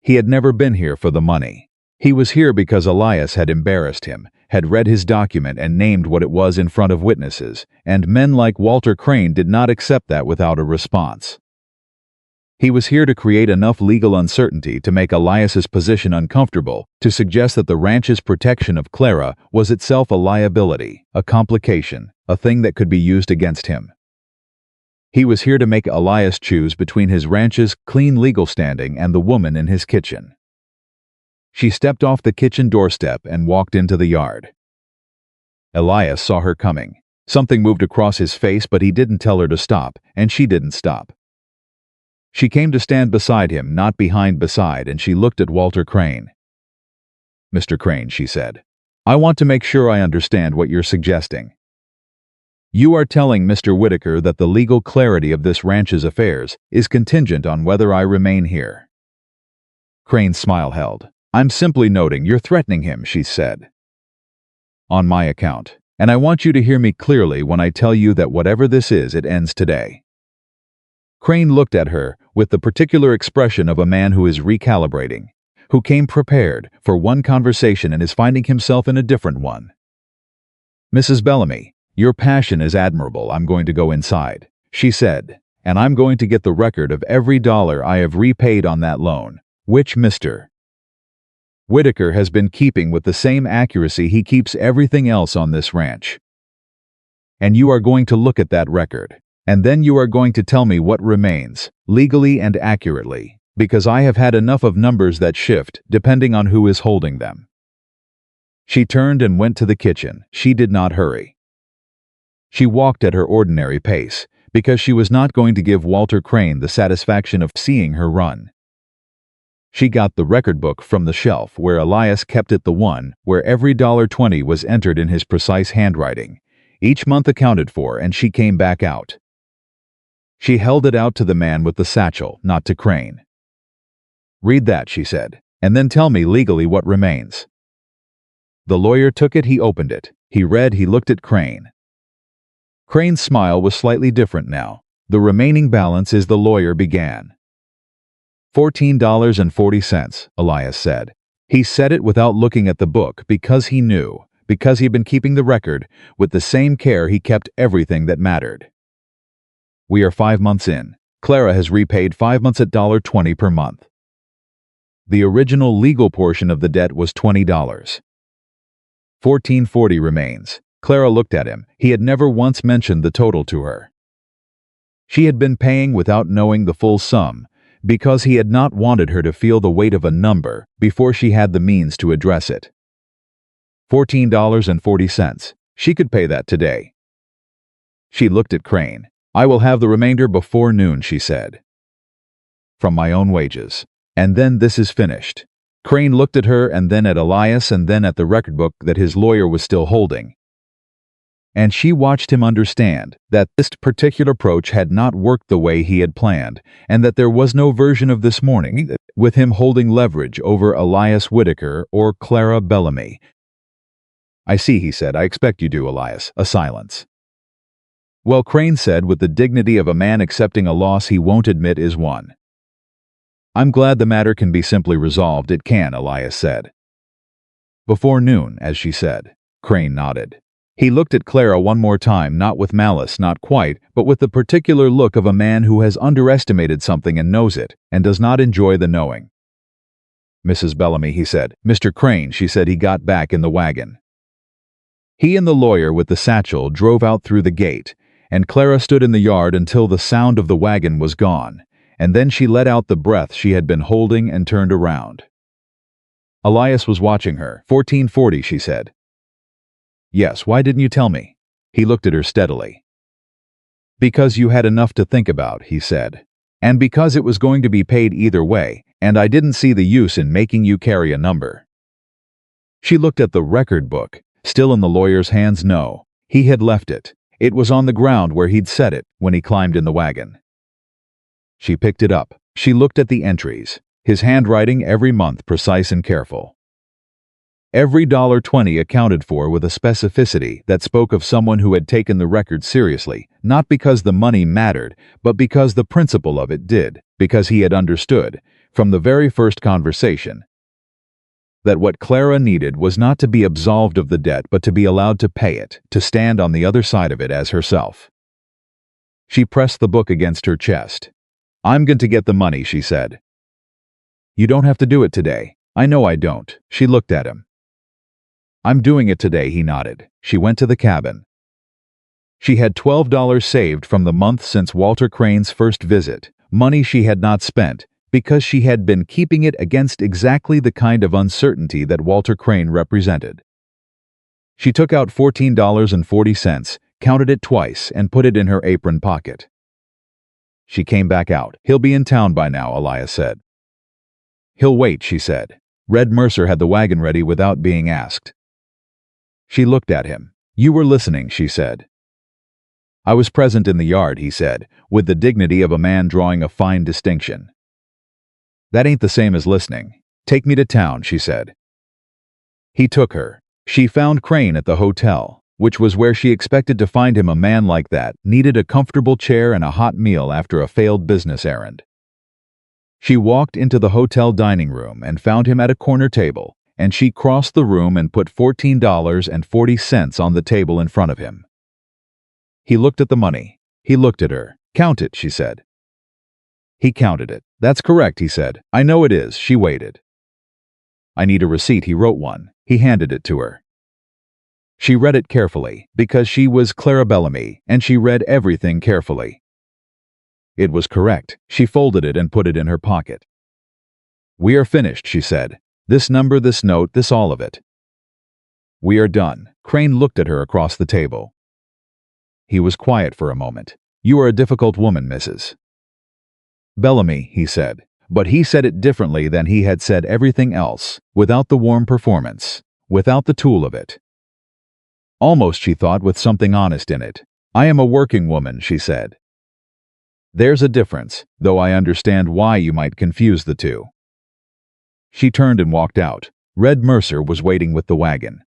He had never been here for the money. He was here because Elias had embarrassed him, had read his document and named what it was in front of witnesses, and men like Walter Crane did not accept that without a response. He was here to create enough legal uncertainty to make Elias's position uncomfortable, to suggest that the ranch's protection of Clara was itself a liability, a complication, a thing that could be used against him. He was here to make Elias choose between his ranch's clean legal standing and the woman in his kitchen. She stepped off the kitchen doorstep and walked into the yard. Elias saw her coming. Something moved across his face, but he didn't tell her to stop, and she didn't stop. She came to stand beside him, not beside, and she looked at Walter Crane. "Mr. Crane," she said, "I want to make sure I understand what you're suggesting. You are telling Mr. Whitaker that the legal clarity of this ranch's affairs is contingent on whether I remain here." Crane's smile held. "I'm simply noting you're threatening him," she said. "On my account. And I want you to hear me clearly when I tell you that whatever this is, it ends today." Crane looked at her with the particular expression of a man who is recalibrating, who came prepared for one conversation and is finding himself in a different one. "Mrs. Bellamy, your passion is admirable. I'm going to go inside," she said, "and I'm going to get the record of every dollar I have repaid on that loan, which Mr. Whitaker has been keeping with the same accuracy he keeps everything else on this ranch. And you are going to look at that record. And then you are going to tell me what remains, legally and accurately, because I have had enough of numbers that shift depending on who is holding them." She turned and went to the kitchen. She did not hurry. She walked at her ordinary pace, because she was not going to give Walter Crane the satisfaction of seeing her run. She got the record book from the shelf where Elias kept it, the one where every $20 was entered in his precise handwriting, each month accounted for, and she came back out. She held it out to the man with the satchel, not to Crane. "Read that," she said, "and then tell me legally what remains." The lawyer took it. He opened it. He read. He looked at Crane. Crane's smile was slightly different now. "The remaining balance is," the lawyer began. $14.40, Elias said. He said it without looking at the book because he knew, because he'd been keeping the record with the same care he kept everything that mattered. "We are 5 months in. Clara has repaid 5 months at $20 per month. The original legal portion of the debt was $20. $14.40 remains." Clara looked at him. He had never once mentioned the total to her. She had been paying without knowing the full sum, because he had not wanted her to feel the weight of a number before she had the means to address it. $14.40. She could pay that today. She looked at Crane. "I will have the remainder before noon," she said. "From my own wages. And then this is finished." Crane looked at her and then at Elias and then at the record book that his lawyer was still holding. And she watched him understand that this particular approach had not worked the way he had planned, and that there was no version of this morning with him holding leverage over Elias Whitaker or Clara Bellamy. "I see," he said. "I expect you do, Elias." A silence. "Well," Crane said with the dignity of a man accepting a loss he won't admit is won. "I'm glad the matter can be simply resolved." "It can," Elias said. "Before noon, as she said." Crane nodded. He looked at Clara one more time, not with malice, not quite, but with the particular look of a man who has underestimated something and knows it, and does not enjoy the knowing. "Mrs. Bellamy," he said. "Mr. Crane," she said. He got back in the wagon. He and the lawyer with the satchel drove out through the gate, and Clara stood in the yard until the sound of the wagon was gone, and then she let out the breath she had been holding and turned around. Elias was watching her. $14.40, she said. "Yes, why didn't you tell me?" He looked at her steadily. "Because you had enough to think about," he said. "And because it was going to be paid either way, and I didn't see the use in making you carry a number." She looked at the record book, still in the lawyer's hands. No, he had left it. It was on the ground where he'd set it when he climbed in the wagon. She picked it up. She looked at the entries, his handwriting every month precise and careful. Every $20 accounted for with a specificity that spoke of someone who had taken the record seriously, not because the money mattered, but because the principle of it did, because he had understood, from the very first conversation, that what Clara needed was not to be absolved of the debt but to be allowed to pay it, to stand on the other side of it as herself. She pressed the book against her chest. "I'm going to get the money," she said. "You don't have to do it today." "I know I don't." She looked at him. "I'm doing it today," he nodded. She went to the cabin. She had $12 saved from the month since Walter Crane's first visit, money she had not spent, because she had been keeping it against exactly the kind of uncertainty that Walter Crane represented. She took out $14.40, counted it twice, and put it in her apron pocket. She came back out. "He'll be in town by now," Elias said. "He'll wait," she said. Red Mercer had the wagon ready without being asked. She looked at him. "You were listening," she said. "I was present in the yard," he said, with the dignity of a man drawing a fine distinction. "That ain't the same as listening." "Take me to town," she said. He took her. She found Crane at the hotel, which was where she expected to find him. A man like that needed a comfortable chair and a hot meal after a failed business errand. She walked into the hotel dining room and found him at a corner table, and she crossed the room and put $14.40 on the table in front of him. He looked at the money. He looked at her. "Count it," she said. He counted it. "That's correct," he said. "I know it is." She waited. "I need a receipt." He wrote one. He handed it to her. She read it carefully, because she was Clara Bellamy, and she read everything carefully. It was correct. She folded it and put it in her pocket. "We are finished," she said. "This number, this note, this all of it. We are done." Crane looked at her across the table. He was quiet for a moment. "You are a difficult woman, Mrs. Bellamy," he said. But he said it differently than he had said everything else, without the warm performance, without the tool of it. Almost, she thought, with something honest in it. "I am a working woman," she said. "There's a difference, though I understand why you might confuse the two." She turned and walked out. Red Mercer was waiting with the wagon.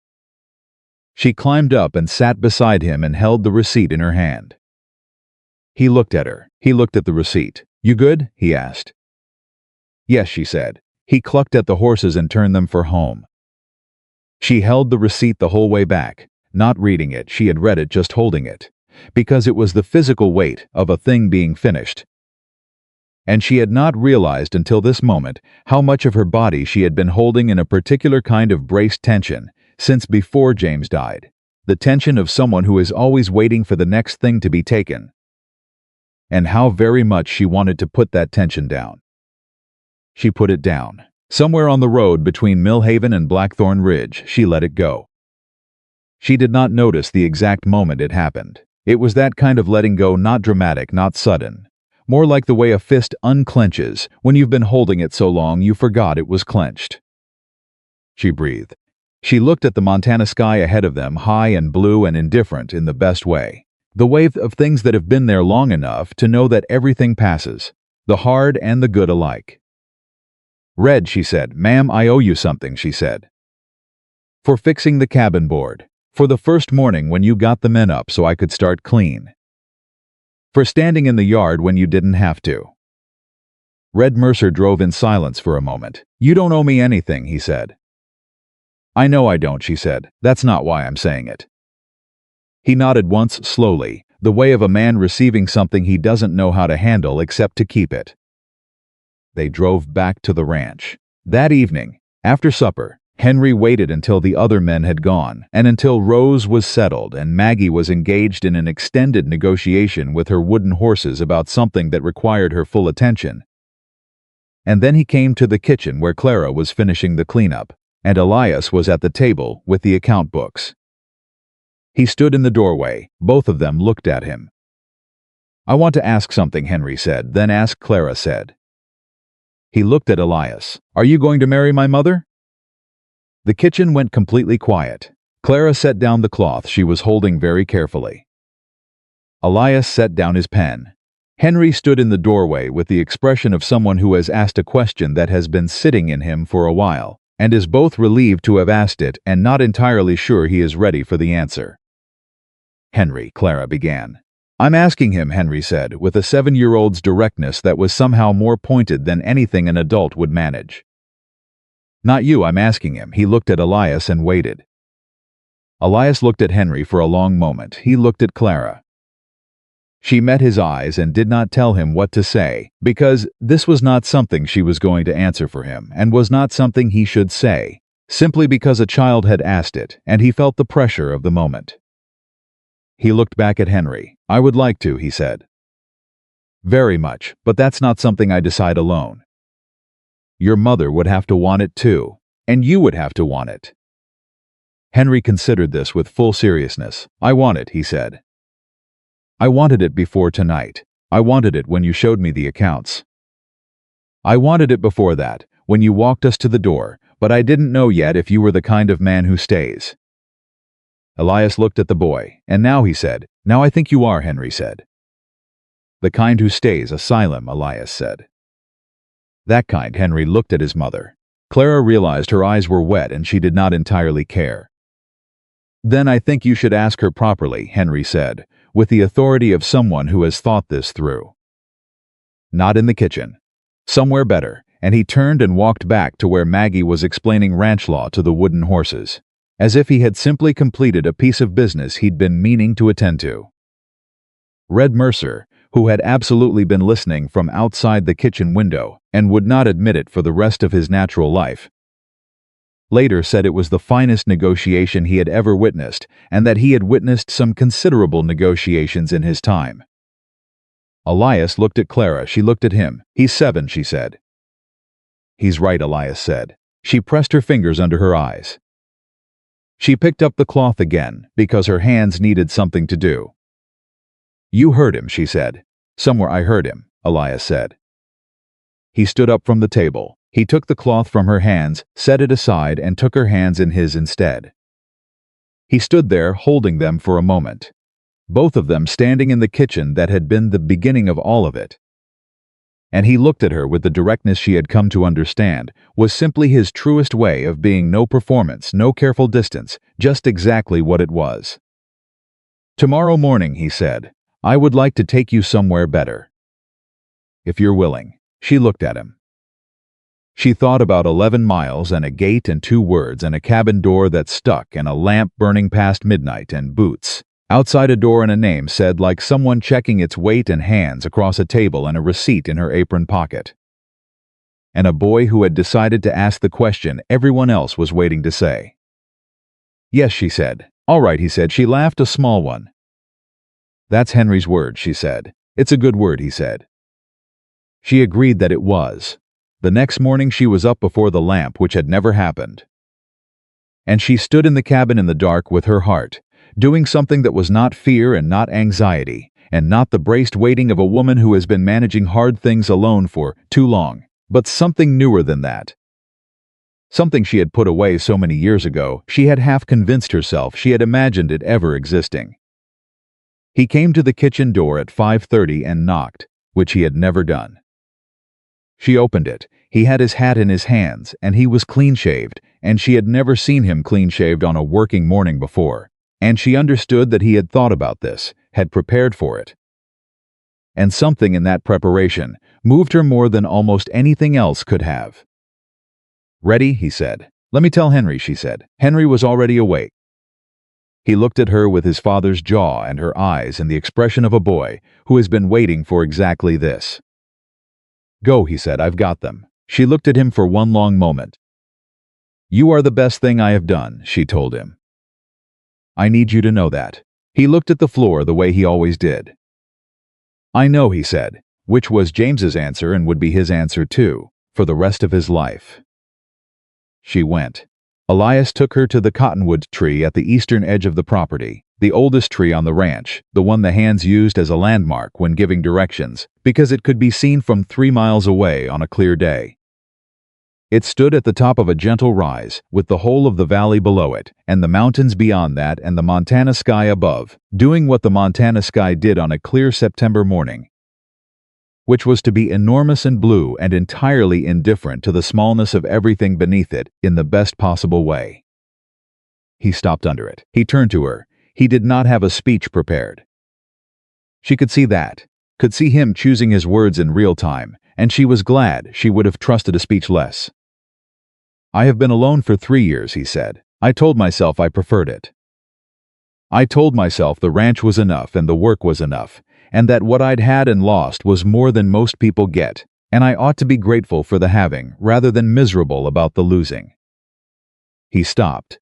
She climbed up and sat beside him and held the receipt in her hand. He looked at her. He looked at the receipt. "You good?" he asked. "Yes," she said. He clucked at the horses and turned them for home. She held the receipt the whole way back, not reading it. She had read it, just holding it, because it was the physical weight of a thing being finished. And she had not realized until this moment how much of her body she had been holding in a particular kind of braced tension since before James died, the tension of someone who is always waiting for the next thing to be taken. And how very much she wanted to put that tension down. She put it down. Somewhere on the road between Millhaven and Blackthorn Ridge, she let it go. She did not notice the exact moment it happened. It was that kind of letting go, not dramatic, not sudden. More like the way a fist unclenches when you've been holding it so long you forgot it was clenched. She breathed. She looked at the Montana sky ahead of them, high and blue and indifferent in the best way. The way of things that have been there long enough to know that everything passes, the hard and the good alike. "Red," she said. "Ma'am, I owe you something," she said. "For fixing the cabin board. For the first morning when you got the men up so I could start clean. For standing in the yard when you didn't have to." Red Mercer drove in silence for a moment. "You don't owe me anything," he said. "I know I don't," she said. "That's not why I'm saying it." He nodded once, slowly, the way of a man receiving something he doesn't know how to handle except to keep it. They drove back to the ranch. That evening, after supper, Henry waited until the other men had gone, and until Rose was settled and Maggie was engaged in an extended negotiation with her wooden horses about something that required her full attention. And then he came to the kitchen where Clara was finishing the cleanup, and Elias was at the table with the account books. He stood in the doorway. Both of them looked at him. "I want to ask something," Henry said, then ask, Clara said. He looked at Elias. "Are you going to marry my mother?" The kitchen went completely quiet. Clara set down the cloth she was holding very carefully. Elias set down his pen. Henry stood in the doorway with the expression of someone who has asked a question that has been sitting in him for a while, and is both relieved to have asked it and not entirely sure he is ready for the answer. "Henry," Clara began. "I'm asking him," Henry said, with a 7-year-old's directness that was somehow more pointed than anything an adult would manage. "Not you, I'm asking him." He looked at Elias and waited. Elias looked at Henry for a long moment. He looked at Clara. She met his eyes and did not tell him what to say, because this was not something she was going to answer for him, and was not something he should say, simply because a child had asked it, and he felt the pressure of the moment. He looked back at Henry. "I would like to," he said. "Very much, but that's not something I decide alone. Your mother would have to want it too, and you would have to want it." Henry considered this with full seriousness. "I want it," he said. "I wanted it before tonight. I wanted it when you showed me the accounts. I wanted it before that, when you walked us to the door, but I didn't know yet if you were the kind of man who stays." Elias looked at the boy, and now he said, "Now I think you are," Henry said. "The kind who stays asylum," Elias said. "That kind." Henry looked at his mother. Clara realized her eyes were wet and she did not entirely care. "Then I think you should ask her properly," Henry said, with the authority of someone who has thought this through. "Not in the kitchen. Somewhere better," and he turned and walked back to where Maggie was explaining ranch law to the wooden horses, as if he had simply completed a piece of business he'd been meaning to attend to. Red Mercer, who had absolutely been listening from outside the kitchen window and would not admit it for the rest of his natural life, later said it was the finest negotiation he had ever witnessed, and that he had witnessed some considerable negotiations in his time. Elias looked at Clara. She looked at him. "He's 7, she said. "He's right," Elias said. She pressed her fingers under her eyes. She picked up the cloth again, because her hands needed something to do. "You heard him," she said. "Somewhere I heard him," Elias said. He stood up from the table. He took the cloth from her hands, set it aside, and took her hands in his instead. He stood there, holding them for a moment, both of them standing in the kitchen that had been the beginning of all of it. And he looked at her with the directness she had come to understand was simply his truest way of being. No performance, no careful distance, just exactly what it was. "Tomorrow morning," he said, "I would like to take you somewhere better. If you're willing." She looked at him. She thought about 11 miles and a gate and 2 words and a cabin door that stuck and a lamp burning past midnight and boots outside a door and a name said like someone checking its weight and hands across a table and a receipt in her apron pocket. And a boy who had decided to ask the question everyone else was waiting to say. "Yes," she said. "All right," he said. She laughed, a small one. "That's Henry's word," she said. "It's a good word," he said. She agreed that it was. The next morning she was up before the lamp, which had never happened. And she stood in the cabin in the dark with her heart, doing something that was not fear and not anxiety, and not the braced waiting of a woman who has been managing hard things alone for too long, but something newer than that. Something she had put away so many years ago, she had half convinced herself she had imagined it ever existing. He came to the kitchen door at 5:30 and knocked, which he had never done. She opened it. He had his hat in his hands, and he was clean-shaved, and she had never seen him clean-shaved on a working morning before, and she understood that he had thought about this, had prepared for it. And something in that preparation moved her more than almost anything else could have. "Ready?" he said. "Let me tell Henry," she said. Henry was already awake. He looked at her with his father's jaw and her eyes and the expression of a boy who has been waiting for exactly this. "Go," he said. "I've got them." She looked at him for one long moment. "You are the best thing I have done," she told him. "I need you to know that." He looked at the floor the way he always did. "I know," he said, which was James's answer and would be his answer too, for the rest of his life. She went. Elias took her to the cottonwood tree at the eastern edge of the property, the oldest tree on the ranch, the one the hands used as a landmark when giving directions, because it could be seen from 3 miles away on a clear day. It stood at the top of a gentle rise, with the whole of the valley below it, and the mountains beyond that and the Montana sky above, doing what the Montana sky did on a clear September morning, which was to be enormous and blue and entirely indifferent to the smallness of everything beneath it in the best possible way. He stopped under it. He turned to her. He did not have a speech prepared. She could see that, could see him choosing his words in real time, and she was glad she would have trusted a speech less. "I have been alone for 3 years," he said. "I told myself I preferred it. I told myself the ranch was enough and the work was enough, and that what I'd had and lost was more than most people get, and I ought to be grateful for the having rather than miserable about the losing." He stopped.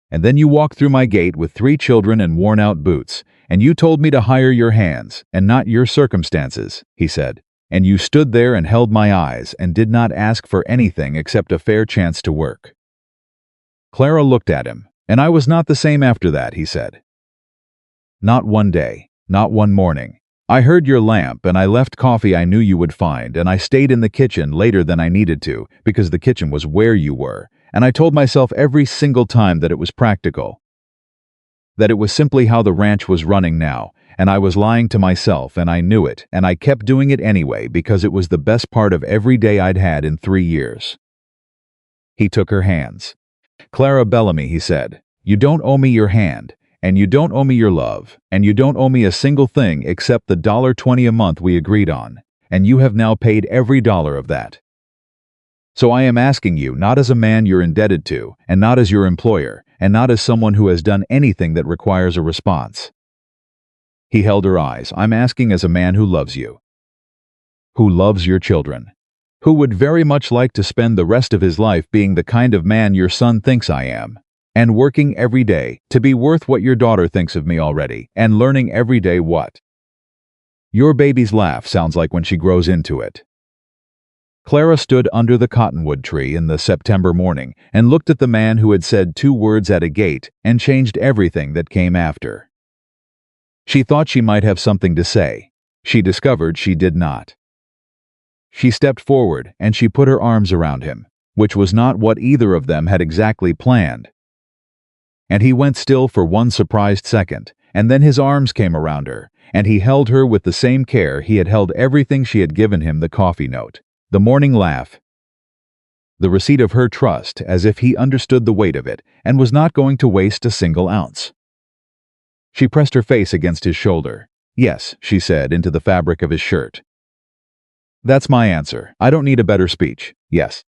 "And then you walked through my gate with 3 children and worn-out boots, and you told me to hire your hands and not your circumstances," he said. "And you stood there and held my eyes and did not ask for anything except a fair chance to work." Clara looked at him. "And I was not the same after that," he said. "Not one day. Not one morning. I heard your lamp and I left coffee I knew you would find, and I stayed in the kitchen later than I needed to because the kitchen was where you were, and I told myself every single time that it was practical, that it was simply how the ranch was running now, and I was lying to myself and I knew it, and I kept doing it anyway because it was the best part of every day I'd had in 3 years. He took her hands. "Clara Bellamy," he said, "you don't owe me your hand. And you don't owe me your love, and you don't owe me a single thing except the $1.20 a month we agreed on, and you have now paid every dollar of that. So I am asking you not as a man you're indebted to, and not as your employer, and not as someone who has done anything that requires a response." He held her eyes. "I'm asking as a man who loves you, who loves your children, who would very much like to spend the rest of his life being the kind of man your son thinks I am, and working every day to be worth what your daughter thinks of me already, and learning every day what your baby's laugh sounds like when she grows into it." Clara stood under the cottonwood tree in the September morning and looked at the man who had said 2 words at a gate and changed everything that came after. She thought she might have something to say. She discovered she did not. She stepped forward and she put her arms around him, which was not what either of them had exactly planned. And he went still for one surprised second, and then his arms came around her, and he held her with the same care he had held everything she had given him: the coffee note, the morning laugh, the receipt of her trust, as if he understood the weight of it and was not going to waste a single ounce. She pressed her face against his shoulder. "Yes," she said into the fabric of his shirt. "That's my answer. I don't need a better speech. Yes."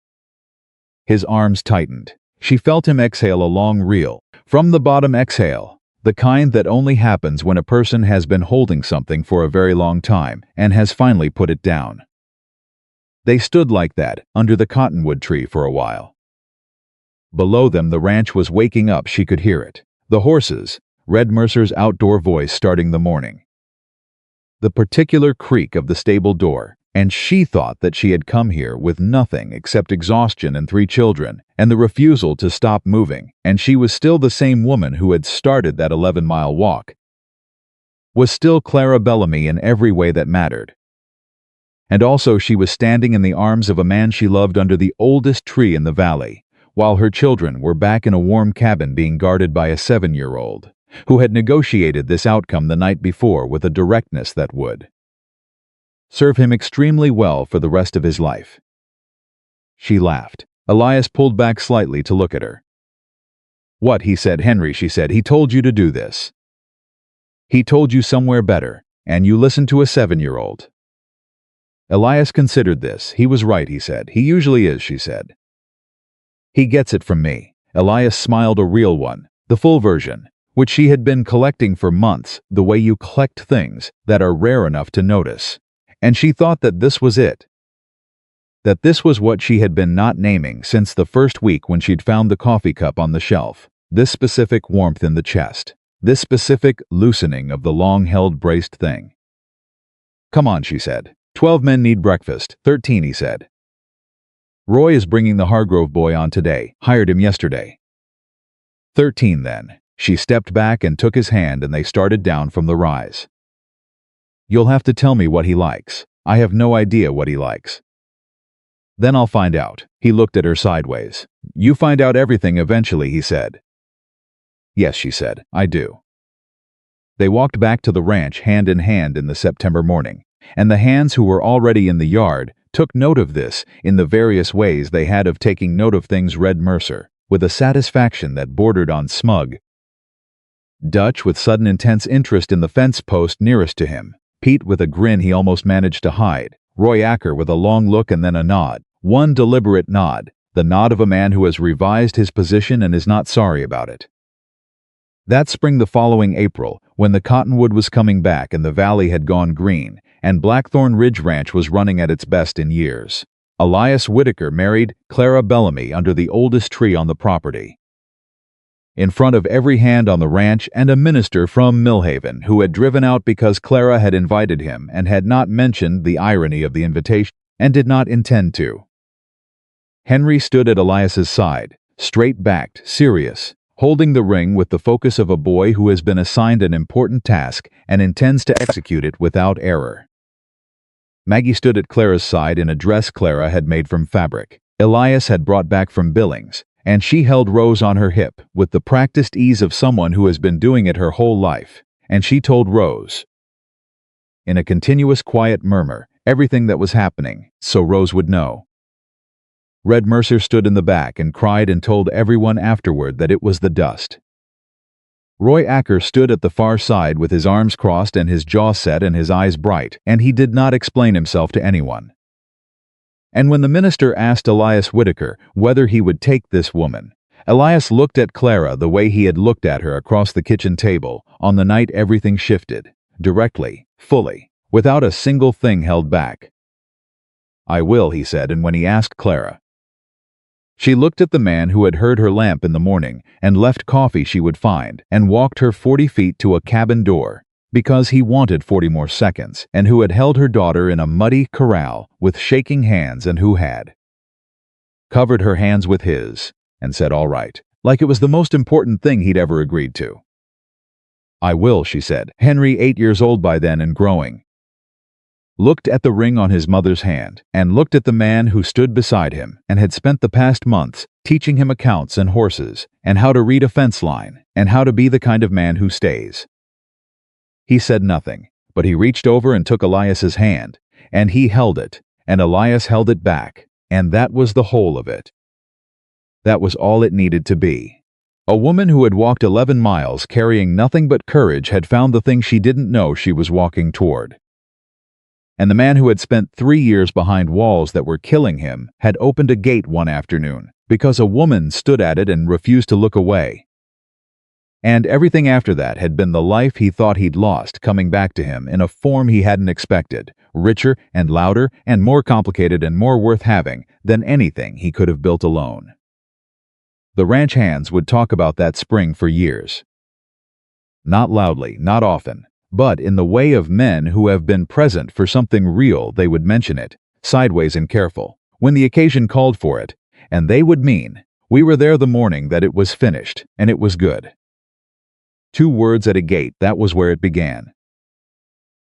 His arms tightened. She felt him exhale a long reel. From the bottom exhale, the kind that only happens when a person has been holding something for a very long time and has finally put it down. They stood like that under the cottonwood tree for a while. Below them the ranch was waking up. She could hear it. The horses, Red Mercer's outdoor voice starting the morning, the particular creak of the stable door, and she thought that she had come here with nothing except exhaustion and 3 children, and the refusal to stop moving, and she was still the same woman who had started that 11-mile walk, was still Clara Bellamy in every way that mattered. And also she was standing in the arms of a man she loved under the oldest tree in the valley, while her children were back in a warm cabin being guarded by a 7-year-old, who had negotiated this outcome the night before with a directness that would serve him extremely well for the rest of his life. She laughed. Elias pulled back slightly to look at her. "What?" he said. "Henry," she said, "he told you to do this. He told you somewhere better, and you listened to a 7-year-old. Elias considered this. "He was right," he said. "He usually is," she said. "He gets it from me." Elias smiled, a real one, the full version, which she had been collecting for months, the way you collect things that are rare enough to notice. And she thought that this was it. That this was what she had been not naming since the first week when she'd found the coffee cup on the shelf. This specific warmth in the chest. This specific loosening of the long-held braced thing. "Come on," she said. 12 men need breakfast. 13, he said. Roy is bringing the Hargrove boy on today. Hired him yesterday. 13 then. She stepped back and took his hand and they started down from the rise. You'll have to tell me what he likes. I have no idea what he likes. Then I'll find out. He looked at her sideways. You find out everything eventually, he said. Yes, she said, I do. They walked back to the ranch hand in hand in the September morning, and the hands who were already in the yard took note of this in the various ways they had of taking note of things. Red Mercer, with a satisfaction that bordered on smug. Dutch with sudden intense interest in the fence post nearest to him. Pete with a grin he almost managed to hide. Roy Acker with a long look and then a nod. One deliberate nod, the nod of a man who has revised his position and is not sorry about it. That spring the following April, when the cottonwood was coming back and the valley had gone green, and Blackthorn Ridge Ranch was running at its best in years, Elias Whitaker married Clara Bellamy under the oldest tree on the property. In front of every hand on the ranch and a minister from Millhaven who had driven out because Clara had invited him and had not mentioned the irony of the invitation and did not intend to. Henry stood at Elias's side, straight-backed, serious, holding the ring with the focus of a boy who has been assigned an important task and intends to execute it without error. Maggie stood at Clara's side in a dress Clara had made from fabric. Elias had brought back from Billings, and she held Rose on her hip with the practiced ease of someone who has been doing it her whole life, and she told Rose, in a continuous quiet murmur, everything that was happening, so Rose would know. Red Mercer stood in the back and cried and told everyone afterward that it was the dust. Roy Acker stood at the far side with his arms crossed and his jaw set and his eyes bright, and he did not explain himself to anyone. And when the minister asked Elias Whitaker whether he would take this woman, Elias looked at Clara the way he had looked at her across the kitchen table on the night everything shifted, directly, fully, without a single thing held back. I will, he said, and when he asked Clara, she looked at the man who had heard her lamp in the morning and left coffee she would find and walked her 40 feet to a cabin door because he wanted 40 more seconds, and who had held her daughter in a muddy corral with shaking hands and who had covered her hands with his and said all right, like it was the most important thing he'd ever agreed to. I will, she said. Henry, 8 years old by then and growing, looked at the ring on his mother's hand, and looked at the man who stood beside him and had spent the past months teaching him accounts and horses, and how to read a fence line, and how to be the kind of man who stays. He said nothing, but he reached over and took Elias's hand, and he held it, and Elias held it back, and that was the whole of it. That was all it needed to be. A woman who had walked 11 miles carrying nothing but courage had found the thing she didn't know she was walking toward. And the man who had spent 3 years behind walls that were killing him had opened a gate one afternoon because a woman stood at it and refused to look away. And everything after that had been the life he thought he'd lost coming back to him in a form he hadn't expected, richer and louder and more complicated and more worth having than anything he could have built alone. The ranch hands would talk about that spring for years. Not loudly, not often, but in the way of men who have been present for something real. They would mention it, sideways and careful, when the occasion called for it, and they would mean, we were there the morning that it was finished, and it was good. 2 words at a gate, that was where it began.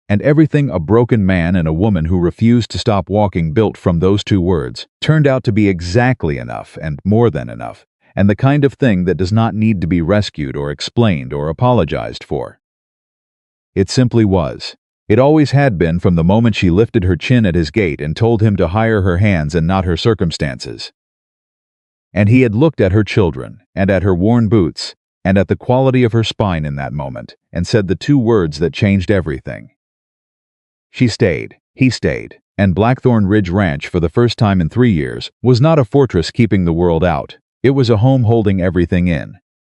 And everything a broken man and a woman who refused to stop walking built from those 2 words turned out to be exactly enough and more than enough, and the kind of thing that does not need to be rescued or explained or apologized for. It simply was. It always had been from the moment she lifted her chin at his gate and told him to hire her hands and not her circumstances. And he had looked at her children, and at her worn boots, and at the quality of her spine in that moment, and said the 2 words that changed everything. She stayed, he stayed, and Blackthorn Ridge Ranch for the first time in 3 years was not a fortress keeping the world out. It was a home holding everything in.